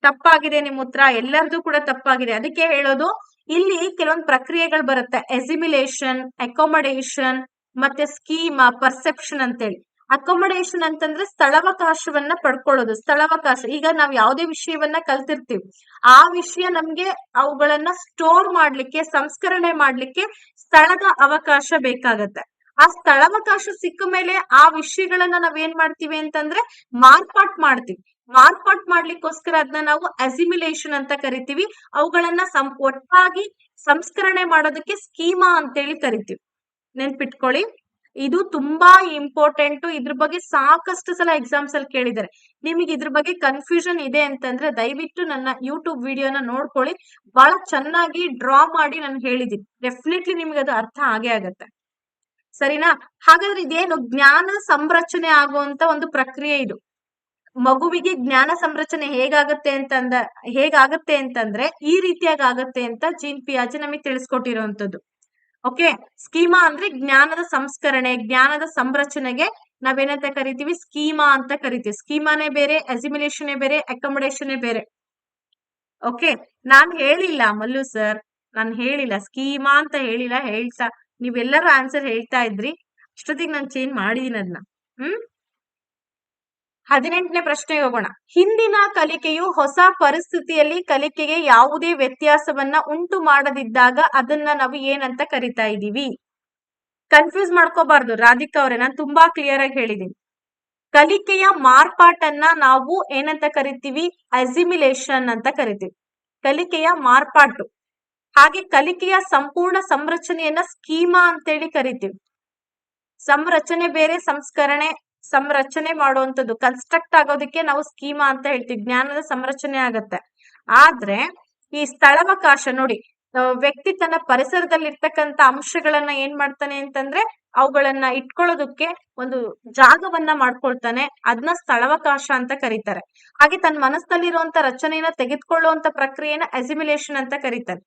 ತಪ್ಪಾಗಿದೆ ನಿಮ್ ಉತ್ತರ, ಎಲ್ಲರದು ಕೂಡ ತಪ್ಪಾಗಿದೆ. ಅದಕ್ಕೆ ಹೇಳೋದು, ಇಲ್ಲಿ ಕೆಲವೊಂದು ಪ್ರಕ್ರಿಯೆಗಳು ಬರುತ್ತೆ, ಅಸಿಮಿಲೇಷನ್, ಅಕೊಮೊಡೇಷನ್ ಮತ್ತೆ ಸ್ಕೀಮಾ, ಪರ್ಸೆಪ್ಷನ್ ಅಂತೇಳಿ. ಅಕೊಮೊಡೇಷನ್ ಅಂತಂದ್ರೆ ಸ್ಥಳಾವಕಾಶವನ್ನ ಪಡ್ಕೊಳ್ಳೋದು. ಸ್ಥಳಾವಕಾಶ, ಈಗ ನಾವ್ ಯಾವುದೇ ವಿಷಯವನ್ನ ಕಲ್ತಿರ್ತೀವಿ, ಆ ವಿಷಯ ನಮ್ಗೆ ಅವುಗಳನ್ನ ಸ್ಟೋರ್ ಮಾಡ್ಲಿಕ್ಕೆ, ಸಂಸ್ಕರಣೆ ಮಾಡ್ಲಿಕ್ಕೆ ಸ್ಥಳದ ಅವಕಾಶ ಬೇಕಾಗತ್ತೆ. ಆ ಸ್ಥಳಾವಕಾಶ ಸಿಕ್ಕ ಮೇಲೆ ಆ ವಿಷಯಗಳನ್ನ ನಾವೇನ್ ಮಾಡ್ತೀವಿ ಅಂತಂದ್ರೆ ಮಾರ್ಪಾಟ್ ಮಾಡ್ತೀವಿ. ಮಾರ್ಪಾಟ್ ಮಾಡ್ಲಿಕ್ಕೋಸ್ಕರ ಅದನ್ನ ನಾವು ಅಸಿಮಿಲೇಷನ್ ಅಂತ ಕರಿತೀವಿ. ಅವುಗಳನ್ನ ಒಟ್ಟಾಗಿ ಸಂಸ್ಕರಣೆ ಮಾಡೋದಕ್ಕೆ ಸ್ಕೀಮಾ ಅಂತೇಳಿ ಕರಿತೀವಿ. ನೆನ್ಪಿಟ್ಕೊಳ್ಳಿ, ಇದು ತುಂಬಾ ಇಂಪಾರ್ಟೆಂಟ್. ಇದ್ರ ಬಗ್ಗೆ ಸಾಕಷ್ಟು ಸಲ ಎಕ್ಸಾಮ್ಸ್ ಅಲ್ಲಿ ಕೇಳಿದ್ದಾರೆ. ನಿಮಗೆ ಇದ್ರ ಬಗ್ಗೆ ಕನ್ಫ್ಯೂಷನ್ ಇದೆ ಅಂತಂದ್ರೆ ದಯವಿಟ್ಟು ನನ್ನ ಯೂಟ್ಯೂಬ್ ವಿಡಿಯೋನ ನೋಡ್ಕೊಳ್ಳಿ, ಬಹಳ ಚೆನ್ನಾಗಿ ಡ್ರಾ ಮಾಡಿ ನಾನು ಹೇಳಿದೀನಿ. ಡೆಫಿನೆಟ್ಲಿ ನಿಮ್ಗೆ ಅದು ಅರ್ಥ ಆಗೇ ಆಗತ್ತೆ, ಸರಿನಾ? ಹಾಗಾದ್ರೆ ಇದೇನು ಜ್ಞಾನ ಸಂರಚನೆ ಆಗುವಂತ ಒಂದು ಪ್ರಕ್ರಿಯೆ ಇದು. ಮಗುವಿಗೆ ಜ್ಞಾನ ಸಂರಚನೆ ಹೇಗಾಗತ್ತೆ ಅಂತಂದ್ರೆ ಈ ರೀತಿಯಾಗಿ ಆಗತ್ತೆ ಅಂತ ಜೀನ್ ಪಿಯಾಜೆ ನಮಗೆ ತಿಳಿಸ್ಕೊಟ್ಟಿರುವಂತದ್ದು. ಓಕೆ, ಸ್ಕೀಮಾ ಅಂದ್ರೆ ಜ್ಞಾನದ ಸಂಸ್ಕರಣೆ, ಜ್ಞಾನದ ಸಂರಚನೆಗೆ ನಾವೇನಂತ ಕರಿತೀವಿ? ಸ್ಕೀಮಾ ಅಂತ ಕರಿತೀವಿ. ಸ್ಕೀಮಾನೇ ಬೇರೆ, ಅಸಿಮಿಲೇಷನ್ ಬೇರೆ, ಅಕೊಮೊಡೇಷನ್ ಬೇರೆ. ಓಕೆ, ನಾನ್ ಹೇಳಿಲ್ಲ ಮಲ್ಲು ಸರ್, ನಾನು ಹೇಳಿಲ್ಲ ಸ್ಕೀಮಾ ಅಂತ ಹೇಳಿಲ್ಲ. ನೀವೆಲ್ಲರೂ ಆನ್ಸರ್ ಹೇಳ್ತಾ ಇದ್ರಿ, ಅಷ್ಟೊತ್ತಿಗೆ ನಾನು ಚೇಂಜ್ ಮಾಡಿದೀನಿ ಅದನ್ನ. 18ನೇ ಪ್ರಶ್ನೆಗೆ ಹೋಗೋಣ. ಹಿಂದಿನ ಕಲಿಕೆಯು ಹೊಸ ಪರಿಸ್ಥಿತಿಯಲ್ಲಿ ಕಲಿಕೆಗೆ ಯಾವುದೇ ವ್ಯತ್ಯಾಸವನ್ನ ಉಂಟು ಮಾಡದಿದ್ದಾಗ ಅದನ್ನ ನಾವು ಏನಂತ ಕರಿತಾ ಇದೀವಿ? ಕನ್ಫ್ಯೂಸ್ ಮಾಡ್ಕೋಬಾರ್ದು ರಾಧಿಕಾ ಅವರೇ, ನಾನು ತುಂಬಾ ಕ್ಲಿಯರ್ ಆಗಿ ಹೇಳಿದೀನಿ. ಕಲಿಕೆಯ ಮಾರ್ಪಾಟನ್ನ ನಾವು ಏನಂತ ಕರಿತೀವಿ? ಅಸಿಮಿಲೇಷನ್ ಅಂತ ಕರಿತೀವಿ. ಕಲಿಕೆಯ ಮಾರ್ಪಾಟು. ಹಾಗೆ ಕಲಿಕೆಯ ಸಂಪೂರ್ಣ ಸಂರಚನೆಯನ್ನ ಸ್ಕೀಮಾ ಅಂತೇಳಿ ಕರಿತೀವಿ. ಸಂರಚನೆ ಬೇರೆ, ಸಂರಚನೆ ಮಾಡುವಂಥದ್ದು, ಕನ್ಸ್ಟ್ರಕ್ಟ್ ಆಗೋದಕ್ಕೆ ನಾವು ಸ್ಕೀಮಾ ಅಂತ ಹೇಳ್ತೀವಿ. ಜ್ಞಾನದ ಸಂರಚನೆ ಆಗತ್ತೆ. ಆದ್ರೆ ಈ ಸ್ಥಳಾವಕಾಶ ನೋಡಿ, ವ್ಯಕ್ತಿ ತನ್ನ ಪರಿಸರದಲ್ಲಿರ್ತಕ್ಕಂಥ ಅಂಶಗಳನ್ನ ಏನ್ ಮಾಡ್ತಾನೆ ಅಂತಂದ್ರೆ ಅವುಗಳನ್ನ ಇಟ್ಕೊಳ್ಳೋದಕ್ಕೆ ಒಂದು ಜಾಗವನ್ನ ಮಾಡ್ಕೊಳ್ತಾನೆ. ಅದನ್ನ ಸ್ಥಳಾವಕಾಶ ಅಂತ ಕರೀತಾರೆ. ಹಾಗೆ ತನ್ನ ಮನಸ್ಸಲ್ಲಿರುವಂತ ರಚನೆಯನ್ನ ತೆಗೆದುಕೊಳ್ಳುವಂತ ಪ್ರಕ್ರಿಯೆನ ಅಸಿಮಿಲೇಷನ್ ಅಂತ ಕರೀತಾರೆ.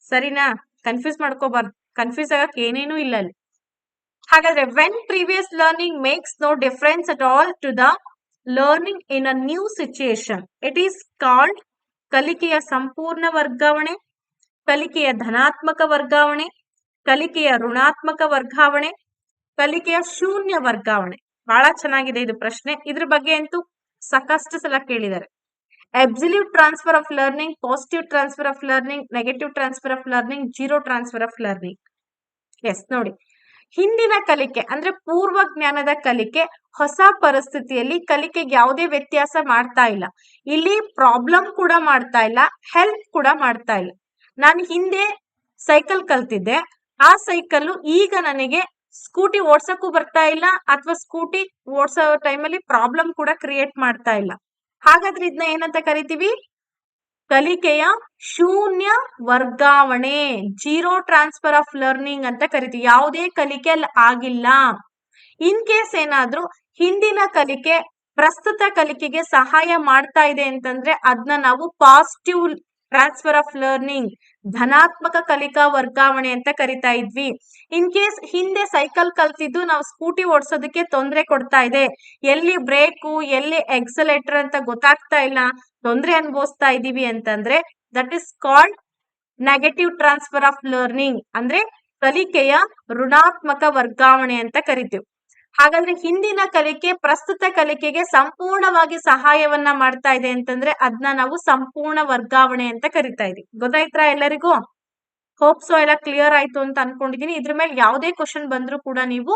ಸರಿನಾ? ಕನ್ಫ್ಯೂಸ್ ಮಾಡ್ಕೋಬಾರ್ದು. ಕನ್ಫ್ಯೂಸ್ ಆಗಕ್ ಏನೇನೂ ಇಲ್ಲ ಅಲ್ಲಿ. ಹಾಗಾದ್ರೆ when previous learning makes no difference at all to the learning in a new situation, it is called ಕಲಿಕೆಯ ಸಂಪೂರ್ಣ ವರ್ಗಾವಣೆ, ಕಲಿಕೆಯ ಧನಾತ್ಮಕ ವರ್ಗಾವಣೆ, ಕಲಿಕೆಯ ಋಣಾತ್ಮಕ ವರ್ಗಾವಣೆ, ಕಲಿಕೆಯ ಶೂನ್ಯ ವರ್ಗಾವಣೆ. ಬಹಳ ಚೆನ್ನಾಗಿದೆ ಇದು ಪ್ರಶ್ನೆ. ಇದ್ರ ಬಗ್ಗೆ ಅಂತೂ ಸಾಕಷ್ಟು ಸಲ ಕೇಳಿದ್ದಾರೆ. Absolute transfer of learning, positive transfer of learning, negative transfer of learning, zero transfer of learning. Yes ನೋಡಿ, ಹಿಂದಿನ ಕಲಿಕೆ ಅಂದ್ರೆ ಪೂರ್ವ ಜ್ಞಾನದ ಕಲಿಕೆ ಹೊಸ ಪರಿಸ್ಥಿತಿಯಲ್ಲಿ ಕಲಿಕೆಗೆ ಯಾವುದೇ ವ್ಯತ್ಯಾಸ ಮಾಡ್ತಾ ಇಲ್ಲ. ಇಲ್ಲಿ ಪ್ರಾಬ್ಲಮ್ ಕೂಡ ಮಾಡ್ತಾ ಇಲ್ಲ, ಹೆಲ್ಪ್ ಕೂಡ ಮಾಡ್ತಾ ಇಲ್ಲ. ನಾನು ಹಿಂದೆ ಸೈಕಲ್ ಕಲ್ತಿದ್ದೆ, ಆ ಸೈಕಲ್ ಈಗ ನನಗೆ ಸ್ಕೂಟಿ ಓಡ್ಸಕ್ಕೂ ಬರ್ತಾ ಇಲ್ಲ, ಅಥವಾ ಸ್ಕೂಟಿ ಓಡ್ಸೋ ಟೈಮಲ್ಲಿ ಪ್ರಾಬ್ಲಮ್ ಕೂಡ ಕ್ರಿಯೇಟ್ ಮಾಡ್ತಾ ಇಲ್ಲ. ಹಾಗಾದ್ರೆ ಇದನ್ನ ಏನಂತ ಕರಿತೀವಿ? ಕಲಿಕೆಯ ಶೂನ್ಯ ವರ್ಗಾವಣೆ, ಜೀರೋ ಟ್ರಾನ್ಸ್ಫರ್ ಆಫ್ ಲರ್ನಿಂಗ್ ಅಂತ ಕರಿತೀವಿ. ಯಾವುದೇ ಕಲಿಕೆ ಅಲ್ಲಿ ಆಗಿಲ್ಲ. ಇನ್ ಕೇಸ್ ಏನಾದ್ರೂ ಹಿಂದಿನ ಕಲಿಕೆ ಪ್ರಸ್ತುತ ಕಲಿಕೆಗೆ ಸಹಾಯ ಮಾಡ್ತಾ ಇದೆ ಅಂತಂದ್ರೆ ಅದನ್ನ ನಾವು ಪಾಸಿಟಿವ್ ಟ್ರಾನ್ಸ್ಫರ್ ಆಫ್ ಲರ್ನಿಂಗ್, ಧನಾತ್ಮಕ ಕಲಿಕಾ ವರ್ಗಾವಣೆ ಅಂತ ಕರಿತಾ ಇದ್ವಿ. ಇನ್ ಕೇಸ್ ಹಿಂದೆ ಸೈಕಲ್ ಕಲ್ತಿದ್ದು ನಾವು ಸ್ಕೂಟಿ ಓಡಿಸೋದಕ್ಕೆ ತೊಂದರೆ ಕೊಡ್ತಾ ಇದೆ, ಎಲ್ಲಿ ಬ್ರೇಕು ಎಲ್ಲಿ ಎಕ್ಸಲೇಟರ್ ಅಂತ ಗೊತ್ತಾಗ್ತಾ ಇಲ್ಲ, ತೊಂದರೆ ಅನುಭವಿಸ್ತಾ ಇದೀವಿ ಅಂತಂದ್ರೆ that is called negative transfer of learning, ಅಂದ್ರೆ ಕಲಿಕೆಯ ಋಣಾತ್ಮಕ ವರ್ಗಾವಣೆ ಅಂತ ಕರಿತೀವಿ. ಹಾಗಾದ್ರೆ ಹಿಂದಿನ ಕಲಿಕೆ ಪ್ರಸ್ತುತ ಕಲಿಕೆಗೆ ಸಂಪೂರ್ಣವಾಗಿ ಸಹಾಯವನ್ನ ಮಾಡ್ತಾ ಇದೆ ಅಂತಂದ್ರೆ ಅದನ್ನ ನಾವು ಸಂಪೂರ್ಣ ವರ್ಗಾವಣೆ ಅಂತ ಕರಿತಾ ಇದೀವಿ. ಗೊತ್ತಾಯ್ತಾ ಎಲ್ಲರಿಗೂ? ಹೋಪ್ ಸೊ ಎಲ್ಲ ಕ್ಲಿಯರ್ ಆಯ್ತು ಅಂತ ಅನ್ಕೊಂಡಿದೀನಿ. ಇದ್ರ ಮೇಲೆ ಯಾವುದೇ ಕ್ವಶನ್ ಬಂದ್ರೂ ಕೂಡ ನೀವು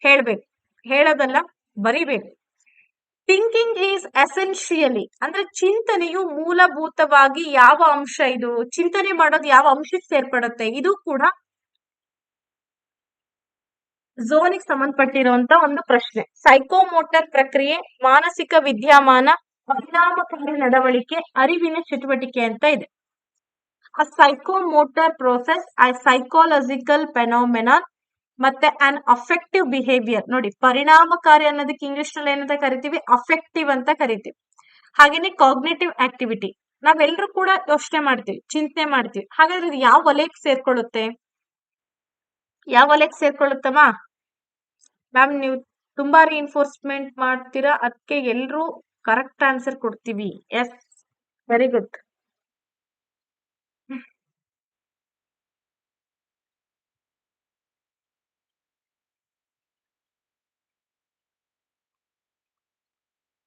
ಹೇಳ್ಬೇಕು, ಹೇಳೋದಲ್ಲ ಬರಿಬೇಕು. ಥಿಂಕಿಂಗ್ ಈಸ್ ಎಸೆನ್ಷಿಯಲಿ ಅಂದ್ರೆ ಚಿಂತನೆಯು ಮೂಲಭೂತವಾಗಿ ಯಾವ ಅಂಶ? ಇದು ಚಿಂತನೆ ಮಾಡೋದು ಯಾವ ಅಂಶಕ್ಕೆ ಸೇರ್ಪಡುತ್ತೆ? ಇದು ಕೂಡ ಝೋನಿಗೆ ಸಂಬಂಧಪಟ್ಟಿರುವಂತ ಒಂದು ಪ್ರಶ್ನೆ. ಸೈಕೋಮೋಟರ್ ಪ್ರಕ್ರಿಯೆ, ಮಾನಸಿಕ ವಿದ್ಯಮಾನ, ಪರಿಣಾಮಕಾರಿ ನಡವಳಿಕೆ, ಅರಿವಿನ ಚಟುವಟಿಕೆ ಅಂತ ಇದೆ. ಆ ಸೈಕೋಮೋಟರ್ ಪ್ರೋಸೆಸ್, ಆ ಸೈಕಾಲಜಿಕಲ್ ಫೆನೋಮೆನಾನ್, ಮತ್ತೆ ಆನ್ ಅಫೆಕ್ಟಿವ್ ಬಿಹೇವಿಯರ್. ನೋಡಿ, ಪರಿಣಾಮಕಾರಿ ಅನ್ನೋದಕ್ಕೆ ಇಂಗ್ಲಿಷ್ ನಲ್ಲಿ ಏನಂತ ಕರಿತೀವಿ? ಅಫೆಕ್ಟಿವ್ ಅಂತ ಕರಿತೀವಿ. ಹಾಗೇನೆ ಕಾಗ್ನೇಟಿವ್ ಆಕ್ಟಿವಿಟಿ. ನಾವೆಲ್ಲರೂ ಕೂಡ ಯೋಚನೆ ಮಾಡ್ತೀವಿ, ಚಿಂತನೆ ಮಾಡ್ತೀವಿ. ಹಾಗಾದ್ರೆ ಇದು ಯಾವ ವಲಯಕ್ಕೆ ಸೇರ್ಕೊಳ್ಳುತ್ತೆ? ಯಾವ ವಲಯಕ್ಕೆ ಸೇರ್ಕೊಳ್ಳುತ್ತಮ್ಮ? ಮ್ಯಾಮ್ ನೀವು ತುಂಬಾ ರಿಇನ್ಫೋರ್ಸ್ಮೆಂಟ್ ಮಾಡ್ತೀರಾ, ಅದಕ್ಕೆ ಎಲ್ರೂ ಕರೆಕ್ಟ್ ಆನ್ಸರ್ ಕೊಡ್ತೀವಿ. Yes, very good.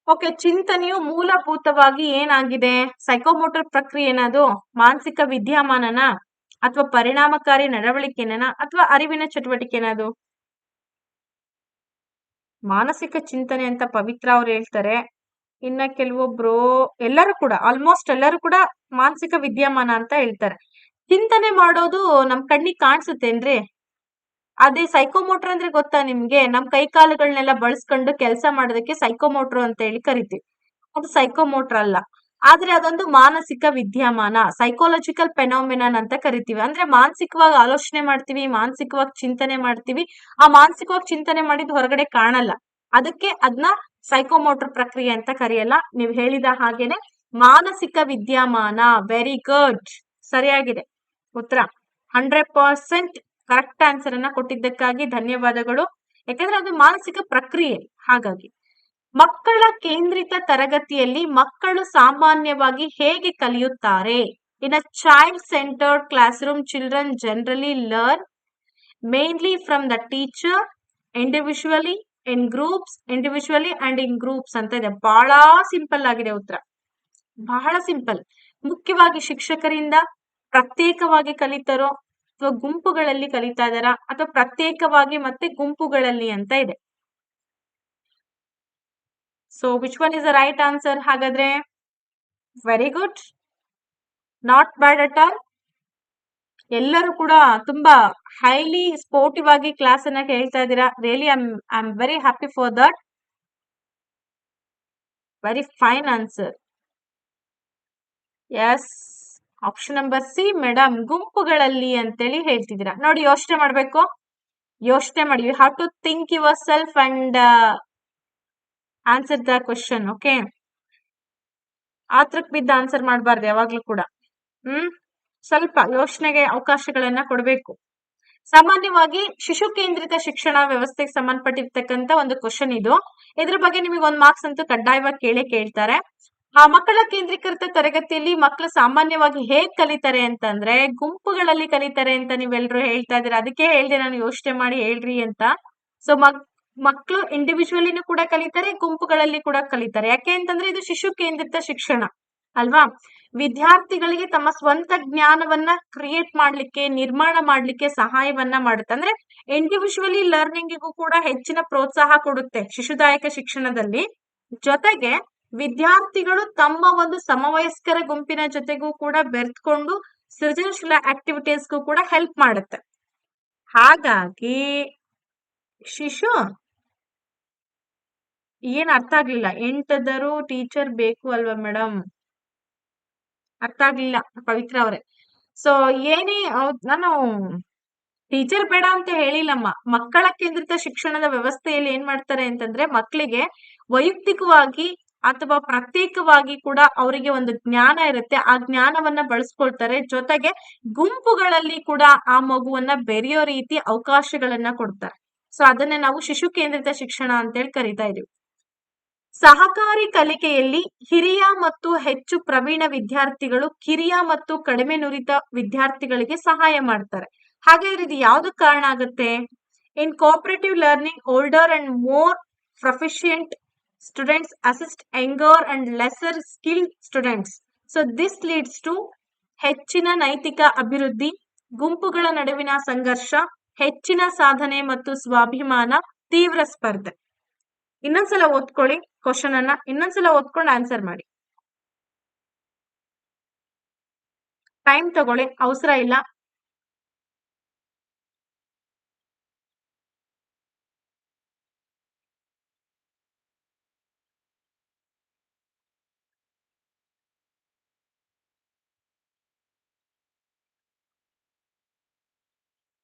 ಓಕೆ, ಚಿಂತನೆಯು ಮೂಲಭೂತವಾಗಿ ಏನಾಗಿದೆ? ಸೈಕೋಮೋಟರ್ ಪ್ರಕ್ರಿಯೆ ಏನದು? ಮಾನಸಿಕ ವಿದ್ಯಮಾನನ, ಅಥವಾ ಪರಿಣಾಮಕಾರಿ ನಡವಳಿಕೆನ, ಅಥವಾ ಅರಿವಿನ ಚಟುವಟಿಕೆನದು? ಮಾನಸಿಕ ಚಿಂತನೆ ಅಂತ ಪವಿತ್ರ ಅವ್ರು ಹೇಳ್ತಾರೆ. ಇನ್ನ ಕೆಲವೊಬ್ರು, ಎಲ್ಲರೂ ಕೂಡ ಆಲ್ಮೋಸ್ಟ್ ಎಲ್ಲರೂ ಕೂಡ ಮಾನಸಿಕ ವಿದ್ಯಮಾನ ಅಂತ ಹೇಳ್ತಾರೆ. ಚಿಂತನೆ ಮಾಡೋದು ನಮ್ ಕಣ್ಣಿಗೆ ಕಾಣಿಸುತ್ತೇನ್ರಿ? ಅದೇ ಸೈಕೋಮೋಟರ್ ಅಂದ್ರೆ ಗೊತ್ತಾ ನಿಮ್ಗೆ? ನಮ್ ಕೈ ಕಾಲುಗಳನ್ನೆಲ್ಲ ಬಳಸ್ಕೊಂಡು ಕೆಲಸ ಮಾಡೋದಕ್ಕೆ ಸೈಕೋಮೋಟರ್ ಅಂತ ಹೇಳಿ ಕರಿತೀವಿ. ಅದು ಸೈಕೋಮೋಟರ್ ಅಲ್ಲ, ಆದ್ರೆ ಅದೊಂದು ಮಾನಸಿಕ ವಿದ್ಯಮಾನ, ಸೈಕಾಲಜಿಕಲ್ ಫೆನೋಮಿನನ್ ಅಂತ ಕರಿತೀವಿ. ಅಂದ್ರೆ ಮಾನಸಿಕವಾಗಿ ಆಲೋಚನೆ ಮಾಡ್ತೀವಿ, ಮಾನಸಿಕವಾಗಿ ಚಿಂತನೆ ಮಾಡ್ತೀವಿ. ಆ ಮಾನಸಿಕವಾಗಿ ಚಿಂತನೆ ಮಾಡಿದ್ ಹೊರಗಡೆ ಕಾಣಲ್ಲ, ಅದಕ್ಕೆ ಅದನ್ನ ಸೈಕೋಮೋಟರ್ ಪ್ರಕ್ರಿಯೆ ಅಂತ ಕರೆಯಲ್ಲ. ನೀವು ಹೇಳಿದ ಹಾಗೇನೆ ಮಾನಸಿಕ ವಿದ್ಯಮಾನ. ವೆರಿ ಗುಡ್, ಸರಿಯಾಗಿದೆ ಉತ್ತರ. 100% ಕರೆಕ್ಟ್ ಆನ್ಸರ್ ಅನ್ನ ಕೊಟ್ಟಿದ್ದಕ್ಕಾಗಿ ಧನ್ಯವಾದಗಳು. ಯಾಕಂದ್ರೆ ಅದು ಮಾನಸಿಕ ಪ್ರಕ್ರಿಯೆ. ಹಾಗಾಗಿ ಮಕ್ಕಳ ಕೇಂದ್ರಿತ ತರಗತಿಯಲ್ಲಿ ಮಕ್ಕಳು ಸಾಮಾನ್ಯವಾಗಿ ಹೇಗೆ ಕಲಿಯುತ್ತಾರೆ? In a child centred classroom, children generally learn mainly from the teacher, individually, in groups, individually and in groups ಅಂತ ಇದೆ. ಬಹಳ ಸಿಂಪಲ್ ಆಗಿದೆ ಉತ್ತರ, ಬಹಳ ಸಿಂಪಲ್. ಮುಖ್ಯವಾಗಿ ಶಿಕ್ಷಕರಿಂದ ಪ್ರತ್ಯೇಕವಾಗಿ ಕಲಿತಾರೋ ಅಥವಾ ಗುಂಪುಗಳಲ್ಲಿ ಕಲಿತಾ ಇದಾರಾ ಅಥವಾ ಪ್ರತ್ಯೇಕವಾಗಿ ಮತ್ತೆ ಗುಂಪುಗಳಲ್ಲಿ ಅಂತ ಇದೆ. So which one is the right answer? ಹಾಗಾದ್ರೆ very good, not bad at all. ಎಲ್ಲರೂ ಕೂಡ ತುಂಬಾ ಹೈಲಿ ಸ್ಪೋರ್ಟಿವ್ ಆಗಿ ಕ್ಲಾಸ್ ಅನ್ನ ಕೇಳ್ತಾ ಇದ್ದೀರಾ. Really I am very happy for that. Very fine answer. Yes, option number C madam, ಗುಂಪುಗಳಲ್ಲಿ ಅಂತೇಳಿ ಹೇಳ್ತಿದ್ದೀರಾ. ನೋಡಿ, ಯೋಚನೆ ಮಾಡ್ಬೇಕು, ಯೋಚನೆ ಮಾಡಿ. You have to think yourself and answer the question. Okay, ಆತ್ರಕ್ ಬಿದ್ದ ಆನ್ಸರ್ ಮಾಡಬಾರ್ದು ಯಾವಾಗ್ಲೂ ಕೂಡ. ಸ್ವಲ್ಪ ಯೋಚನೆಗೆ ಅವಕಾಶಗಳನ್ನ ಕೊಡಬೇಕು. ಸಾಮಾನ್ಯವಾಗಿ ಶಿಶು ಕೇಂದ್ರಿತ ಶಿಕ್ಷಣ ವ್ಯವಸ್ಥೆಗೆ ಸಂಬಂಧಪಟ್ಟಿರ್ತಕ್ಕಂತ ಒಂದು ಕ್ವಶನ್ ಇದು. ಇದ್ರ ಬಗ್ಗೆ ನಿಮಗೆ 1 ಮಾರ್ಕ್ಸ್ ಅಂತೂ ಕಡ್ಡಾಯವಾಗಿ ಕೇಳ್ತಾರೆ. ಆ ಮಕ್ಕಳ ಕೇಂದ್ರೀಕೃತ ತರಗತಿಯಲ್ಲಿ ಮಕ್ಕಳು ಸಾಮಾನ್ಯವಾಗಿ ಹೇಗ್ ಕಲಿತಾರೆ ಅಂತಂದ್ರೆ ಗುಂಪುಗಳಲ್ಲಿ ಕಲಿತಾರೆ ಅಂತ ನೀವೆಲ್ಲರೂ ಹೇಳ್ತಾ ಇದ್ದೀರಾ. ಅದಕ್ಕೆ ಹೇಳ್ದೆ ನಾನು, ಯೋಚನೆ ಮಾಡಿ ಹೇಳ್ರಿ ಅಂತ. ಸೊ ಮಕ್ಕಳು ಇಂಡಿವಿಜುವಲಿನೂ ಕೂಡ ಕಲಿತಾರೆ, ಗುಂಪುಗಳಲ್ಲಿ ಕೂಡ ಕಲಿತಾರೆ. ಯಾಕೆ ಅಂತಂದ್ರೆ ಇದು ಶಿಶು ಕೇಂದ್ರಿತ ಶಿಕ್ಷಣ ಅಲ್ವಾ. ವಿದ್ಯಾರ್ಥಿಗಳಿಗೆ ತಮ್ಮ ಸ್ವಂತ ಜ್ಞಾನವನ್ನ ಕ್ರಿಯೇಟ್ ಮಾಡ್ಲಿಕ್ಕೆ, ನಿರ್ಮಾಣ ಮಾಡ್ಲಿಕ್ಕೆ ಸಹಾಯವನ್ನ ಮಾಡುತ್ತೆ. ಅಂದ್ರೆ ಇಂಡಿವಿಜುವಲಿ ಲರ್ನಿಂಗಿಗೂ ಕೂಡ ಹೆಚ್ಚಿನ ಪ್ರೋತ್ಸಾಹ ಕೊಡುತ್ತೆ ಶಿಶುದಾಯಕ ಶಿಕ್ಷಣದಲ್ಲಿ. ಜೊತೆಗೆ ವಿದ್ಯಾರ್ಥಿಗಳು ತಮ್ಮ ಒಂದು ಸಮವಯಸ್ಕರ ಗುಂಪಿನ ಜೊತೆಗೂ ಕೂಡ ಬೆರೆತ್ಕೊಂಡು ಸೃಜನಶೀಲ ಆಕ್ಟಿವಿಟೀಸ್ಗೂ ಕೂಡ ಹೆಲ್ಪ್ ಮಾಡುತ್ತೆ. ಹಾಗಾಗಿ ಶಿಶು ಏನ್ ಅರ್ಥ ಆಗ್ಲಿಲ್ಲ? 8 ಟೀಚರ್ ಬೇಕು ಅಲ್ವಾ ಮೇಡಮ್? ಅರ್ಥ ಆಗ್ಲಿಲ್ಲ ಪವಿತ್ರ ಅವ್ರೆ. ಸೊ ಏನೇ ನಾನು ಟೀಚರ್ ಬೇಡ ಅಂತ ಹೇಳಿಲ್ಲಮ್ಮ. ಮಕ್ಕಳ ಕೇಂದ್ರಿತ ಶಿಕ್ಷಣದ ವ್ಯವಸ್ಥೆಯಲ್ಲಿ ಏನ್ ಮಾಡ್ತಾರೆ ಅಂತಂದ್ರೆ ಮಕ್ಕಳಿಗೆ ವೈಯಕ್ತಿಕವಾಗಿ ಅಥವಾ ಪ್ರತ್ಯೇಕವಾಗಿ ಕೂಡ ಅವರಿಗೆ ಒಂದು ಜ್ಞಾನ ಇರುತ್ತೆ. ಆ ಜ್ಞಾನವನ್ನ ಬಳಸ್ಕೊಳ್ತಾರೆ. ಜೊತೆಗೆ ಗುಂಪುಗಳಲ್ಲಿ ಕೂಡ ಆ ಮಗುವನ್ನ ಬೆರೆಯೋ ರೀತಿ ಅವಕಾಶಗಳನ್ನ ಕೊಡ್ತಾರೆ. ಸೊ ಅದನ್ನ ನಾವು ಶಿಶು ಕೇಂದ್ರಿತ ಶಿಕ್ಷಣ ಅಂತೇಳಿ ಕರಿತಾ ಇದೀವಿ. ಸಹಕಾರಿ ಕಲಿಕೆಯಲ್ಲಿ ಹಿರಿಯ ಮತ್ತು ಹೆಚ್ಚು ಪ್ರವೀಣ ವಿದ್ಯಾರ್ಥಿಗಳು ಕಿರಿಯ ಮತ್ತು ಕಡಿಮೆ ನುರಿತ ವಿದ್ಯಾರ್ಥಿಗಳಿಗೆ ಸಹಾಯ ಮಾಡ್ತಾರೆ. ಹಾಗಾದ್ರೆ ಇದು ಯಾವ್ದಕ್ ಕಾರಣ ಆಗುತ್ತೆ? In cooperative learning, older and more proficient students assist younger and lesser skilled students. So this leads to ಹೆಚ್ಚಿನ ನೈತಿಕ ಅಭಿವೃದ್ಧಿ, ಗುಂಪುಗಳ ನಡುವಿನ ಸಂಘರ್ಷ, ಹೆಚ್ಚಿನ ಸಾಧನೆ ಮತ್ತು ಸ್ವಾಭಿಮಾನ, ತೀವ್ರ ಸ್ಪರ್ಧೆ. ಇನ್ನೊಂದ್ಸಲ ಓದ್ಕೊಳ್ಳಿ ಕ್ವಶನ್ ಅನ್ನ, ಇನ್ನೊಂದ್ಸಲ ಓದ್ಕೊಂಡು ಆನ್ಸರ್ ಮಾಡಿ. ಟೈಮ್ ತಗೊಳ್ಳಿ, ಅವಸರ ಇಲ್ಲ.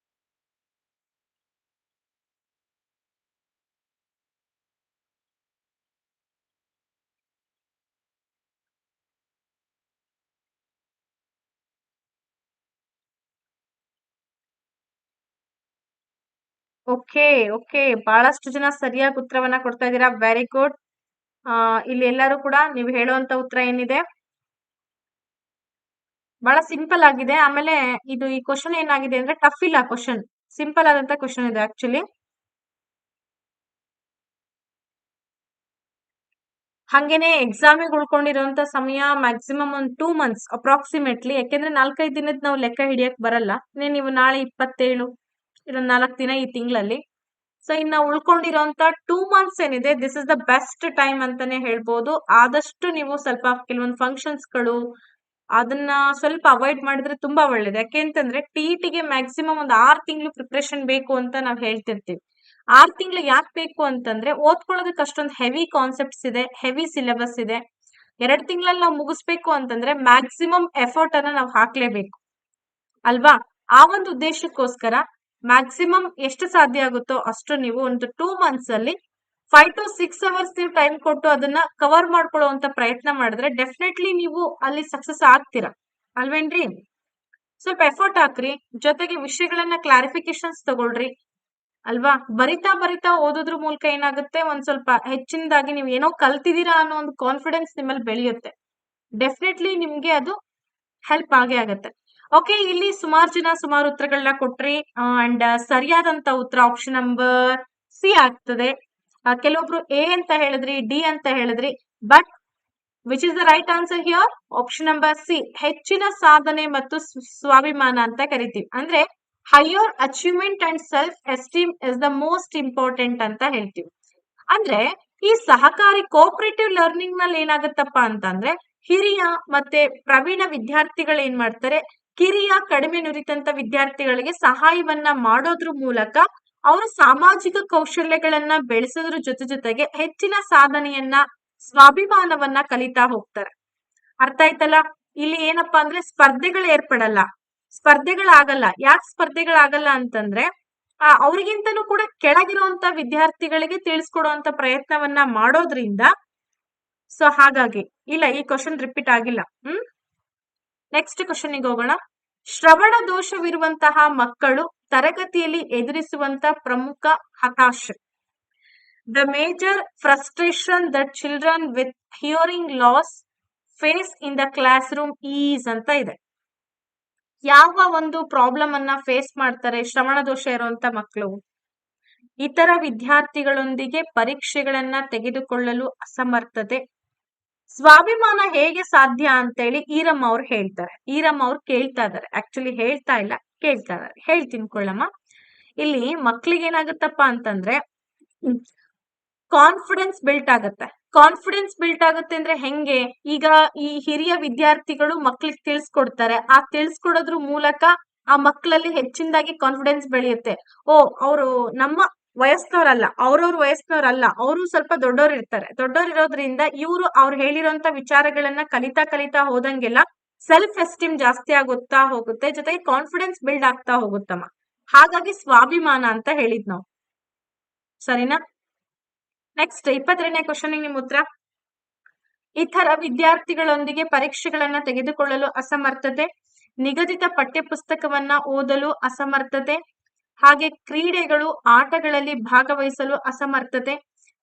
ಓಕೆ ಓಕೆ, ಬಹಳಷ್ಟು ಜನ ಸರಿಯಾಗಿ ಉತ್ತರವನ್ನ ಕೊಡ್ತಾ ಇದ್ದೀರಾ. Very good. ಇಲ್ಲಿ ಎಲ್ಲರೂ ಕೂಡ ನೀವು ಹೇಳುವಂತ ಉತ್ತರ ಏನಿದೆ ಬಹಳ ಸಿಂಪಲ್ ಆಗಿದೆ. ಆಮೇಲೆ ಇದು ಈ ಕ್ವಶನ್ ಏನಾಗಿದೆ ಅಂದ್ರೆ ಟಫ್ ಇಲ್ಲ, ಕ್ವಶನ್ ಸಿಂಪಲ್ ಆದಂತ ಕ್ವಶನ್ ಇದೆ ಆಕ್ಚುಲಿ. ಹಂಗೇನೆ ಎಕ್ಸಾಮಿಗೆ ಉಳ್ಕೊಂಡಿರುವಂತ ಸಮಯ ಮ್ಯಾಕ್ಸಿಮಮ್ ಒಂದು 2 ಮಂತ್ಸ್ ಅಪ್ರಾಕ್ಸಿಮೇಟ್ಲಿ. ಯಾಕೆಂದ್ರೆ 4-5 ದಿನದ ನಾವು ಲೆಕ್ಕ ಹಿಡಿಯಕ್ ಬರಲ್ಲ. ನೀವು ನಾಳೆ 27, ಇನ್ನೊಂದು 4 ದಿನ ಈ ತಿಂಗಳಲ್ಲಿ. ಸೊ ಇನ್ನ ಉಳ್ಕೊಂಡಿರೋಂತ 2 ಮಂತ್ಸ್ ಏನಿದೆ, this is the best time ಅಂತಾನೆ ಹೇಳ್ಬೋದು. ಆದಷ್ಟು ನೀವು ಸ್ವಲ್ಪ ಕೆಲವೊಂದು ಫಂಕ್ಷನ್ಸ್ಗಳು ಅದನ್ನ ಸ್ವಲ್ಪ ಅವಾಯ್ಡ್ ಮಾಡಿದ್ರೆ ತುಂಬಾ ಒಳ್ಳೇದು. ಯಾಕೆ ಅಂತಂದ್ರೆ ಟಿಇಟಿಗೆ ಮ್ಯಾಕ್ಸಿಮಮ್ ಒಂದು 6 ತಿಂಗಳು ಪ್ರಿಪ್ರೇಷನ್ ಬೇಕು ಅಂತ ನಾವ್ ಹೇಳ್ತಿರ್ತೀವಿ. 6 ತಿಂಗಳು ಯಾಕೆ ಬೇಕು ಅಂತಂದ್ರೆ ಓದ್ಕೊಳ್ಳೋದಕ್ಕೆ ಅಷ್ಟೊಂದು ಹೆವಿ ಕಾನ್ಸೆಪ್ಟ್ಸ್ ಇದೆ, ಹೆವಿ ಸಿಲೆಬಸ್ ಇದೆ. 2 ತಿಂಗಳಲ್ಲಿ ನಾವು ಮುಗಿಸ್ಬೇಕು ಅಂತಂದ್ರೆ ಮ್ಯಾಕ್ಸಿಮಮ್ ಎಫರ್ಟ್ ಅನ್ನ ನಾವು ಹಾಕ್ಲೇಬೇಕು ಅಲ್ವಾ. ಆ ಒಂದು ಉದ್ದೇಶಕ್ಕೋಸ್ಕರ ಮ್ಯಾಕ್ಸಿಮಮ್ ಎಷ್ಟು ಸಾಧ್ಯ ಆಗುತ್ತೋ ಅಷ್ಟು ನೀವು ಒಂದು 2 ಮಂತ್ಸ್ ಅಲ್ಲಿ 5 to 6 ಅವರ್ಸ್ ನೀವು ಟೈಮ್ ಕೊಟ್ಟು ಅದನ್ನ ಕವರ್ ಮಾಡ್ಕೊಳ್ಳುವಂತ ಪ್ರಯತ್ನ ಮಾಡಿದ್ರೆ ಡೆಫಿನೆಟ್ಲಿ ನೀವು ಅಲ್ಲಿ ಸಕ್ಸಸ್ ಆಗ್ತೀರಾ ಅಲ್ವೇನ್ರಿ. ಸ್ವಲ್ಪ ಎಫರ್ಟ್ ಹಾಕ್ರಿ, ಜೊತೆಗೆ ವಿಷಯಗಳನ್ನ ಕ್ಲಾರಿಫಿಕೇಶನ್ಸ್ ತಗೊಳ್ರಿ ಅಲ್ವಾ. ಬರಿತಾ ಓದೋದ್ರ ಮೂಲಕ ಏನಾಗುತ್ತೆ, ಒಂದ್ ಸ್ವಲ್ಪ ಹೆಚ್ಚಿನದಾಗಿ ನೀವು ಏನೋ ಕಲ್ತಿದ್ದೀರಾ ಅನ್ನೋ ಒಂದು ಕಾನ್ಫಿಡೆನ್ಸ್ ನಿಮ್ಮಲ್ಲಿ ಬೆಳೆಯುತ್ತೆ. ಡೆಫಿನೆಟ್ಲಿ ನಿಮ್ಗೆ ಅದು ಹೆಲ್ಪ್ ಆಗೇ ಆಗತ್ತೆ. ಓಕೆ, ಇಲ್ಲಿ ಸುಮಾರು ಉತ್ತರಗಳನ್ನ ಕೊಟ್ರಿ. ಅಂಡ್ ಸರಿಯಾದಂತ ಉತ್ತರ ಆಪ್ಷನ್ ನಂಬರ್ ಸಿ ಆಗ್ತದೆ. ಕೆಲವೊಬ್ರು ಎ ಅಂತ ಹೇಳಿದ್ರಿ, ಡಿ ಅಂತ ಹೇಳಿದ್ರಿ, but which is the right answer here? Option number C, ಹೆಚ್ಚಿನ ಸಾಧನೆ ಮತ್ತು ಸ್ವಾಭಿಮಾನ ಅಂತ ಕರಿತೀವಿ. ಅಂದ್ರೆ higher achievement and self esteem is the most important ಅಂತ ಹೇಳ್ತೀವಿ. ಅಂದ್ರೆ ಈ ಸಹಕಾರಿ ಕೋಆಪರೇಟಿವ್ ಲರ್ನಿಂಗ್ ನಲ್ಲಿ ಏನಾಗುತ್ತಪ್ಪ ಅಂತಂದ್ರೆ, ಹಿರಿಯ ಮತ್ತೆ ಪ್ರವೀಣ ವಿದ್ಯಾರ್ಥಿಗಳು ಏನ್ ಮಾಡ್ತಾರೆ, ಕಿರಿಯ ಕಡಿಮೆ ನುರಿತಂತ ವಿದ್ಯಾರ್ಥಿಗಳಿಗೆ ಸಹಾಯವನ್ನ ಮಾಡೋದ್ರ ಮೂಲಕ ಅವರು ಸಾಮಾಜಿಕ ಕೌಶಲ್ಯಗಳನ್ನ ಬೆಳೆಸೋದ್ರ ಜೊತೆಗೆ ಹೆಚ್ಚಿನ ಸಾಧನೆಯನ್ನ, ಸ್ವಾಭಿಮಾನವನ್ನ ಕಲಿತಾ ಹೋಗ್ತಾರೆ. ಅರ್ಥ ಆಯ್ತಲ್ಲ? ಇಲ್ಲಿ ಏನಪ್ಪಾ ಅಂದ್ರೆ ಸ್ಪರ್ಧೆಗಳು ಏರ್ಪಡಲ್ಲ, ಸ್ಪರ್ಧೆಗಳಾಗಲ್ಲ. ಯಾಕೆ ಸ್ಪರ್ಧೆಗಳಾಗಲ್ಲ ಅಂತಂದ್ರೆ ಅವ್ರಿಗಿಂತನೂ ಕೂಡ ಕೆಳಗಿರುವಂತ ವಿದ್ಯಾರ್ಥಿಗಳಿಗೆ ತಿಳಿಸ್ಕೊಡುವಂತ ಪ್ರಯತ್ನವನ್ನ ಮಾಡೋದ್ರಿಂದ. ಸೊ ಹಾಗಾಗಿ ಇಲ್ಲ, ಈ ಕ್ವಶನ್ ರಿಪೀಟ್ ಆಗಿಲ್ಲ. ನೆಕ್ಸ್ಟ್ ಕ್ವಶನ್ ಗೆ ಹೋಗೋಣ. ಶ್ರವಣ ದೋಷವಿರುವಂತಹ ಮಕ್ಕಳು ತರಗತಿಯಲ್ಲಿ ಎದುರಿಸುವಂತ ಪ್ರಮುಖ ಹತಾಶೆ. The major frustration that children with hearing loss face in the classroom is ಅಂತ ಇದೆ. ಯಾವ ಒಂದು ಪ್ರಾಬ್ಲಮ್ ಅನ್ನ ಫೇಸ್ ಮಾಡ್ತಾರೆ ಶ್ರವಣ ದೋಷ ಇರುವಂತ ಮಕ್ಕಳು? ಇತರ ವಿದ್ಯಾರ್ಥಿಗಳೊಂದಿಗೆ ಪರೀಕ್ಷೆಗಳನ್ನ ತೆಗೆದುಕೊಳ್ಳಲು ಅಸಮರ್ಥತೆ. ಸ್ವಾಭಿಮಾನ ಹೇಗೆ ಸಾಧ್ಯ ಅಂತೇಳಿ ಈರಮ್ಮ ಅವ್ರು ಹೇಳ್ತಾರೆ. ಈರಮ್ಮ ಅವ್ರು ಕೇಳ್ತಾ ಇದಾರೆ, ಆಕ್ಚುಲಿ ಹೇಳ್ತಾ ಇಲ್ಲ, ಕೇಳ್ತಾ ಇದಾರೆ. ಹೇಳ್ತೀನಿ ಕೊಳ್ಳಮ್ಮ. ಇಲ್ಲಿ ಮಕ್ಳಿಗೆ ಏನಾಗುತ್ತಪ್ಪ ಅಂತಂದ್ರೆ ಕಾನ್ಫಿಡೆನ್ಸ್ ಬಿಲ್ಟ್ ಆಗತ್ತೆ. ಕಾನ್ಫಿಡೆನ್ಸ್ ಬಿಲ್ಟ್ ಆಗುತ್ತೆ ಅಂದ್ರೆ ಹೆಂಗೆ? ಈಗ ಈ ಹಿರಿಯ ವಿದ್ಯಾರ್ಥಿಗಳು ಮಕ್ಳಿಗೆ ತಿಳಿಸ್ಕೊಡ್ತಾರೆ, ಆ ತಿಳಿಸ್ಕೊಡೋದ್ರ ಮೂಲಕ ಆ ಮಕ್ಕಳಲ್ಲಿ ಹೆಚ್ಚಿನದಾಗಿ ಕಾನ್ಫಿಡೆನ್ಸ್ ಬೆಳೆಯುತ್ತೆ. ಓ, ಅವರು ನಮ್ಮ ವಯಸ್ಸಿನವರಲ್ಲ, ಅವ್ರವ್ರ ವಯಸ್ಸಿನವರಲ್ಲ, ಅವರು ಸ್ವಲ್ಪ ದೊಡ್ಡವ್ರು ಇರ್ತಾರೆ. ದೊಡ್ಡವ್ರು ಇರೋದ್ರಿಂದ ಇವರು ಅವ್ರು ಹೇಳಿರೋಂತ ವಿಚಾರಗಳನ್ನ ಕಲಿತಾ ಹೋದಂಗೆಲ್ಲ ಸೆಲ್ಫ್ ಎಸ್ಟೀಮ್ ಜಾಸ್ತಿ ಆಗುತ್ತಾ ಹೋಗುತ್ತೆ, ಜೊತೆಗೆ ಕಾನ್ಫಿಡೆನ್ಸ್ ಬಿಲ್ಡ್ ಆಗ್ತಾ ಹೋಗುತ್ತಮ್ಮ. ಹಾಗಾಗಿ ಸ್ವಾಭಿಮಾನ ಅಂತ ಹೇಳಿದ್ ನಾವು. ಸರಿನಾ? ನೆಕ್ಸ್ಟ್ 22ನೇ ಕ್ವಶನ್ ನಿಮ್ ಉತ್ತರ. ಇತರ ವಿದ್ಯಾರ್ಥಿಗಳೊಂದಿಗೆ ಪರೀಕ್ಷೆಗಳನ್ನ ತೆಗೆದುಕೊಳ್ಳಲು ಅಸಮರ್ಥತೆ, ನಿಗದಿತ ಪಠ್ಯಪುಸ್ತಕವನ್ನ ಓದಲು ಅಸಮರ್ಥತೆ, ಹಾಗೆ ಕ್ರೀಡೆಗಳು, ಆಟಗಳಲ್ಲಿ ಭಾಗವಹಿಸಲು ಅಸಮರ್ಥತೆ,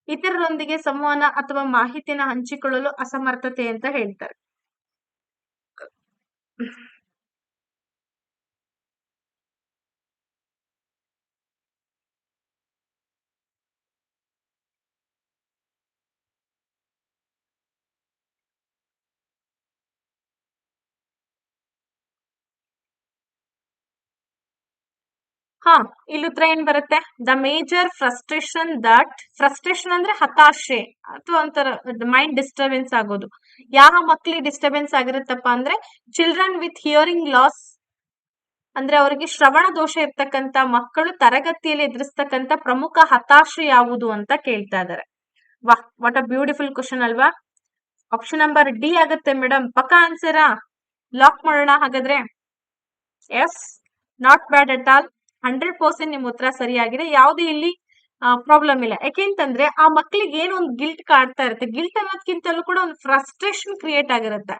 ಇತರರೊಂದಿಗೆ ಸಂವಹನ ಅಥವಾ ಮಾಹಿತಿಯನ್ನು ಹಂಚಿಕೊಳ್ಳಲು ಅಸಮರ್ಥತೆ ಅಂತ ಹೇಳ್ತಾರೆ. ಹಾ, ಇಲ್ಲಿ ಉತ್ತರ ಏನ್ ಬರುತ್ತೆ? The major frustration that, frustration ಅಂದ್ರೆ ಹತಾಶೆ ಅಥವಾ ಒಂಥರ ಮೈಂಡ್ ಡಿಸ್ಟರ್ಬೆನ್ಸ್ ಆಗೋದು. ಯಾವ ಮಕ್ಳಿಗೆ ಡಿಸ್ಟರ್ಬೆನ್ಸ್ ಆಗಿರುತ್ತಪ್ಪ ಅಂದ್ರೆ ಚಿಲ್ಡ್ರನ್ ವಿತ್ ಹಿಯರಿಂಗ್ ಲಾಸ್, ಅಂದ್ರೆ ಅವರಿಗೆ ಶ್ರವಣ ದೋಷ ಇರ್ತಕ್ಕಂತ ಮಕ್ಕಳು ತರಗತಿಯಲ್ಲಿ ಎದುರಿಸ್ತಕ್ಕಂತ ಪ್ರಮುಖ ಹತಾಶೆ ಯಾವುದು ಅಂತ ಕೇಳ್ತಾ ಇದಾರೆ. Wow, what a beautiful question ಅಲ್ವಾ? ಆಪ್ಷನ್ ನಂಬರ್ ಡಿ ಆಗುತ್ತೆ ಮೇಡಮ್. ಪಕ್ಕ ಆನ್ಸರಾ? ಲಾಕ್ ಮಾಡೋಣ ಹಾಗಾದ್ರೆ. Yes, not bad at all. 100% ನಿಮ್ ಉತ್ತರ ಸರಿಯಾಗಿದೆ. ಯಾವುದೇ ಇಲ್ಲಿ ಪ್ರಾಬ್ಲಮ್ ಇಲ್ಲ. ಯಾಕೆಂತಂದ್ರೆ ಆ ಮಕ್ಳಿಗೆ ಏನೋ ಒಂದು ಗಿಲ್ಟ್ ಕಾಡ್ತಾ ಇರುತ್ತೆ. ಗಿಲ್ಟ್ ಅನ್ನೋದಕ್ಕಿಂತಲೂ ಕೂಡ ಒಂದು ಫ್ರಸ್ಟ್ರೇಷನ್ ಕ್ರಿಯೇಟ್ ಆಗಿರುತ್ತೆ.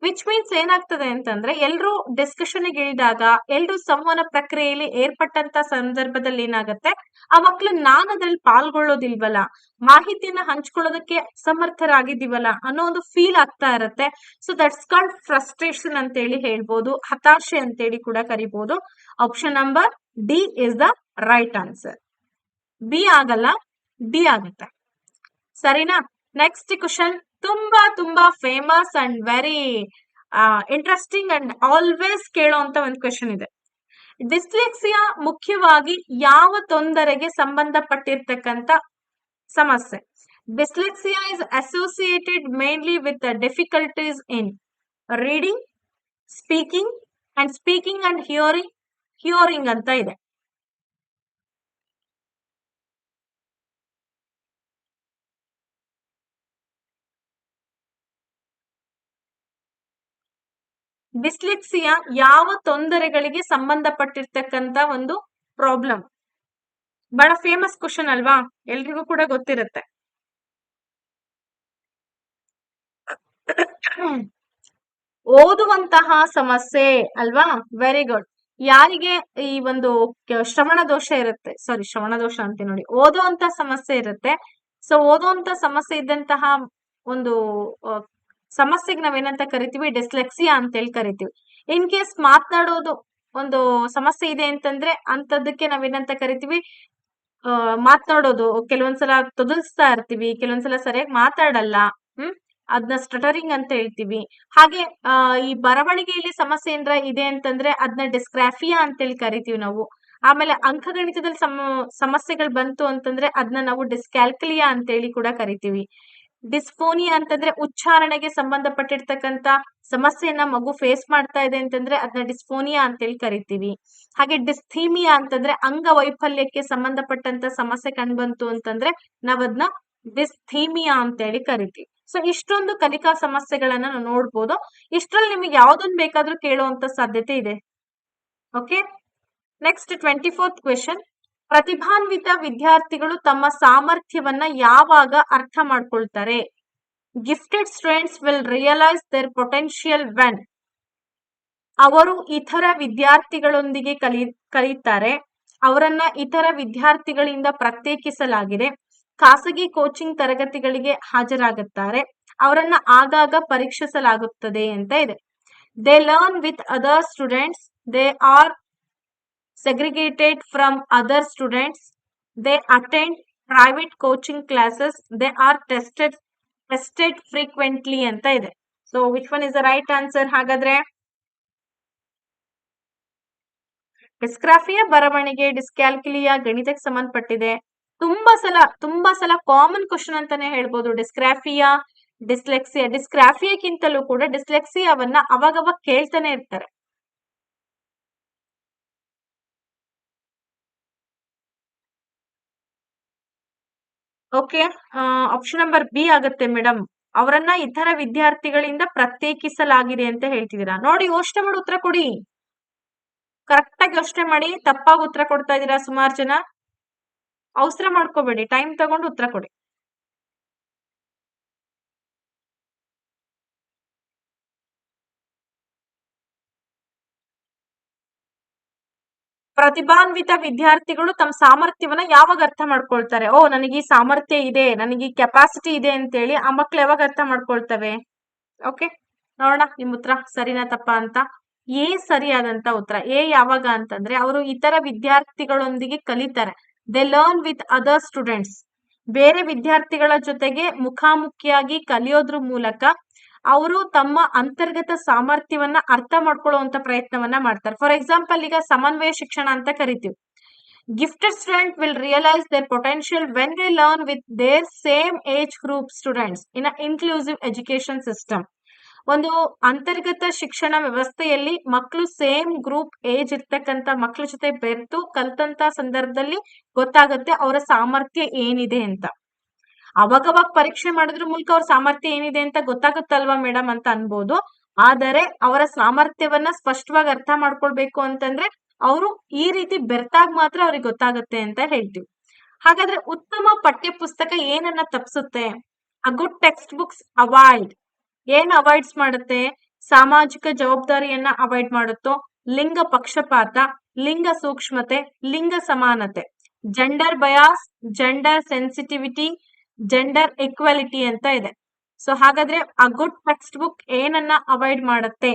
ವಿಚ್ ಮೀನ್ಸ್ ಏನಾಗ್ತದೆ ಅಂತಂದ್ರೆ ಎಲ್ರು ಡಿಸ್ಕಷನ್ ಇಳಿದಾಗ, ಎಲ್ರು ಸಂವಹನ ಪ್ರಕ್ರಿಯೆಯಲ್ಲಿ ಏರ್ಪಟ್ಟಂತ ಸಂದರ್ಭದಲ್ಲಿ ಏನಾಗುತ್ತೆ, ಆ ಮಕ್ಳು ನಾನು ಅದ್ರಲ್ಲಿ ಪಾಲ್ಗೊಳ್ಳೋದಿಲ್ವಲ್ಲ, ಮಾಹಿತಿಯನ್ನ ಹಂಚ್ಕೊಳ್ಳೋದಕ್ಕೆ ಸಮರ್ಥರಾಗಿದ್ದೀವಲ್ಲ ಅನ್ನೋ ಒಂದು ಫೀಲ್ ಆಗ್ತಾ ಇರುತ್ತೆ. ಸೊ ದಟ್ಸ್ ಕಾಲ್ಡ್ ಫ್ರಸ್ಟ್ರೇಷನ್ ಅಂತ ಹೇಳಿ ಹೇಳ್ಬೋದು, ಹತಾಶೆ ಅಂತೇಳಿ ಕೂಡ ಕರಿಬಹುದು. Option number D is the right answer. B ಆಗಲ್ಲ, ಡಿ ಆಗುತ್ತೆ. ಸರಿನಾ? ನೆಕ್ಸ್ಟ್ ಕ್ವಶನ್ ತುಂಬಾ famous and very interesting and always ಕೇಳೋಂತ ಒಂದು ಕ್ವಶನ್ ಇದೆ. ಡಿಸ್ಲೆಕ್ಸಿಯಾ ಮುಖ್ಯವಾಗಿ ಯಾವ ತೊಂದರೆಗೆ ಸಂಬಂಧಪಟ್ಟಿರ್ತಕ್ಕಂತ ಸಮಸ್ಯೆ? Dyslexia is associated mainly with difficulties in reading, speaking and hearing ಅಂತ ಇದೆ. ಡಿಸ್ಲೆಕ್ಸಿಯಾ ಯಾವ ತೊಂದರೆಗಳಿಗೆ ಸಂಬಂಧಪಟ್ಟಿರ್ತಕ್ಕಂತ ಒಂದು ಪ್ರಾಬ್ಲಮ್? ಬಹಳ ಫೇಮಸ್ ಕ್ವಶನ್ ಅಲ್ವಾ, ಎಲ್ರಿಗೂ ಕೂಡ ಗೊತ್ತಿರುತ್ತೆ. ಓದುವಂತಹ ಸಮಸ್ಯೆ ಅಲ್ವಾ? Very good. ಯಾರಿಗೆ ಈ ಒಂದು ಶ್ರವಣ ದೋಷ ಇರುತ್ತೆ, ಸಾರಿ ಶ್ರವಣ ದೋಷ ಅಂತ ನೋಡಿ, ಓದುವಂತ ಸಮಸ್ಯೆ ಇರುತ್ತೆ. ಸೊ ಓದುವಂತ ಸಮಸ್ಯೆ ಇದ್ದಂತಹ ಒಂದು ಸಮಸ್ಯೆಗೆ ನಾವೇನಂತ ಕರಿತೀವಿ? ಡಿಸ್ಲೆಕ್ಸಿಯಾ ಅಂತ ಹೇಳಿ ಕರಿತೀವಿ. ಇನ್ ಕೇಸ್ ಮಾತನಾಡೋದು ಒಂದು ಸಮಸ್ಯೆ ಇದೆ ಅಂತಂದ್ರೆ ಅಂತದಕ್ಕೆ ನಾವೇನಂತ ಕರಿತೀವಿ? ಮಾತನಾಡೋದು ಕೆಲವೊಂದ್ಸಲ ತೊದಲ್ಸ್ತಾ ಇರ್ತೀವಿ, ಕೆಲವೊಂದ್ಸಲ ಸರಿಯಾಗಿ ಮಾತಾಡಲ್ಲ. ಹ್ಮ್ ಅದನ್ನ ಸ್ಟಟರಿಂಗ್ ಅಂತ ಹೇಳ್ತೀವಿ. ಹಾಗೆ ಈ ಬರವಣಿಗೆಯಲ್ಲಿ ಸಮಸ್ಯೆ ಏನ್ರ ಇದೆ ಅಂತಂದ್ರೆ ಅದನ್ನ ಡಿಸ್ಗ್ರಾಫಿಯಾ ಅಂತೇಳಿ ಕರಿತೀವಿ ನಾವು. ಆಮೇಲೆ ಅಂಕಗಣಿತದಲ್ಲಿ ಸಮಸ್ಯೆಗಳು ಬಂತು ಅಂತಂದ್ರೆ ಅದನ್ನ ನಾವು ಡಿಸ್ಕ್ಯಾಲ್ಕುಲಿಯಾ ಅಂತೇಳಿ ಕೂಡ ಕರಿತೀವಿ. ಡಿಸ್ಫೋನಿಯಾ ಅಂತಂದ್ರೆ ಉಚ್ಚಾರಣೆಗೆ ಸಂಬಂಧಪಟ್ಟಿರ್ತಕ್ಕಂತ ಸಮಸ್ಯೆಯನ್ನ ಮಗು ಫೇಸ್ ಮಾಡ್ತಾ ಇದೆ ಅಂತಂದ್ರೆ ಅದನ್ನ ಡಿಸ್ಫೋನಿಯಾ ಅಂತೇಳಿ ಕರಿತೀವಿ. ಹಾಗೆ ಡಿಸ್ಥೀಮಿಯಾ ಅಂತಂದ್ರೆ ಅಂಗವೈಫಲ್ಯಕ್ಕೆ ಸಂಬಂಧಪಟ್ಟಂತ ಸಮಸ್ಯೆ ಕಂಡುಬಂತು ಅಂತಂದ್ರೆ ನಾವ್ ಅದನ್ನ ಡಿಸ್ಥೀಮಿಯಾ ಅಂತೇಳಿ ಕರಿತೀವಿ. ಸೊ ಇಷ್ಟೊಂದು ಕಲಿಕಾ ಸಮಸ್ಯೆಗಳನ್ನ ನಾವು ನೋಡ್ಬೋದು. ಇಷ್ಟ್ರಲ್ಲಿ ನಿಮಗೆ ಯಾವ್ದೊಂದು ಬೇಕಾದ್ರೂ ಕೇಳುವಂತ ಸಾಧ್ಯತೆ ಇದೆ. Okay, next 24th question. ಪ್ರತಿಭಾನ್ವಿತ ವಿದ್ಯಾರ್ಥಿಗಳು ತಮ್ಮ ಸಾಮರ್ಥ್ಯವನ್ನ ಯಾವಾಗ ಅರ್ಥ ಮಾಡ್ಕೊಳ್ತಾರೆ? Gifted students will realise their potential when. ಅವರು ಇತರ ವಿದ್ಯಾರ್ಥಿಗಳೊಂದಿಗೆ ಕಲಿತಾರೆ. ಅವರನ್ನ ಇತರ ವಿದ್ಯಾರ್ಥಿಗಳಿಂದ ಪ್ರತ್ಯೇಕಿಸಲಾಗಿದೆ. ಖಾಸಗಿ ಕೋಚಿಂಗ್ ತರಗತಿಗಳಿಗೆ ಹಾಜರಾಗುತ್ತಾರೆ. ಅವರನ್ನ ಆಗಾಗ ಪರೀಕ್ಷಿಸಲಾಗುತ್ತದೆ ಅಂತ ಇದೆ. They learn with other students. They are segregated from other students. They attend private coaching classes. They are tested frequently ಅಂತ ಇದೆ. So which one is the right answer? ಹಾಗಾದ್ರೆ ಡಿಸ್ಗ್ರಾಫಿಯಾ ಬರವಣಿಗೆ, ಡಿಸ್ಕ್ಯಾಲ್ಕುಲಿಯಾ ಗಣಿತಕ್ಕೆ ಸಂಬಂಧಪಟ್ಟಿದೆ. ತುಂಬಾ ಸಲ ಕಾಮನ್ ಕ್ವಶನ್ ಅಂತಾನೆ ಹೇಳ್ಬೋದು. ಡಿಸ್ಗ್ರಾಫಿಯಾ, ಡಿಸ್ಗ್ರಾಫಿಯಾಕ್ಕಿಂತಲೂ ಕೂಡ ಡಿಸ್ಲೆಕ್ಸಿಯಾವನ್ನ ಅವಾಗವಾಗ ಕೇಳ್ತಾನೆ ಇರ್ತಾರೆ. ಓಕೆ, ಆಪ್ಷನ್ ನಂಬರ್ ಬಿ ಆಗುತ್ತೆ ಮೇಡಮ್. ಅವರನ್ನ ಇತರ ವಿದ್ಯಾರ್ಥಿಗಳಿಂದ ಪ್ರತ್ಯೇಕಿಸಲಾಗಿದೆ ಅಂತ ಹೇಳ್ತಿದ್ದೀರಾ. ನೋಡಿ, ಯೋಚನೆ ಮಾಡಿ ಉತ್ತರ ಕೊಡಿ. ಕರೆಕ್ಟ್ ಆಗಿ ಯೋಚನೆ ಮಾಡಿ. ತಪ್ಪಾಗಿ ಉತ್ತರ ಕೊಡ್ತಾ ಇದ್ದೀರಾ ಸುಮಾರು ಜನ. ಅವಸರ ಮಾಡ್ಕೋಬೇಡಿ, ಟೈಮ್ ತಗೊಂಡು ಉತ್ತರ ಕೊಡಿ. ಪ್ರತಿಭಾನ್ವಿತ ವಿದ್ಯಾರ್ಥಿಗಳು ತಮ್ಮ ಸಾಮರ್ಥ್ಯವನ್ನ ಯಾವಾಗ ಅರ್ಥ ಮಾಡ್ಕೊಳ್ತಾರೆ? ಓ, ನನಗೆ ಈ ಸಾಮರ್ಥ್ಯ ಇದೆ, ನನಗೆ ಈ ಕೆಪಾಸಿಟಿ ಇದೆ ಅಂತೇಳಿ ಆ ಮಕ್ಳು ಯಾವಾಗ ಅರ್ಥ ಮಾಡ್ಕೊಳ್ತವೆ? ಓಕೆ, ನೋಡೋಣ ನಿಮ್ ಉತ್ತರ ಸರಿನಾ ತಪ್ಪಾ ಅಂತ. ಎ ಸರಿಯಾದಂತ ಉತ್ತರ. ಎ ಯಾವಾಗ ಅಂತಂದ್ರೆ ಅವರು ಇತರ ವಿದ್ಯಾರ್ಥಿಗಳೊಂದಿಗೆ ಕಲಿತಾರೆ. They learn with other students. ಬೇರೆ ವಿದ್ಯಾರ್ಥಿಗಳ ಜೊತೆಗೆ ಮುಖಾಮುಖಿಯಾಗಿ ಕಲಿಯೋದ್ರ ಮೂಲಕ ಅವರು ತಮ್ಮ ಅಂತರ್ಗತ ಸಾಮರ್ಥ್ಯವನ್ನ ಅರ್ಥ ಮಾಡ್ಕೊಳ್ಳುವಂತ ಪ್ರಯತ್ನವನ್ನ ಮಾಡ್ತಾರೆ. ಫಾರ್ ಎಕ್ಸಾಂಪಲ್, ಈಗ ಸಮನ್ವಯ ಶಿಕ್ಷಣ ಅಂತ ಕರಿತೀವಿ. Gifted student will realise their potential when they learn with their same age group students in a inclusive education system. ಒಂದು ಅಂತರ್ಗತ ಶಿಕ್ಷಣ ವ್ಯವಸ್ಥೆಯಲ್ಲಿ ಮಕ್ಕಳು ಸೇಮ್ ಗ್ರೂಪ್ ಏಜ್ ಇರ್ತಕ್ಕಂತ ಮಕ್ಕಳ ಜೊತೆ ಬೆರೆತು ಕಲ್ತಂತ ಸಂದರ್ಭದಲ್ಲಿ ಗೊತ್ತಾಗುತ್ತೆ ಅವರ ಸಾಮರ್ಥ್ಯ ಏನಿದೆ ಅಂತ. ಅವಾಗವಾಗ ಪರೀಕ್ಷೆ ಮಾಡೋದ್ರ ಮೂಲಕ ಅವ್ರ ಸಾಮರ್ಥ್ಯ ಏನಿದೆ ಅಂತ ಗೊತ್ತಾಗುತ್ತಲ್ವಾ ಮೇಡಮ್ ಅಂತ ಅನ್ಬೋದು. ಆದರೆ ಅವರ ಸಾಮರ್ಥ್ಯವನ್ನ ಸ್ಪಷ್ಟವಾಗಿ ಅರ್ಥ ಮಾಡ್ಕೊಳ್ಬೇಕು ಅಂತಂದ್ರೆ ಅವರು ಈ ರೀತಿ ಬೆರ್ತಾಗ ಮಾತ್ರ ಅವ್ರಿಗೆ ಗೊತ್ತಾಗುತ್ತೆ ಅಂತ ಹೇಳ್ತೀವಿ. ಹಾಗಾದ್ರೆ ಉತ್ತಮ ಪಠ್ಯ ಪುಸ್ತಕ ಏನನ್ನ ತಪ್ಪಿಸುತ್ತೆ? A good textbooks avoid. ಏನ್ ಅವಾಯ್ಡ್ಸ್ ಮಾಡುತ್ತೆ? ಸಾಮಾಜಿಕ ಜವಾಬ್ದಾರಿಯನ್ನ ಅವಾಯ್ಡ್ ಮಾಡುತ್ತೋ, ಲಿಂಗ ಪಕ್ಷಪಾತ, ಲಿಂಗ ಸೂಕ್ಷ್ಮತೆ, ಲಿಂಗ ಸಮಾನತೆ, gender bias, gender sensitivity, gender equality ಅಂತ ಇದೆ. ಸೊ ಹಾಗಾದ್ರೆ ಆ ಗುಡ್ ಟೆಕ್ಸ್ಟ್ ಬುಕ್ ಏನನ್ನ ಅವಾಯ್ಡ್ ಮಾಡುತ್ತೆ?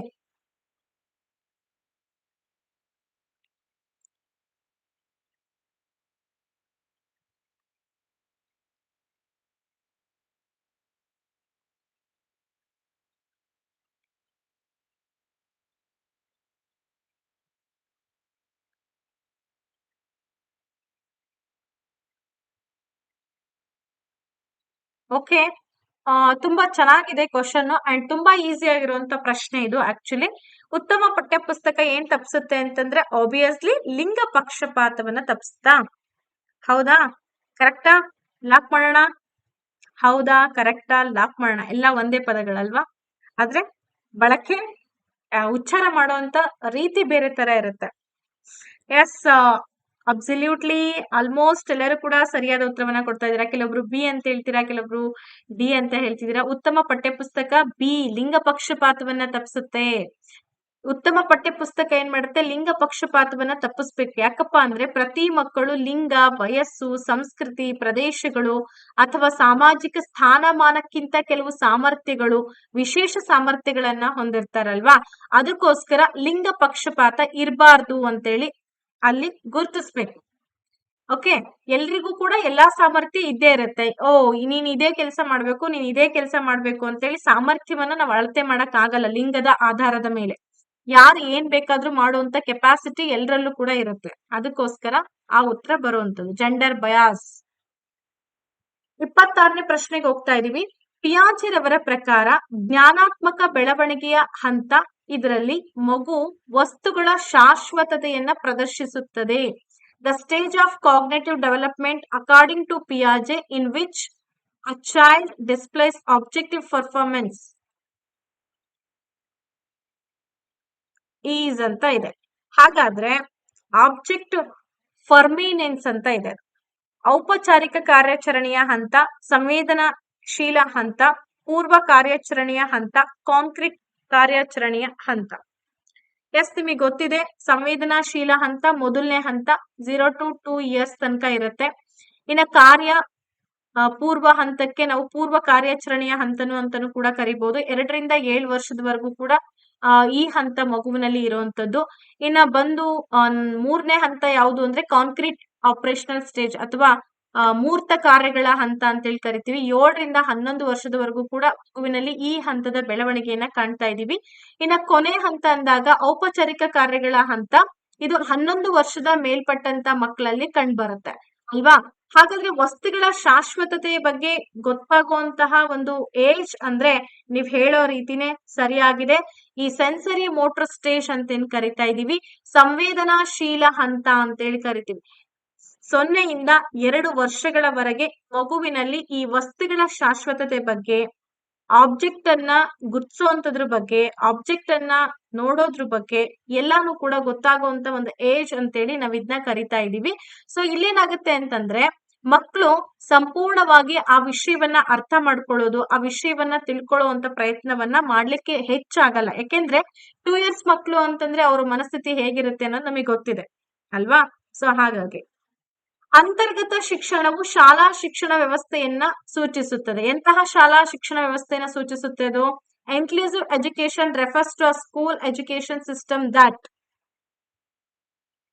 ಓಕೆ, ತುಂಬಾ ಚೆನ್ನಾಗಿದೆ ಕ್ವಶನ್ ಅಂಡ್ ತುಂಬಾ ಈಸಿ ಆಗಿರುವಂತ ಪ್ರಶ್ನೆ ಇದು. ಆಕ್ಚುಲಿ ಉತ್ತಮ ಪಠ್ಯ ಪುಸ್ತಕ ಏನ್ ತಪ್ಪಿಸುತ್ತೆ ಅಂತಂದ್ರೆ ಆಬ್ವಿಯಸ್ಲಿ ಲಿಂಗ ಪಕ್ಷಪಾತವನ್ನ ತಪ್ಪಿಸ್ತಾ. ಹೌದಾ? ಕರೆಕ್ಟಾ? ಲಾಕ್ ಮಾಡೋಣ. ಹೌದಾ? ಕರೆಕ್ಟಾ? ಲಾಕ್ ಮಾಡೋಣ. ಎಲ್ಲ ಒಂದೇ ಪದಗಳಲ್ವಾ? ಆದ್ರೆ ಬಳಕೆ, ಉಚ್ಚಾರ ಮಾಡುವಂತ ರೀತಿ ಬೇರೆ ತರ ಇರುತ್ತೆ. ಎಸ್, ಅಬ್ಸಲ್ಯೂಟ್ಲಿ ಆಲ್ಮೋಸ್ಟ್ ಎಲ್ಲರೂ ಕೂಡ ಸರಿಯಾದ ಉತ್ತರವನ್ನ ಕೊಡ್ತಾ ಇದ್ದೀರಾ. ಕೆಲವೊಬ್ರು ಬಿ ಅಂತ ಹೇಳ್ತೀರಾ, ಕೆಲವೊಬ್ರು ಡಿ ಅಂತ ಹೇಳ್ತಿದ್ದೀರಾ. ಉತ್ತಮ ಪಠ್ಯ ಪುಸ್ತಕ ಬಿ, ಲಿಂಗ ಪಕ್ಷಪಾತವನ್ನ ತಪ್ಪಿಸುತ್ತೆ. ಉತ್ತಮ ಪಠ್ಯ ಪುಸ್ತಕ ಏನ್ ಮಾಡುತ್ತೆ? ಲಿಂಗ ಪಕ್ಷಪಾತವನ್ನ ತಪ್ಪಿಸ್ಬೇಕು. ಯಾಕಪ್ಪ ಅಂದ್ರೆ ಪ್ರತಿ ಮಕ್ಕಳು ಲಿಂಗ, ವಯಸ್ಸು, ಸಂಸ್ಕೃತಿ, ಪ್ರದೇಶಗಳು ಅಥವಾ ಸಾಮಾಜಿಕ ಸ್ಥಾನಮಾನಕ್ಕಿಂತ ಕೆಲವು ಸಾಮರ್ಥ್ಯಗಳು, ವಿಶೇಷ ಸಾಮರ್ಥ್ಯಗಳನ್ನ ಹೊಂದಿರ್ತಾರಲ್ವಾ. ಅದಕ್ಕೋಸ್ಕರ ಲಿಂಗ ಪಕ್ಷಪಾತ ಇರಬಾರ್ದು ಅಂತೇಳಿ ಅಲ್ಲಿ ಗುರುತಿಸ್ಬೇಕು. ಓಕೆ, ಎಲ್ರಿಗೂ ಕೂಡ ಎಲ್ಲಾ ಸಾಮರ್ಥ್ಯ ಇದ್ದೇ ಇರುತ್ತೆ. ಓ, ನೀನ್ ಇದೇ ಕೆಲಸ ಮಾಡ್ಬೇಕು, ನೀನ್ ಇದೇ ಕೆಲಸ ಮಾಡ್ಬೇಕು ಅಂತೇಳಿ ಸಾಮರ್ಥ್ಯವನ್ನ ನಾವು ಅಳತೆ ಮಾಡಕ್ ಆಗಲ್ಲ ಲಿಂಗದ ಆಧಾರದ ಮೇಲೆ. ಯಾರು ಏನ್ ಬೇಕಾದ್ರೂ ಮಾಡುವಂತ ಕೆಪಾಸಿಟಿ ಎಲ್ಲರಲ್ಲೂ ಕೂಡ ಇರುತ್ತೆ. ಅದಕ್ಕೋಸ್ಕರ ಆ ಉತ್ತರ ಬರುವಂತದ್ದು ಜೆಂಡರ್ ಬಯಾಸ್. 26ನೇ ಪ್ರಶ್ನೆಗೆ ಹೋಗ್ತಾ ಇದೀವಿ. ಪಿಯಾಜೆರವರ ಪ್ರಕಾರ ಜ್ಞಾನಾತ್ಮಕ ಬೆಳವಣಿಗೆಯ ಹಂತ ಇದರಲ್ಲಿ ಮಗು ವಸ್ತುಗಳ ಶಾಶ್ವತತೆಯನ್ನ ಪ್ರದರ್ಶಿಸುತ್ತದೆ. The stage of cognitive development according to ಪಿಯಾಜೆ in which a child displays objective performance is ಅಂತ ಇದೆ. ಹಾಗಾದ್ರೆ ಆಬ್ಜೆಕ್ಟ್ ಫರ್ಮಿನೆನ್ಸ್ ಅಂತ ಇದೆ. ಔಪಚಾರಿಕ ಕಾರ್ಯಾಚರಣೆಯ ಹಂತ, ಸಂವೇದನಾಶೀಲ ಹಂತ, ಪೂರ್ವ ಕಾರ್ಯಾಚರಣೆಯ ಹಂತ, ಕಾಂಕ್ರೀಟ್ ಕಾರ್ಯಾಚರಣೆಯ ಹಂತ. ಎಸ್, ನಿಮಗೆ ಗೊತ್ತಿದೆ ಸಂವೇದನಾಶೀಲ ಹಂತ ಮೊದಲನೇ ಹಂತ 0 to 2 years ತನಕ ಇರುತ್ತೆ. ಇನ್ನ ಪೂರ್ವ ಹಂತಕ್ಕೆ ನಾವು ಪೂರ್ವ ಕಾರ್ಯಾಚರಣೆಯ ಹಂತನು ಅಂತಾನು ಕೂಡ ಕರಿಬಹುದು. 2 ರಿಂದ 7 ವರ್ಷದವರೆಗೂ ಕೂಡ ಈ ಹಂತ ಮಗುವಿನಲ್ಲಿ ಇರುವಂತದ್ದು. ಇನ್ನ ಬಂದು 3ನೇ ಹಂತ ಯಾವುದು ಅಂದ್ರೆ ಕಾಂಕ್ರೀಟ್ ಆಪರೇಷನಲ್ ಸ್ಟೇಜ್ ಅಥವಾ ಮೂರ್ತ ಕಾರ್ಯಗಳ ಹಂತ ಅಂತೇಳಿ ಕರಿತೀವಿ. 7 ರಿಂದ 11 ವರ್ಷದವರೆಗೂ ಕೂಡ ಮಗುವಿನಲ್ಲಿ ಈ ಹಂತದ ಬೆಳವಣಿಗೆಯನ್ನ ಕಾಣ್ತಾ ಇದೀವಿ. ಇನ್ನ ಕೊನೆ ಹಂತ ಅಂದಾಗ ಔಪಚಾರಿಕ ಕಾರ್ಯಗಳ ಹಂತ, ಇದು 11 ವರ್ಷದ ಮೇಲ್ಪಟ್ಟಂತ ಮಕ್ಕಳಲ್ಲಿ ಕಂಡು ಬರುತ್ತೆ ಅಲ್ವಾ. ಹಾಗಾದ್ರೆ ವಸ್ತುಗಳ ಶಾಶ್ವತತೆಯ ಬಗ್ಗೆ ಗೊತ್ತಾಗುವಂತಹ ಒಂದು ಏಜ್ ಅಂದ್ರೆ ನೀವ್ ಹೇಳೋ ರೀತಿನೇ ಸರಿಯಾಗಿದೆ. ಈ ಸೆನ್ಸರಿ ಮೋಟರ್ ಸ್ಟೇಜ್ ಅಂತ ಏನ್ ಕರಿತಾ ಇದೀವಿ, ಸಂವೇದನಾಶೀಲ ಹಂತ ಅಂತೇಳಿ ಕರಿತೀವಿ. 0 ಯಿಂದ 2 ವರ್ಷಗಳವರೆಗೆ ಮಗುವಿನಲ್ಲಿ ಈ ವಸ್ತುಗಳ ಶಾಶ್ವತತೆ ಬಗ್ಗೆ, ಆಬ್ಜೆಕ್ಟ್ ಅನ್ನ ಗುರ್ತಿಸುವಂತದ್ರ ಬಗ್ಗೆ, ಆಬ್ಜೆಕ್ಟ್ ಅನ್ನ ನೋಡೋದ್ರ ಬಗ್ಗೆ ಎಲ್ಲಾನು ಕೂಡ ಗೊತ್ತಾಗುವಂತ ಒಂದು ಏಜ್ ಅಂತೇಳಿ ನಾವ್ ಇದನ್ನ ಕರಿತಾ ಇದೀವಿ. ಸೊ ಇಲ್ಲೇನಾಗುತ್ತೆ ಅಂತಂದ್ರೆ ಮಕ್ಕಳು ಸಂಪೂರ್ಣವಾಗಿ ಆ ವಿಷಯವನ್ನ ಅರ್ಥ ಮಾಡ್ಕೊಳ್ಳೋದು, ಆ ವಿಷಯವನ್ನ ತಿಳ್ಕೊಳ್ಳುವಂತ ಪ್ರಯತ್ನವನ್ನ ಮಾಡ್ಲಿಕ್ಕೆ ಹೆಚ್ಚಾಗಲ್ಲ. ಯಾಕೆಂದ್ರೆ 2 years ಮಕ್ಕಳು ಅಂತಂದ್ರೆ ಅವ್ರ ಮನಸ್ಥಿತಿ ಹೇಗಿರುತ್ತೆ ಅನ್ನೋದು ನಮಗೆ ಗೊತ್ತಿದೆ ಅಲ್ವಾ. ಸೊ ಹಾಗಾಗಿ ಅಂತರ್ಗತ ಶಿಕ್ಷಣವು ಶಾಲಾ ಶಿಕ್ಷಣ ವ್ಯವಸ್ಥೆಯನ್ನ ಸೂಚಿಸುತ್ತದೆ. ಎಂತಹ ಶಾಲಾ ಶಿಕ್ಷಣ ವ್ಯವಸ್ಥೆಯನ್ನ ಸೂಚಿಸುತ್ತೆ ಅದು? Inclusive education refers to a school education system that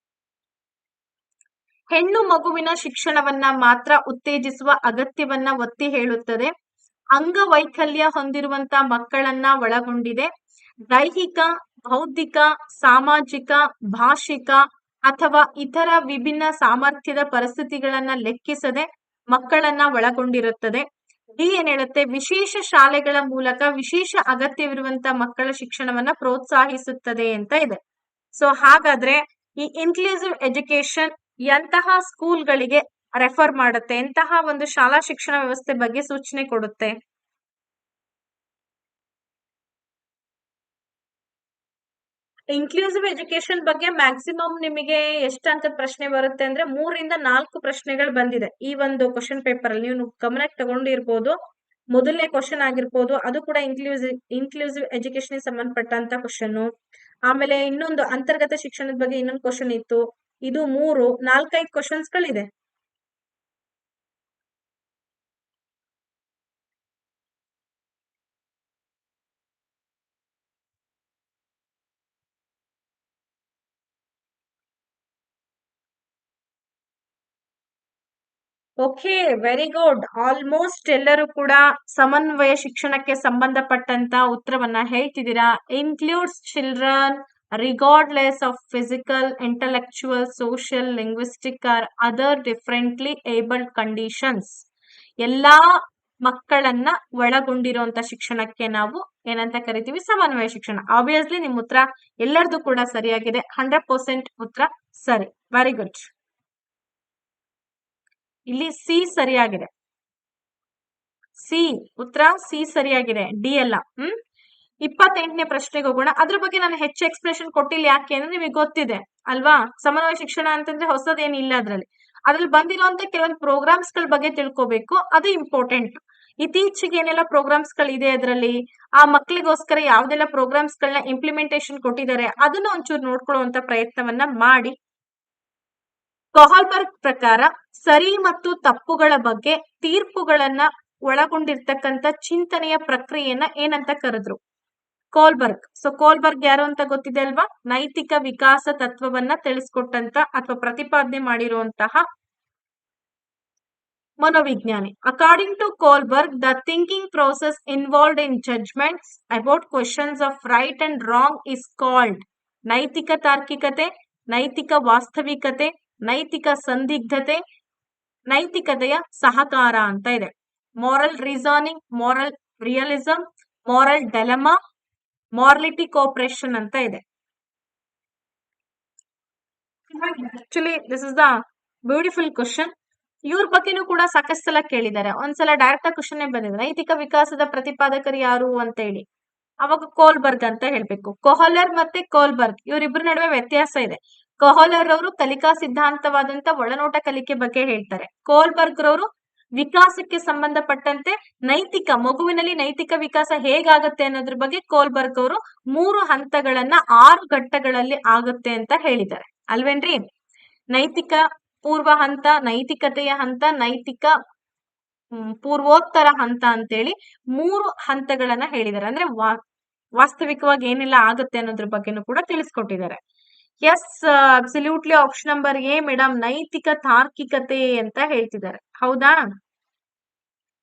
ಹೆಣ್ಣು ಮಗುವಿನ ಶಿಕ್ಷಣವನ್ನ ಮಾತ್ರ ಉತ್ತೇಜಿಸುವ ಅಗತ್ಯವನ್ನ ಒತ್ತಿ ಹೇಳುತ್ತದೆ. ಅಂಗವೈಕಲ್ಯ ಹೊಂದಿರುವಂತ ಮಕ್ಕಳನ್ನ ಒಳಗೊಂಡಿದೆ. ದೈಹಿಕ, ಬೌದ್ಧಿಕ, ಸಾಮಾಜಿಕ, ಭಾಷಿಕ ಅಥವಾ ಇತರ ವಿಭಿನ್ನ ಸಾಮರ್ಥ್ಯದ ಪರಿಸ್ಥಿತಿಗಳನ್ನ ಲೆಕ್ಕಿಸದೆ ಮಕ್ಕಳನ್ನ ಒಳಗೊಂಡಿರುತ್ತದೆ. ಡಿ ಏನ್ ಹೇಳುತ್ತೆ? ವಿಶೇಷ ಶಾಲೆಗಳ ಮೂಲಕ ವಿಶೇಷ ಅಗತ್ಯವಿರುವಂತ ಮಕ್ಕಳ ಶಿಕ್ಷಣವನ್ನ ಪ್ರೋತ್ಸಾಹಿಸುತ್ತದೆ ಅಂತ ಇದೆ. ಸೊ ಹಾಗಾದ್ರೆ ಈ ಇನ್ಕ್ಲೂಸಿವ್ ಎಜುಕೇಶನ್ ಎಂತಹ ಸ್ಕೂಲ್ಗಳಿಗೆ ರೆಫರ್ ಮಾಡುತ್ತೆ, ಎಂತಹ ಒಂದು ಶಾಲಾ ಶಿಕ್ಷಣ ವ್ಯವಸ್ಥೆ ಬಗ್ಗೆ ಸೂಚನೆ ಕೊಡುತ್ತೆ? ಇನ್ಕ್ಲೂಸಿವ್ ಎಜುಕೇಶನ್ ಬಗ್ಗೆ ಮ್ಯಾಕ್ಸಿಮಮ್ ನಿಮಗೆ ಎಷ್ಟು ಅಂಕದ ಪ್ರಶ್ನೆ ಬರುತ್ತೆ ಅಂದ್ರೆ 3 ರಿಂದ 4 ಪ್ರಶ್ನೆಗಳು ಬಂದಿದೆ ಈ ಒಂದು ಕ್ವಶನ್ ಪೇಪರ್ ಅಲ್ಲಿ. ನೀವು ಗಮನಕ್ಕೆ ತಗೊಂಡಿರ್ಬೋದು. ಮೊದಲನೇ ಕ್ವಶನ್ ಆಗಿರ್ಬೋದು, ಅದು ಕೂಡ ಇನ್ಕ್ಲೂಸಿವ್ ಎಜುಕೇಶನ್ ಸಂಬಂಧಪಟ್ಟಂತ ಕ್ವಶನ್. ಆಮೇಲೆ ಇನ್ನೊಂದು ಅಂತರ್ಗತ ಶಿಕ್ಷಣದ ಬಗ್ಗೆ ಇನ್ನೊಂದು ಕ್ವಶನ್ ಇತ್ತು. ಇದು 4-5 ಕ್ವಶನ್ಸ್ ಗಳಿದೆ. Okay, very good. ಆಲ್ಮೋಸ್ಟ್ ಎಲ್ಲರೂ ಕೂಡ ಸಮನ್ವಯ ಶಿಕ್ಷಣಕ್ಕೆ ಸಂಬಂಧಪಟ್ಟಂತ ಉತ್ತರವನ್ನ ಹೇಳ್ತಿದ್ದೀರಾ. Includes children regardless of physical, intellectual, social, linguistic or other differently abled conditions. ಎಲ್ಲಾ ಮಕ್ಕಳನ್ನ ಒಳಗೊಂಡಿರುವಂತ ಶಿಕ್ಷಣಕ್ಕೆ ನಾವು ಏನಂತ ಕರಿತೀವಿ? ಸಮನ್ವಯ ಶಿಕ್ಷಣ. ಆಬ್ವಿಯಸ್ಲಿ ನಿಮ್ ಉತ್ತರ ಎಲ್ಲರದು ಕೂಡ ಸರಿಯಾಗಿದೆ. 100% ಉತ್ತರ ಸರಿ. Very good. ಇಲ್ಲಿ ಸಿ ಸರಿಯಾಗಿದೆ. ಸಿ ಉತ್ತರ ಸಿ ಸರಿಯಾಗಿದೆ, ಡಿ ಅಲ್ಲ. 28ನೇ ಪ್ರಶ್ನೆಗೆ ಹೋಗೋಣ. ಅದ್ರ ಬಗ್ಗೆ ನಾನು ಹೆಚ್ಚು ಎಕ್ಸ್ಪ್ರೆಷನ್ ಕೊಟ್ಟಿಲ್ಲ. ಯಾಕೆ ಅಂದ್ರೆ ನಿಮಗೆ ಗೊತ್ತಿದೆ ಅಲ್ವಾ, ಸಮನ್ವಯ ಶಿಕ್ಷಣ ಅಂತಂದ್ರೆ ಹೊಸದೇನಿಲ್ಲ. ಅದ್ರಲ್ಲಿ ಬಂದಿರುವಂತ ಕೆಲವೊಂದು ಪ್ರೋಗ್ರಾಮ್ಸ್ ಗಳ ಬಗ್ಗೆ ತಿಳ್ಕೊಬೇಕು, ಅದು ಇಂಪಾರ್ಟೆಂಟ್. ಇತ್ತೀಚೆಗೆ ಏನೆಲ್ಲ ಪ್ರೋಗ್ರಾಮ್ಸ್ ಗಳಿದೆ, ಅದರಲ್ಲಿ ಆ ಮಕ್ಕಳಿಗೋಸ್ಕರ ಯಾವ್ದೆಲ್ಲ ಪ್ರೋಗ್ರಾಮ್ಸ್ ಗಳನ್ನ ಇಂಪ್ಲಿಮೆಂಟೇಶನ್ ಕೊಟ್ಟಿದ್ದಾರೆ ಅದನ್ನ ಒಂಚೂರು ನೋಡ್ಕೊಳ್ಳುವಂತ ಪ್ರಯತ್ನವನ್ನ ಮಾಡಿ. ಕೊಹಲ್ಬರ್ಗ್ ಪ್ರಕಾರ ಸರಿ ಮತ್ತು ತಪ್ಪುಗಳ ಬಗ್ಗೆ ತೀರ್ಪುಗಳನ್ನ ಒಳಗೊಂಡಿರ್ತಕ್ಕಂಥ ಚಿಂತನೆಯ ಪ್ರಕ್ರಿಯೆಯನ್ನ ಏನಂತ ಕರೆದ್ರು? ಕೋಲ್ಬರ್ಗ್. ಸೊ ಕೋಲ್ಬರ್ಗ್ ಯಾರು ಅಂತ ಗೊತ್ತಿದೆ ಅಲ್ವಾ? ನೈತಿಕ ವಿಕಾಸ ತತ್ವವನ್ನ ತಿಳಿಸ್ಕೊಟ್ಟಂತ ಅಥವಾ ಪ್ರತಿಪಾದನೆ ಮಾಡಿರುವಂತಹ ಮನೋವಿಜ್ಞಾನಿ. According to Kohlberg, the thinking process involved in judgements about questions of right and wrong is called ನೈತಿಕ ತಾರ್ಕಿಕತೆ, ನೈತಿಕ ವಾಸ್ತವಿಕತೆ, ನೈತಿಕ ಸಂದಿಗ್ಧತೆ, ನೈತಿಕತೆಯ ಸಹಕಾರ ಅಂತ ಇದೆ. Moral reasoning, moral realism, moral dilemma, morality cooperation ಅಂತ ಇದೆ. Actually this is the beautiful question. ಇವ್ರ ಬಗ್ಗೆನೂ ಕೂಡ ಸಾಕಷ್ಟು ಸಲ ಕೇಳಿದ್ದಾರೆ. ಒಂದ್ಸಲ ಡೈರೆಕ್ಟ್ ಆಗಿ ಕ್ವಶನ್ ಬಂದಿದೆ, ನೈತಿಕ ವಿಕಾಸದ ಪ್ರತಿಪಾದಕರು ಯಾರು ಅಂತ ಹೇಳಿ. ಅವಾಗ ಕೋಲ್ಬರ್ಗ್ ಅಂತ ಹೇಳ್ಬೇಕು. ಕೊಹಲರ್ ಮತ್ತೆ ಕೋಲ್ಬರ್ಗ್ ಇವರಿಬ್ಬರ ನಡುವೆ ವ್ಯತ್ಯಾಸ ಇದೆ. ಕೊಹಲರ್ ಅವರು ಕಲಿಕಾ ಸಿದ್ಧಾಂತವಾದಂತ ಒಳನೋಟ ಕಲಿಕೆ ಬಗ್ಗೆ ಹೇಳ್ತಾರೆ. ಕೋಲ್ಬರ್ಗ್ ರವರು ವಿಕಾಸಕ್ಕೆ ಸಂಬಂಧಪಟ್ಟಂತೆ ನೈತಿಕ, ಮಗುವಿನಲ್ಲಿ ನೈತಿಕ ವಿಕಾಸ ಹೇಗಾಗತ್ತೆ ಅನ್ನೋದ್ರ ಬಗ್ಗೆ ಕೋಲ್ಬರ್ಗ್ ಅವರು 3 ಹಂತಗಳನ್ನ 6 ಘಟ್ಟಗಳಲ್ಲಿ ಆಗುತ್ತೆ ಅಂತ ಹೇಳಿದ್ದಾರೆ ಅಲ್ವೇನ್ರಿ. ನೈತಿಕ ಪೂರ್ವ ಹಂತ, ನೈತಿಕತೆಯ ಹಂತ, ನೈತಿಕ ಪೂರ್ವೋತ್ತರ ಹಂತ ಅಂತೇಳಿ 3 ಹಂತಗಳನ್ನ ಹೇಳಿದ್ದಾರೆ. ಅಂದ್ರೆ ವಾಸ್ತವಿಕವಾಗಿ ಏನೆಲ್ಲ ಆಗುತ್ತೆ ಅನ್ನೋದ್ರ ಬಗ್ಗೆನೂ ಕೂಡ ತಿಳಿಸ್ಕೊಟ್ಟಿದ್ದಾರೆ. Yes, absolutely option number A madam, ನೈತಿಕ ತಾರ್ಕಿಕತೆ ಅಂತ ಹೇಳ್ತಿದ್ದಾರೆ. ಹೌದಾ?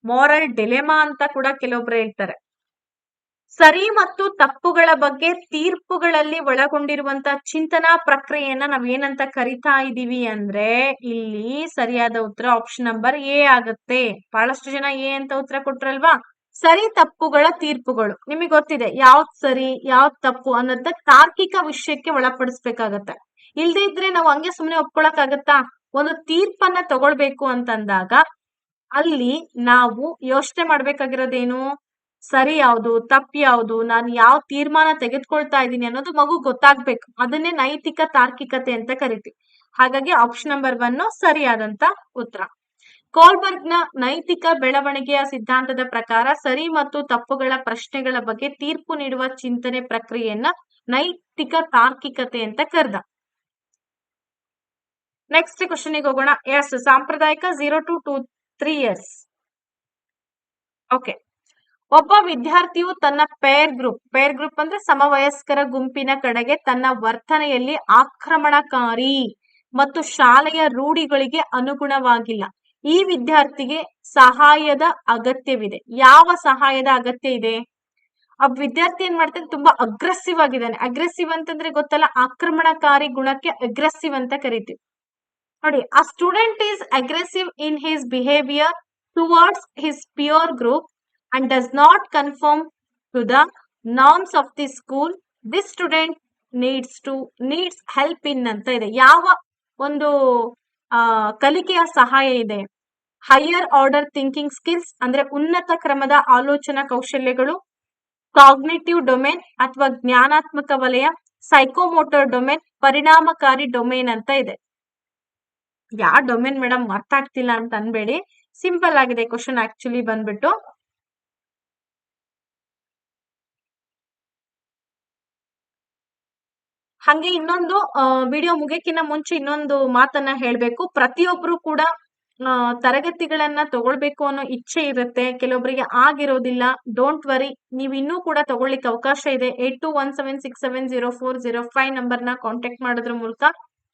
ಮಾರಲ್ ಡಿಲೆಮಾ ಅಂತ ಕೂಡ ಕೆಲವೊಬ್ರು ಹೇಳ್ತಾರೆ. ಸರಿ ಮತ್ತು ತಪ್ಪುಗಳ ಬಗ್ಗೆ ತೀರ್ಪುಗಳಲ್ಲಿ ಒಳಗೊಂಡಿರುವಂತ ಚಿಂತನಾ ಪ್ರಕ್ರಿಯೆಯನ್ನ ನಾವ್ ಏನಂತ ಕರಿತಾ ಇದೀವಿ ಅಂದ್ರೆ, ಇಲ್ಲಿ ಸರಿಯಾದ ಉತ್ತರ ಆಪ್ಷನ್ ನಂಬರ್ ಎ ಆಗುತ್ತೆ. ಬಹಳಷ್ಟು ಜನ ಎ ಅಂತ ಉತ್ತರ ಕೊಟ್ರಲ್ವಾ. ಸರಿ ತಪ್ಪುಗಳ ತೀರ್ಪುಗಳು ನಿಮಗೆ ಗೊತ್ತಿದೆ, ಯಾವ್ದ್ ಸರಿ ಯಾವ್ದ್ ತಪ್ಪು ಅನ್ನೋದ ತಾರ್ಕಿಕ ವಿಷಯಕ್ಕೆ ಒಳಪಡಿಸ್ಬೇಕಾಗತ್ತೆ. ಇಲ್ದೇ ಇದ್ರೆ ನಾವು ಹಂಗೆ ಸುಮ್ನೆ ಒಪ್ಕೊಳಕ್ ಆಗತ್ತಾ? ಒಂದು ತೀರ್ಪನ್ನ ತಗೊಳ್ಬೇಕು ಅಂತಂದಾಗ ಅಲ್ಲಿ ನಾವು ಯೋಚನೆ ಮಾಡ್ಬೇಕಾಗಿರೋದೇನು, ಸರಿ ಯಾವುದು ತಪ್ಪು ಯಾವುದು, ನಾನು ಯಾವ ತೀರ್ಮಾನ ತೆಗೆದುಕೊಳ್ತಾ ಇದ್ದೀನಿ ಅನ್ನೋದು ಮಗು ಗೊತ್ತಾಗ್ಬೇಕು. ಅದನ್ನೇ ನೈತಿಕ ತಾರ್ಕಿಕತೆ ಅಂತ ಕರಿತೀವಿ. ಹಾಗಾಗಿ ಆಪ್ಷನ್ ನಂಬರ್ 1 ಸರಿಯಾದಂತ ಉತ್ತರ. ಕೋಲ್ಬರ್ಗ್ ನ ನೈತಿಕ ಬೆಳವಣಿಗೆಯ ಸಿದ್ಧಾಂತದ ಪ್ರಕಾರ ಸರಿ ಮತ್ತು ತಪ್ಪುಗಳ ಪ್ರಶ್ನೆಗಳ ಬಗ್ಗೆ ತೀರ್ಪು ನೀಡುವ ಚಿಂತನೆ ಪ್ರಕ್ರಿಯೆಯನ್ನ ನೈತಿಕ ತಾರ್ಕಿಕತೆ ಅಂತ ಕರೆದ. ನೆಕ್ಸ್ಟ್ ಕ್ವಶನ್ ಗೆ ಹೋಗೋಣ. ಎಸ್, ಸಾಂಪ್ರದಾಯಿಕ 0 to 3 years. ಓಕೆ. ಒಬ್ಬ ವಿದ್ಯಾರ್ಥಿಯು ತನ್ನ ಪೇರ್ ಗ್ರೂಪ್ ಅಂದ್ರೆ ಸಮವಯಸ್ಕರ ಗುಂಪಿನ ಕಡೆಗೆ ತನ್ನ ವರ್ತನೆಯಲ್ಲಿ ಆಕ್ರಮಣಕಾರಿ ಮತ್ತು ಶಾಲೆಯ ರೂಢಿಗಳಿಗೆ ಅನುಗುಣವಾಗಿಲ್ಲ. ಈ ವಿದ್ಯಾರ್ಥಿಗೆ ಸಹಾಯದ ಅಗತ್ಯವಿದೆ. ಯಾವ ಸಹಾಯದ ಅಗತ್ಯ ಇದೆ? ಆ ವಿದ್ಯಾರ್ಥಿ ಏನ್ ಮಾಡ್ತಾನೆ, ತುಂಬಾ ಅಗ್ರೆಸಿವ್ ಆಗಿದ್ದಾನೆ. ಅಗ್ರೆಸಿವ್ ಅಂತಂದ್ರೆ ಗೊತ್ತಲ್ಲ, ಆಕ್ರಮಣಕಾರಿ ಗುಣಕ್ಕೆ ಅಗ್ರೆಸಿವ್ ಅಂತ ಕರಿತೀವಿ. ನೋಡಿ, ಆ student is aggressive in his behaviour towards his peer group and does not conform to the norms of the school. This student needs help in ಅಂತ ಇದೆ. ಯಾವ ಒಂದು ಕಲಿಕೆಯ ಸಹಾಯ ಇದೆ? ಹೈಯರ್ ಆರ್ಡರ್ ಥಿಂಕಿಂಗ್ ಸ್ಕಿಲ್ಸ್ ಅಂದ್ರೆ ಉನ್ನತ ಕ್ರಮದ ಆಲೋಚನಾ ಕೌಶಲ್ಯಗಳು, ಕಾಗ್ನಿಟಿವ್ ಡೊಮೇನ್ ಅಥವಾ ಜ್ಞಾನಾತ್ಮಕ ವಲಯ, ಸೈಕೋಮೋಟರ್ ಡೊಮೇನ್, ಪರಿಣಾಮಕಾರಿ ಡೊಮೇನ್ ಅಂತ ಇದೆ. ಯಾವ ಡೊಮೇನ್ ಮೇಡಮ್ ಅರ್ಥ ಆಗ್ತಿಲ್ಲ ಅಂತ ಅನ್ಬೇಡಿ, ಸಿಂಪಲ್ ಆಗಿದೆ ಕ್ವಶನ್ ಆಕ್ಚುಲಿ ಬಂದ್ಬಿಟ್ಟು. ಹಂಗೆ ಇನ್ನೊಂದು ವಿಡಿಯೋ ಮುಗಿಯಕ್ಕಿಂತ ಮುಂಚೆ ಇನ್ನೊಂದು ಮಾತನ್ನ ಹೇಳ್ಬೇಕು. ಪ್ರತಿಯೊಬ್ರು ಕೂಡ ತರಗತಿಗಳನ್ನ ತಗೊಳ್ಬೇಕು ಅನ್ನೋ ಇಚ್ಛೆ ಇರುತ್ತೆ, ಕೆಲವೊಬ್ಬರಿಗೆ ಆಗಿರೋದಿಲ್ಲ. ಡೋಂಟ್ ವರಿ, ನೀವು ಇನ್ನೂ ಕೂಡ ತಗೊಳ್ಳಿಕ್ಕೆ ಅವಕಾಶ ಇದೆ. 8217670405 ನಂಬರ್ನ ಕಾಂಟ್ಯಾಕ್ಟ್ ಮಾಡೋದ್ರ ಮೂಲಕ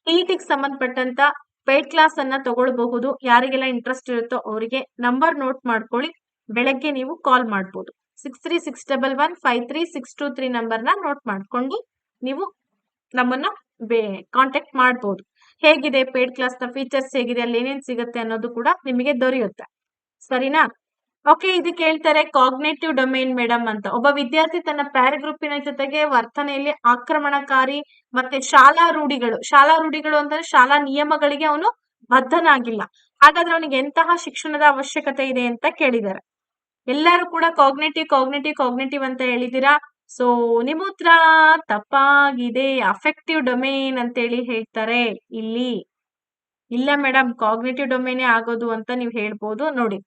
ಟಿಇಟಿಗೆ ಸಂಬಂಧಪಟ್ಟಂತ ಪೇಡ್ ಕ್ಲಾಸ್ ಅನ್ನ ತಗೊಳ್ಬಹುದು. ಯಾರಿಗೆಲ್ಲ ಇಂಟ್ರೆಸ್ಟ್ ಇರುತ್ತೋ ಅವರಿಗೆ ನಂಬರ್ ನೋಟ್ ಮಾಡ್ಕೊಳ್ಳಿ. ಬೆಳಗ್ಗೆ ನೀವು ಕಾಲ್ ಮಾಡ್ಬೋದು. 6361153623 ನಂಬರ್ನ ನೋಟ್ ಮಾಡ್ಕೊಂಡು ನೀವು ನಮ್ಮನ್ನ ಕಾಂಟ್ಯಾಕ್ಟ್ ಮಾಡಬಹುದು. ಹೇಗಿದೆ ಪೇಡ್ ಕ್ಲಾಸ್ ನ ಫೀಚರ್ಸ್ ಹೇಗಿದೆ, ಅಲ್ಲಿ ಏನೇನ್ ಸಿಗುತ್ತೆ ಅನ್ನೋದು ಕೂಡ ನಿಮಗೆ ದೊರೆಯುತ್ತೆ. ಸರಿನಾ? ಓಕೆ. ಇದಕ್ಕೆ ಹೇಳ್ತಾರೆ ಕಾಗ್ನೇಟಿವ್ ಡೊಮೇನ್ ಮೇಡಮ್ ಅಂತ. ಒಬ್ಬ ವಿದ್ಯಾರ್ಥಿ ತನ್ನ ಪ್ಯಾರ್ ಗ್ರೂಪಿನ ಜೊತೆಗೆ ವರ್ತನೆಯಲ್ಲಿ ಆಕ್ರಮಣಕಾರಿ ಮತ್ತೆ ಶಾಲಾ ರೂಢಿಗಳು ಅಂದ್ರೆ ಶಾಲಾ ನಿಯಮಗಳಿಗೆ ಅವನು ಬದ್ಧನಾಗಿಲ್ಲ. ಹಾಗಾದ್ರೆ ಅವನಿಗೆ ಎಂತಹ ಶಿಕ್ಷಣದ ಅವಶ್ಯಕತೆ ಇದೆ ಅಂತ ಕೇಳಿದ್ದಾರೆ. ಎಲ್ಲರೂ ಕೂಡ ಕಾಗ್ನೇಟಿವ್ ಅಂತ ಹೇಳಿದೀರಾ. ಸೊ ನಿಮ್ಮ ಉತ್ತರ ತಪ್ಪಾಗಿದೆ. ಅಫೆಕ್ಟಿವ್ ಡೊಮೇನ್ ಅಂತ ಹೇಳಿ ಹೇಳ್ತಾರೆ. ಇಲ್ಲಿ ಇಲ್ಲ ಮೇಡಮ್, ಕಾಗ್ನೇಟಿವ್ ಡೊಮೇನ್ ಆಗೋದು ಅಂತ ನೀವು ಹೇಳ್ಬೋದು. ನೋಡಿ,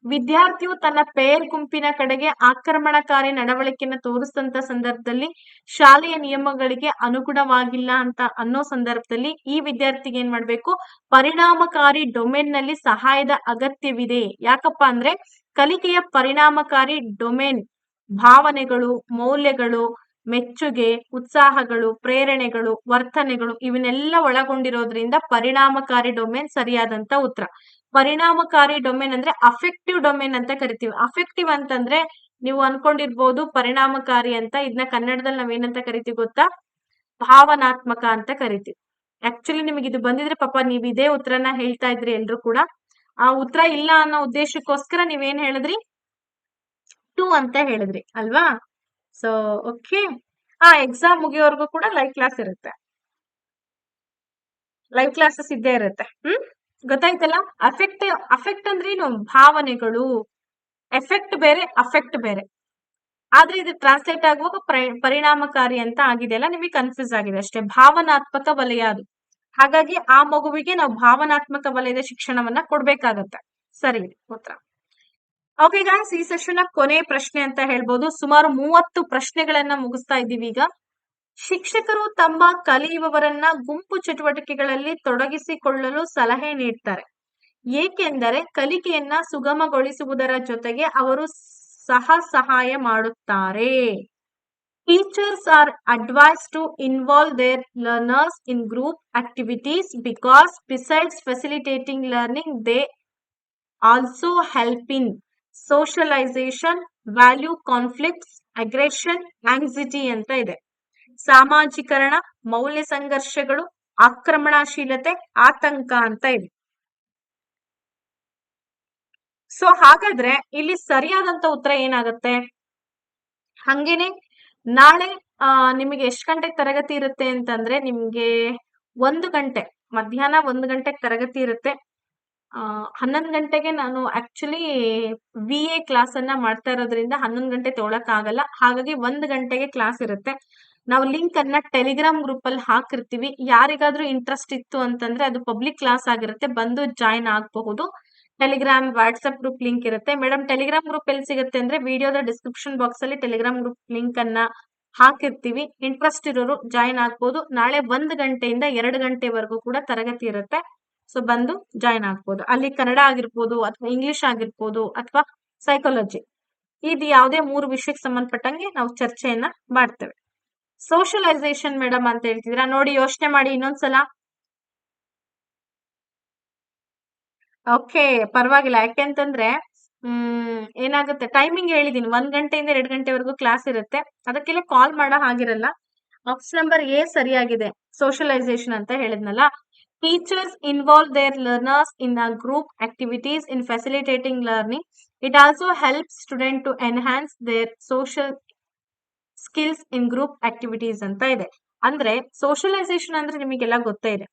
ವಿದ್ಯಾರ್ಥಿಯು ತನ್ನ ಪೇರ್ ಗುಂಪಿನ ಕಡೆಗೆ ಆಕ್ರಮಣಕಾರಿ ನಡವಳಿಕೆಯನ್ನು ತೋರಿಸಿದಂತ ಸಂದರ್ಭದಲ್ಲಿ ಶಾಲೆಯ ನಿಯಮಗಳಿಗೆ ಅನುಗುಣವಾಗಿಲ್ಲ ಅಂತ ಅನ್ನೋ ಸಂದರ್ಭದಲ್ಲಿ ಈ ವಿದ್ಯಾರ್ಥಿಗೆ ಏನ್ ಮಾಡ್ಬೇಕು, ಪರಿಣಾಮಕಾರಿ ಡೊಮೇನ್ ನಲ್ಲಿ ಸಹಾಯದ ಅಗತ್ಯವಿದೆ. ಯಾಕಪ್ಪ ಅಂದ್ರೆ ಕಲಿಕೆಯ ಪರಿಣಾಮಕಾರಿ ಡೊಮೇನ್ ಭಾವನೆಗಳು, ಮೌಲ್ಯಗಳು, ಮೆಚ್ಚುಗೆ, ಉತ್ಸಾಹಗಳು, ಪ್ರೇರಣೆಗಳು, ವರ್ತನೆಗಳು ಇವನ್ನೆಲ್ಲ ಒಳಗೊಂಡಿರೋದ್ರಿಂದ ಪರಿಣಾಮಕಾರಿ ಡೊಮೇನ್ ಸರಿಯಾದಂತ ಉತ್ತರ. ಪರಿಣಾಮಕಾರಿ ಡೊಮೇನ್ ಅಂದ್ರೆ ಅಫೆಕ್ಟಿವ್ ಡೊಮೇನ್ ಅಂತ ಕರಿತೀವಿ. ಅಫೆಕ್ಟಿವ್ ಅಂತಂದ್ರೆ ನೀವು ಅನ್ಕೊಂಡಿರ್ಬೋದು ಪರಿಣಾಮಕಾರಿ ಅಂತ. ಇದನ್ನ ಕನ್ನಡದಲ್ಲಿ ನಾವೇನಂತ ಕರಿತೀವಿ ಗೊತ್ತಾ? ಭಾವನಾತ್ಮಕ ಅಂತ ಕರಿತೀವಿ. ಆಕ್ಚುಲಿ ನಿಮಗೆ ಇದು ಬಂದಿದ್ರೆ ಪಾಪ ನೀವ್ ಇದೇ ಉತ್ತರನ ಹೇಳ್ತಾ ಇದ್ರಿ ಎಲ್ರು ಕೂಡ. ಆ ಉತ್ತರ ಇಲ್ಲ ಅನ್ನೋ ಉದ್ದೇಶಕ್ಕೋಸ್ಕರ ನೀವೇನ್ ಹೇಳಿದ್ರಿ? 2 ಅಂತ ಹೇಳಿದ್ರಿ ಅಲ್ವಾ? So okay. ಎಕ್ಸಾಮ್ ಮುಗಿಯೋವರೆಗೂ ಕೂಡ ಲೈವ್ ಕ್ಲಾಸ್ ಇರುತ್ತೆ. ಲೈವ್ ಕ್ಲಾಸಸ್ ಇದ್ದೇ ಇರುತ್ತೆ. ಗೊತ್ತಾಯ್ತಲ್ಲ? ಅಫೆಕ್ಟ್ ಅಂದ್ರೆ ಏನು? ಭಾವನೆಗಳು. ಎಫೆಕ್ಟ್ ಬೇರೆ, ಅಫೆಕ್ಟ್ ಬೇರೆ. ಆದ್ರೆ ಇದು ಟ್ರಾನ್ಸ್ಲೇಟ್ ಆಗುವಾಗ ಪರಿಣಾಮಕಾರಿ ಅಂತ ಆಗಿದೆಯಲ್ಲ, ನಿಮಗೆ ಕನ್ಫ್ಯೂಸ್ ಆಗಿದೆ ಅಷ್ಟೇ. ಭಾವನಾತ್ಮಕ ವಲಯ ಅದು. ಹಾಗಾಗಿ ಆ ಮಗುವಿಗೆ ನಾವು ಭಾವನಾತ್ಮಕ ವಲಯದ ಶಿಕ್ಷಣವನ್ನ ಕೊಡ್ಬೇಕಾಗತ್ತೆ. ಸರಿ ಉತ್ತರ. ಓಕೆ ಗಾಯ್ಸ್, ಈ ಸೆಷನ್ ಕೊನೆ ಪ್ರಶ್ನೆ ಅಂತ ಹೇಳ್ಬೋದು. ಸುಮಾರು 30 ಪ್ರಶ್ನೆಗಳನ್ನ ಮುಗಿಸ್ತಾ ಇದ್ದೀವಿ ಈಗ. ಶಿಕ್ಷಕರು ತಮ್ಮ ಕಲಿಯುವವರನ್ನ ಗುಂಪು ಚಟುವಟಿಕೆಗಳಲ್ಲಿ ತೊಡಗಿಸಿಕೊಳ್ಳಲು ಸಲಹೆ ನೀಡ್ತಾರೆ, ಏಕೆಂದರೆ ಕಲಿಕೆಯನ್ನ ಸುಗಮಗೊಳಿಸುವುದರ ಜೊತೆಗೆ ಅವರು ಸಹಾಯ ಮಾಡುತ್ತಾರೆ. Teachers are advised to involve their learners in group activities because besides facilitating learning, they also help in socialization, value conflicts, aggression, anxiety ಅಂತ ಇದೆ. ಸಾಮಾಜೀಕರಣ, ಮೌಲ್ಯ ಸಂಘರ್ಷಗಳು, ಆಕ್ರಮಣಶೀಲತೆ, ಆತಂಕ ಅಂತ ಇದೆ. ಸೊ ಹಾಗಾದ್ರೆ ಇಲ್ಲಿ ಸರಿಯಾದಂತ ಉತ್ತರ ಏನಾಗುತ್ತೆ? ಹಂಗೇನೆ ನಾಳೆ ನಿಮಗೆ ಎಷ್ಟು ಗಂಟೆಗೆ ತರಗತಿ ಇರುತ್ತೆ ಅಂತಂದ್ರೆ, ನಿಮ್ಗೆ 1 ಗಂಟೆ ಮಧ್ಯಾಹ್ನ 1 ಗಂಟೆಗೆ ತರಗತಿ ಇರುತ್ತೆ. 11 ಗಂಟೆಗೆ ನಾನು ಆಕ್ಚುಲಿ VA ಕ್ಲಾಸ್ ಅನ್ನ ಮಾಡ್ತಾ ಇರೋದ್ರಿಂದ 11 ಗಂಟೆ ತೊಗೊಳಕ್ ಆಗಲ್ಲ. ಹಾಗಾಗಿ 1 ಗಂಟೆಗೆ ಕ್ಲಾಸ್ ಇರುತ್ತೆ. ನಾವು ಲಿಂಕ್ ಅನ್ನ ಟೆಲಿಗ್ರಾಮ್ ಗ್ರೂಪ್ ಅಲ್ಲಿ ಹಾಕಿರ್ತೀವಿ. ಯಾರಿಗಾದ್ರೂ ಇಂಟ್ರೆಸ್ಟ್ ಇತ್ತು ಅಂತಂದ್ರೆ ಅದು ಪಬ್ಲಿಕ್ ಕ್ಲಾಸ್ ಆಗಿರುತ್ತೆ, ಬಂದು ಜಾಯಿನ್ ಆಗಬಹುದು. ಟೆಲಿಗ್ರಾಮ್, ವಾಟ್ಸ್ಆಪ್ ಗ್ರೂಪ್ ಲಿಂಕ್ ಇರುತ್ತೆ. ಮೇಡಮ್ ಟೆಲಿಗ್ರಾಮ್ ಗ್ರೂಪ್ ಎಲ್ಲಿ ಸಿಗುತ್ತೆ ಅಂದ್ರೆ ವಿಡಿಯೋದ ಡಿಸ್ಕ್ರಿಪ್ಷನ್ ಬಾಕ್ಸ್ ಅಲ್ಲಿ ಟೆಲಿಗ್ರಾಮ್ ಗ್ರೂಪ್ ಲಿಂಕ್ ಅನ್ನ ಹಾಕಿರ್ತೀವಿ. ಇಂಟ್ರೆಸ್ಟ್ ಇರೋರು ಜಾಯಿನ್ ಆಗ್ಬೋದು. ನಾಳೆ 1 ಗಂಟೆಯಿಂದ 2 ಗಂಟೆವರೆಗೂ ಕೂಡ ತರಗತಿ ಇರುತ್ತೆ. ಸೊ ಬಂದು ಜಾಯಿನ್ ಆಗ್ಬೋದು. ಅಲ್ಲಿ ಕನ್ನಡ ಆಗಿರ್ಬೋದು, ಅಥವಾ ಇಂಗ್ಲಿಷ್ ಆಗಿರ್ಬೋದು, ಅಥವಾ ಸೈಕಾಲಜಿ, ಇದು ಯಾವುದೇ 3 ವಿಷಯಕ್ಕೆ ಸಂಬಂಧಪಟ್ಟಂಗೆ ನಾವು ಚರ್ಚೆಯನ್ನ ಮಾಡ್ತೇವೆ. ಸೋಷಲೈಸೇಷನ್ ಮೇಡಮ್ ಅಂತ ಹೇಳ್ತಿದ್ದೀರಾ, ನೋಡಿ ಯೋಚನೆ ಮಾಡಿ ಇನ್ನೊಂದ್ಸಲ. ಓಕೆ, ಪರವಾಗಿಲ್ಲ. ಯಾಕೆಂತಂದ್ರೆ ಏನಾಗುತ್ತೆ, ಟೈಮಿಂಗ್ ಹೇಳಿದೀನಿ, 1 ಗಂಟೆಯಿಂದ 2 ಗಂಟೆವರೆಗೂ ಕ್ಲಾಸ್ ಇರುತ್ತೆ. ಅದಕ್ಕೆಲ್ಲ ಕಾಲ್ ಮಾಡೋ ಹಾಗಿರಲ್ಲ. ಆಪ್ಷನ್ ನಂಬರ್ ಎ ಸರಿಯಾಗಿದೆ, ಸೋಷಲೈಸೇಷನ್ ಅಂತ ಹೇಳಿದ್ನಲ್ಲ. Teachers involve their learners in a group activities in facilitating learning. It also help student to enhance their social skills in group activities ಅಂತ ಇದೆ. ಅಂದ್ರೆ ಸೋಷಲೈಸೇಷನ್ ಅಂದ್ರೆ ನಿಮಗೆಲ್ಲ ಗೊತ್ತೇ ಇದೆ.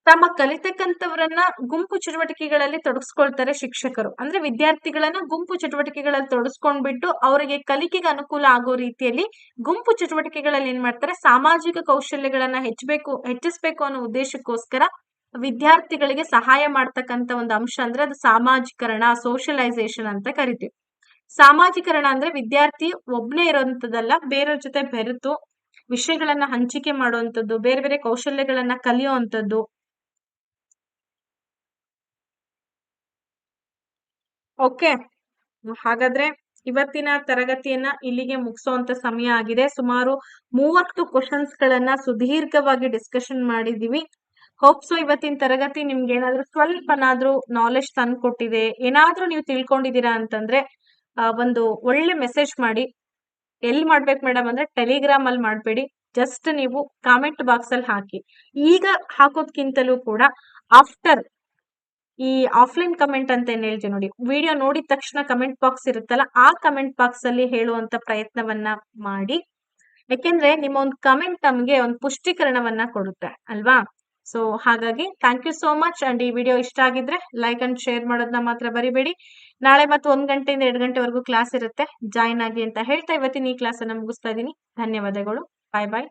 ತಮ್ಮ ಕಲಿತಕ್ಕಂಥವರನ್ನ ಗುಂಪು ಚಟುವಟಿಕೆಗಳಲ್ಲಿ ತೊಡಗಿಸ್ಕೊಳ್ತಾರೆ ಶಿಕ್ಷಕರು. ಅಂದ್ರೆ ವಿದ್ಯಾರ್ಥಿಗಳನ್ನ ಗುಂಪು ಚಟುವಟಿಕೆಗಳಲ್ಲಿ ತೊಡಗಿಸ್ಕೊಂಡ್ಬಿಟ್ಟು ಅವರಿಗೆ ಕಲಿಕೆಗೆ ಅನುಕೂಲ ಆಗೋ ರೀತಿಯಲ್ಲಿ ಗುಂಪು ಚಟುವಟಿಕೆಗಳಲ್ಲಿ ಏನ್ ಮಾಡ್ತಾರೆ, ಸಾಮಾಜಿಕ ಕೌಶಲ್ಯಗಳನ್ನ ಹೆಚ್ಚಿಸ್ಬೇಕು ಅನ್ನೋ ಉದ್ದೇಶಕ್ಕೋಸ್ಕರ ವಿದ್ಯಾರ್ಥಿಗಳಿಗೆ ಸಹಾಯ ಮಾಡ್ತಕ್ಕಂಥ ಒಂದು ಅಂಶ ಅಂದ್ರೆ ಅದು ಸಾಮಾಜಿಕರಣ, ಸೋಷಲೈಸೇಷನ್ ಅಂತ ಕರಿತೀವಿ. ಸಾಮಾಜಿಕರಣ ಅಂದ್ರೆ ವಿದ್ಯಾರ್ಥಿ ಒಬ್ನೇ ಇರೋಂಥದ್ದಲ್ಲ, ಬೇರೆಯವ್ರ ಜೊತೆ ಬೆರೆತು ವಿಷಯಗಳನ್ನ ಹಂಚಿಕೆ ಮಾಡುವಂಥದ್ದು, ಬೇರೆ ಬೇರೆ ಕೌಶಲ್ಯಗಳನ್ನ ಕಲಿಯುವಂಥದ್ದು. ಓಕೆ, ಹಾಗಾದ್ರೆ ಇವತ್ತಿನ ತರಗತಿಯನ್ನ ಇಲ್ಲಿಗೆ ಮುಗಿಸುವಂತ ಸಮಯ ಆಗಿದೆ. ಸುಮಾರು 30 ಕ್ವಶನ್ಸ್ ಗಳನ್ನ ಸುದೀರ್ಘವಾಗಿ ಡಿಸ್ಕಷನ್ ಮಾಡಿದೀವಿ. ಹೋಪ್ಸೋ ಇವತ್ತಿನ ತರಗತಿ ನಿಮ್ಗೆ ಏನಾದ್ರೂ ಸ್ವಲ್ಪನಾದ್ರೂ ನಾಲೆಜ್ ತಂದ್ಕೊಟ್ಟಿದೆ, ಏನಾದ್ರೂ ನೀವು ತಿಳ್ಕೊಂಡಿದ್ದೀರಾ ಅಂತಂದ್ರೆ ಒಂದು ಒಳ್ಳೆ ಮೆಸೇಜ್ ಮಾಡಿ. ಎಲ್ಲಿ ಮಾಡ್ಬೇಕು ಮೇಡಮ್ ಅಂದ್ರೆ ಟೆಲಿಗ್ರಾಮ್ ಅಲ್ಲಿ ಮಾಡ್ಬೇಡಿ, ಜಸ್ಟ್ ನೀವು ಕಾಮೆಂಟ್ ಬಾಕ್ಸ್ ಅಲ್ಲಿ ಹಾಕಿ. ಈಗ ಹಾಕೋದ್ಕಿಂತಲೂ ಕೂಡ ಆಫ್ಟರ್ ಈ ಆಫ್ಲೈನ್ ಕಮೆಂಟ್ ಅಂತ ಏನ್ ಹೇಳ್ತೀವಿ ನೋಡಿ, ವಿಡಿಯೋ ನೋಡಿದ ತಕ್ಷಣ ಕಮೆಂಟ್ ಬಾಕ್ಸ್ ಇರುತ್ತಲ್ಲ, ಆ ಕಮೆಂಟ್ ಬಾಕ್ಸ್ ಅಲ್ಲಿ ಹೇಳುವಂತ ಪ್ರಯತ್ನವನ್ನ ಮಾಡಿ. ಯಾಕೆಂದ್ರೆ ನಿಮ್ಮ ಒಂದು ಕಮೆಂಟ್ ನಮ್ಗೆ ಒಂದು ಪುಷ್ಟೀಕರಣವನ್ನ ಕೊಡುತ್ತೆ ಅಲ್ವಾ? ಸೊ ಹಾಗಾಗಿ thank you so much. And ಈ ವಿಡಿಯೋ ಇಷ್ಟ ಆಗಿದ್ರೆ ಲೈಕ್ ಅಂಡ್ ಶೇರ್ ಮಾಡೋದನ್ನ ಮಾತ್ರ ಬರಿಬೇಡಿ. ನಾಳೆ ಮತ್ತು 1 ಗಂಟೆಯಿಂದ 2 ಗಂಟೆವರೆಗೂ ಕ್ಲಾಸ್ ಇರುತ್ತೆ, ಜಾಯಿನ್ ಆಗಿ ಅಂತ ಹೇಳ್ತಾ ಇವತ್ತಿನ ಈ ಕ್ಲಾಸ್ ಅನ್ನ ಮುಗಿಸ್ತಾ ಇದ್ದೀನಿ. ಧನ್ಯವಾದಗಳು. ಬಾಯ್ ಬಾಯ್.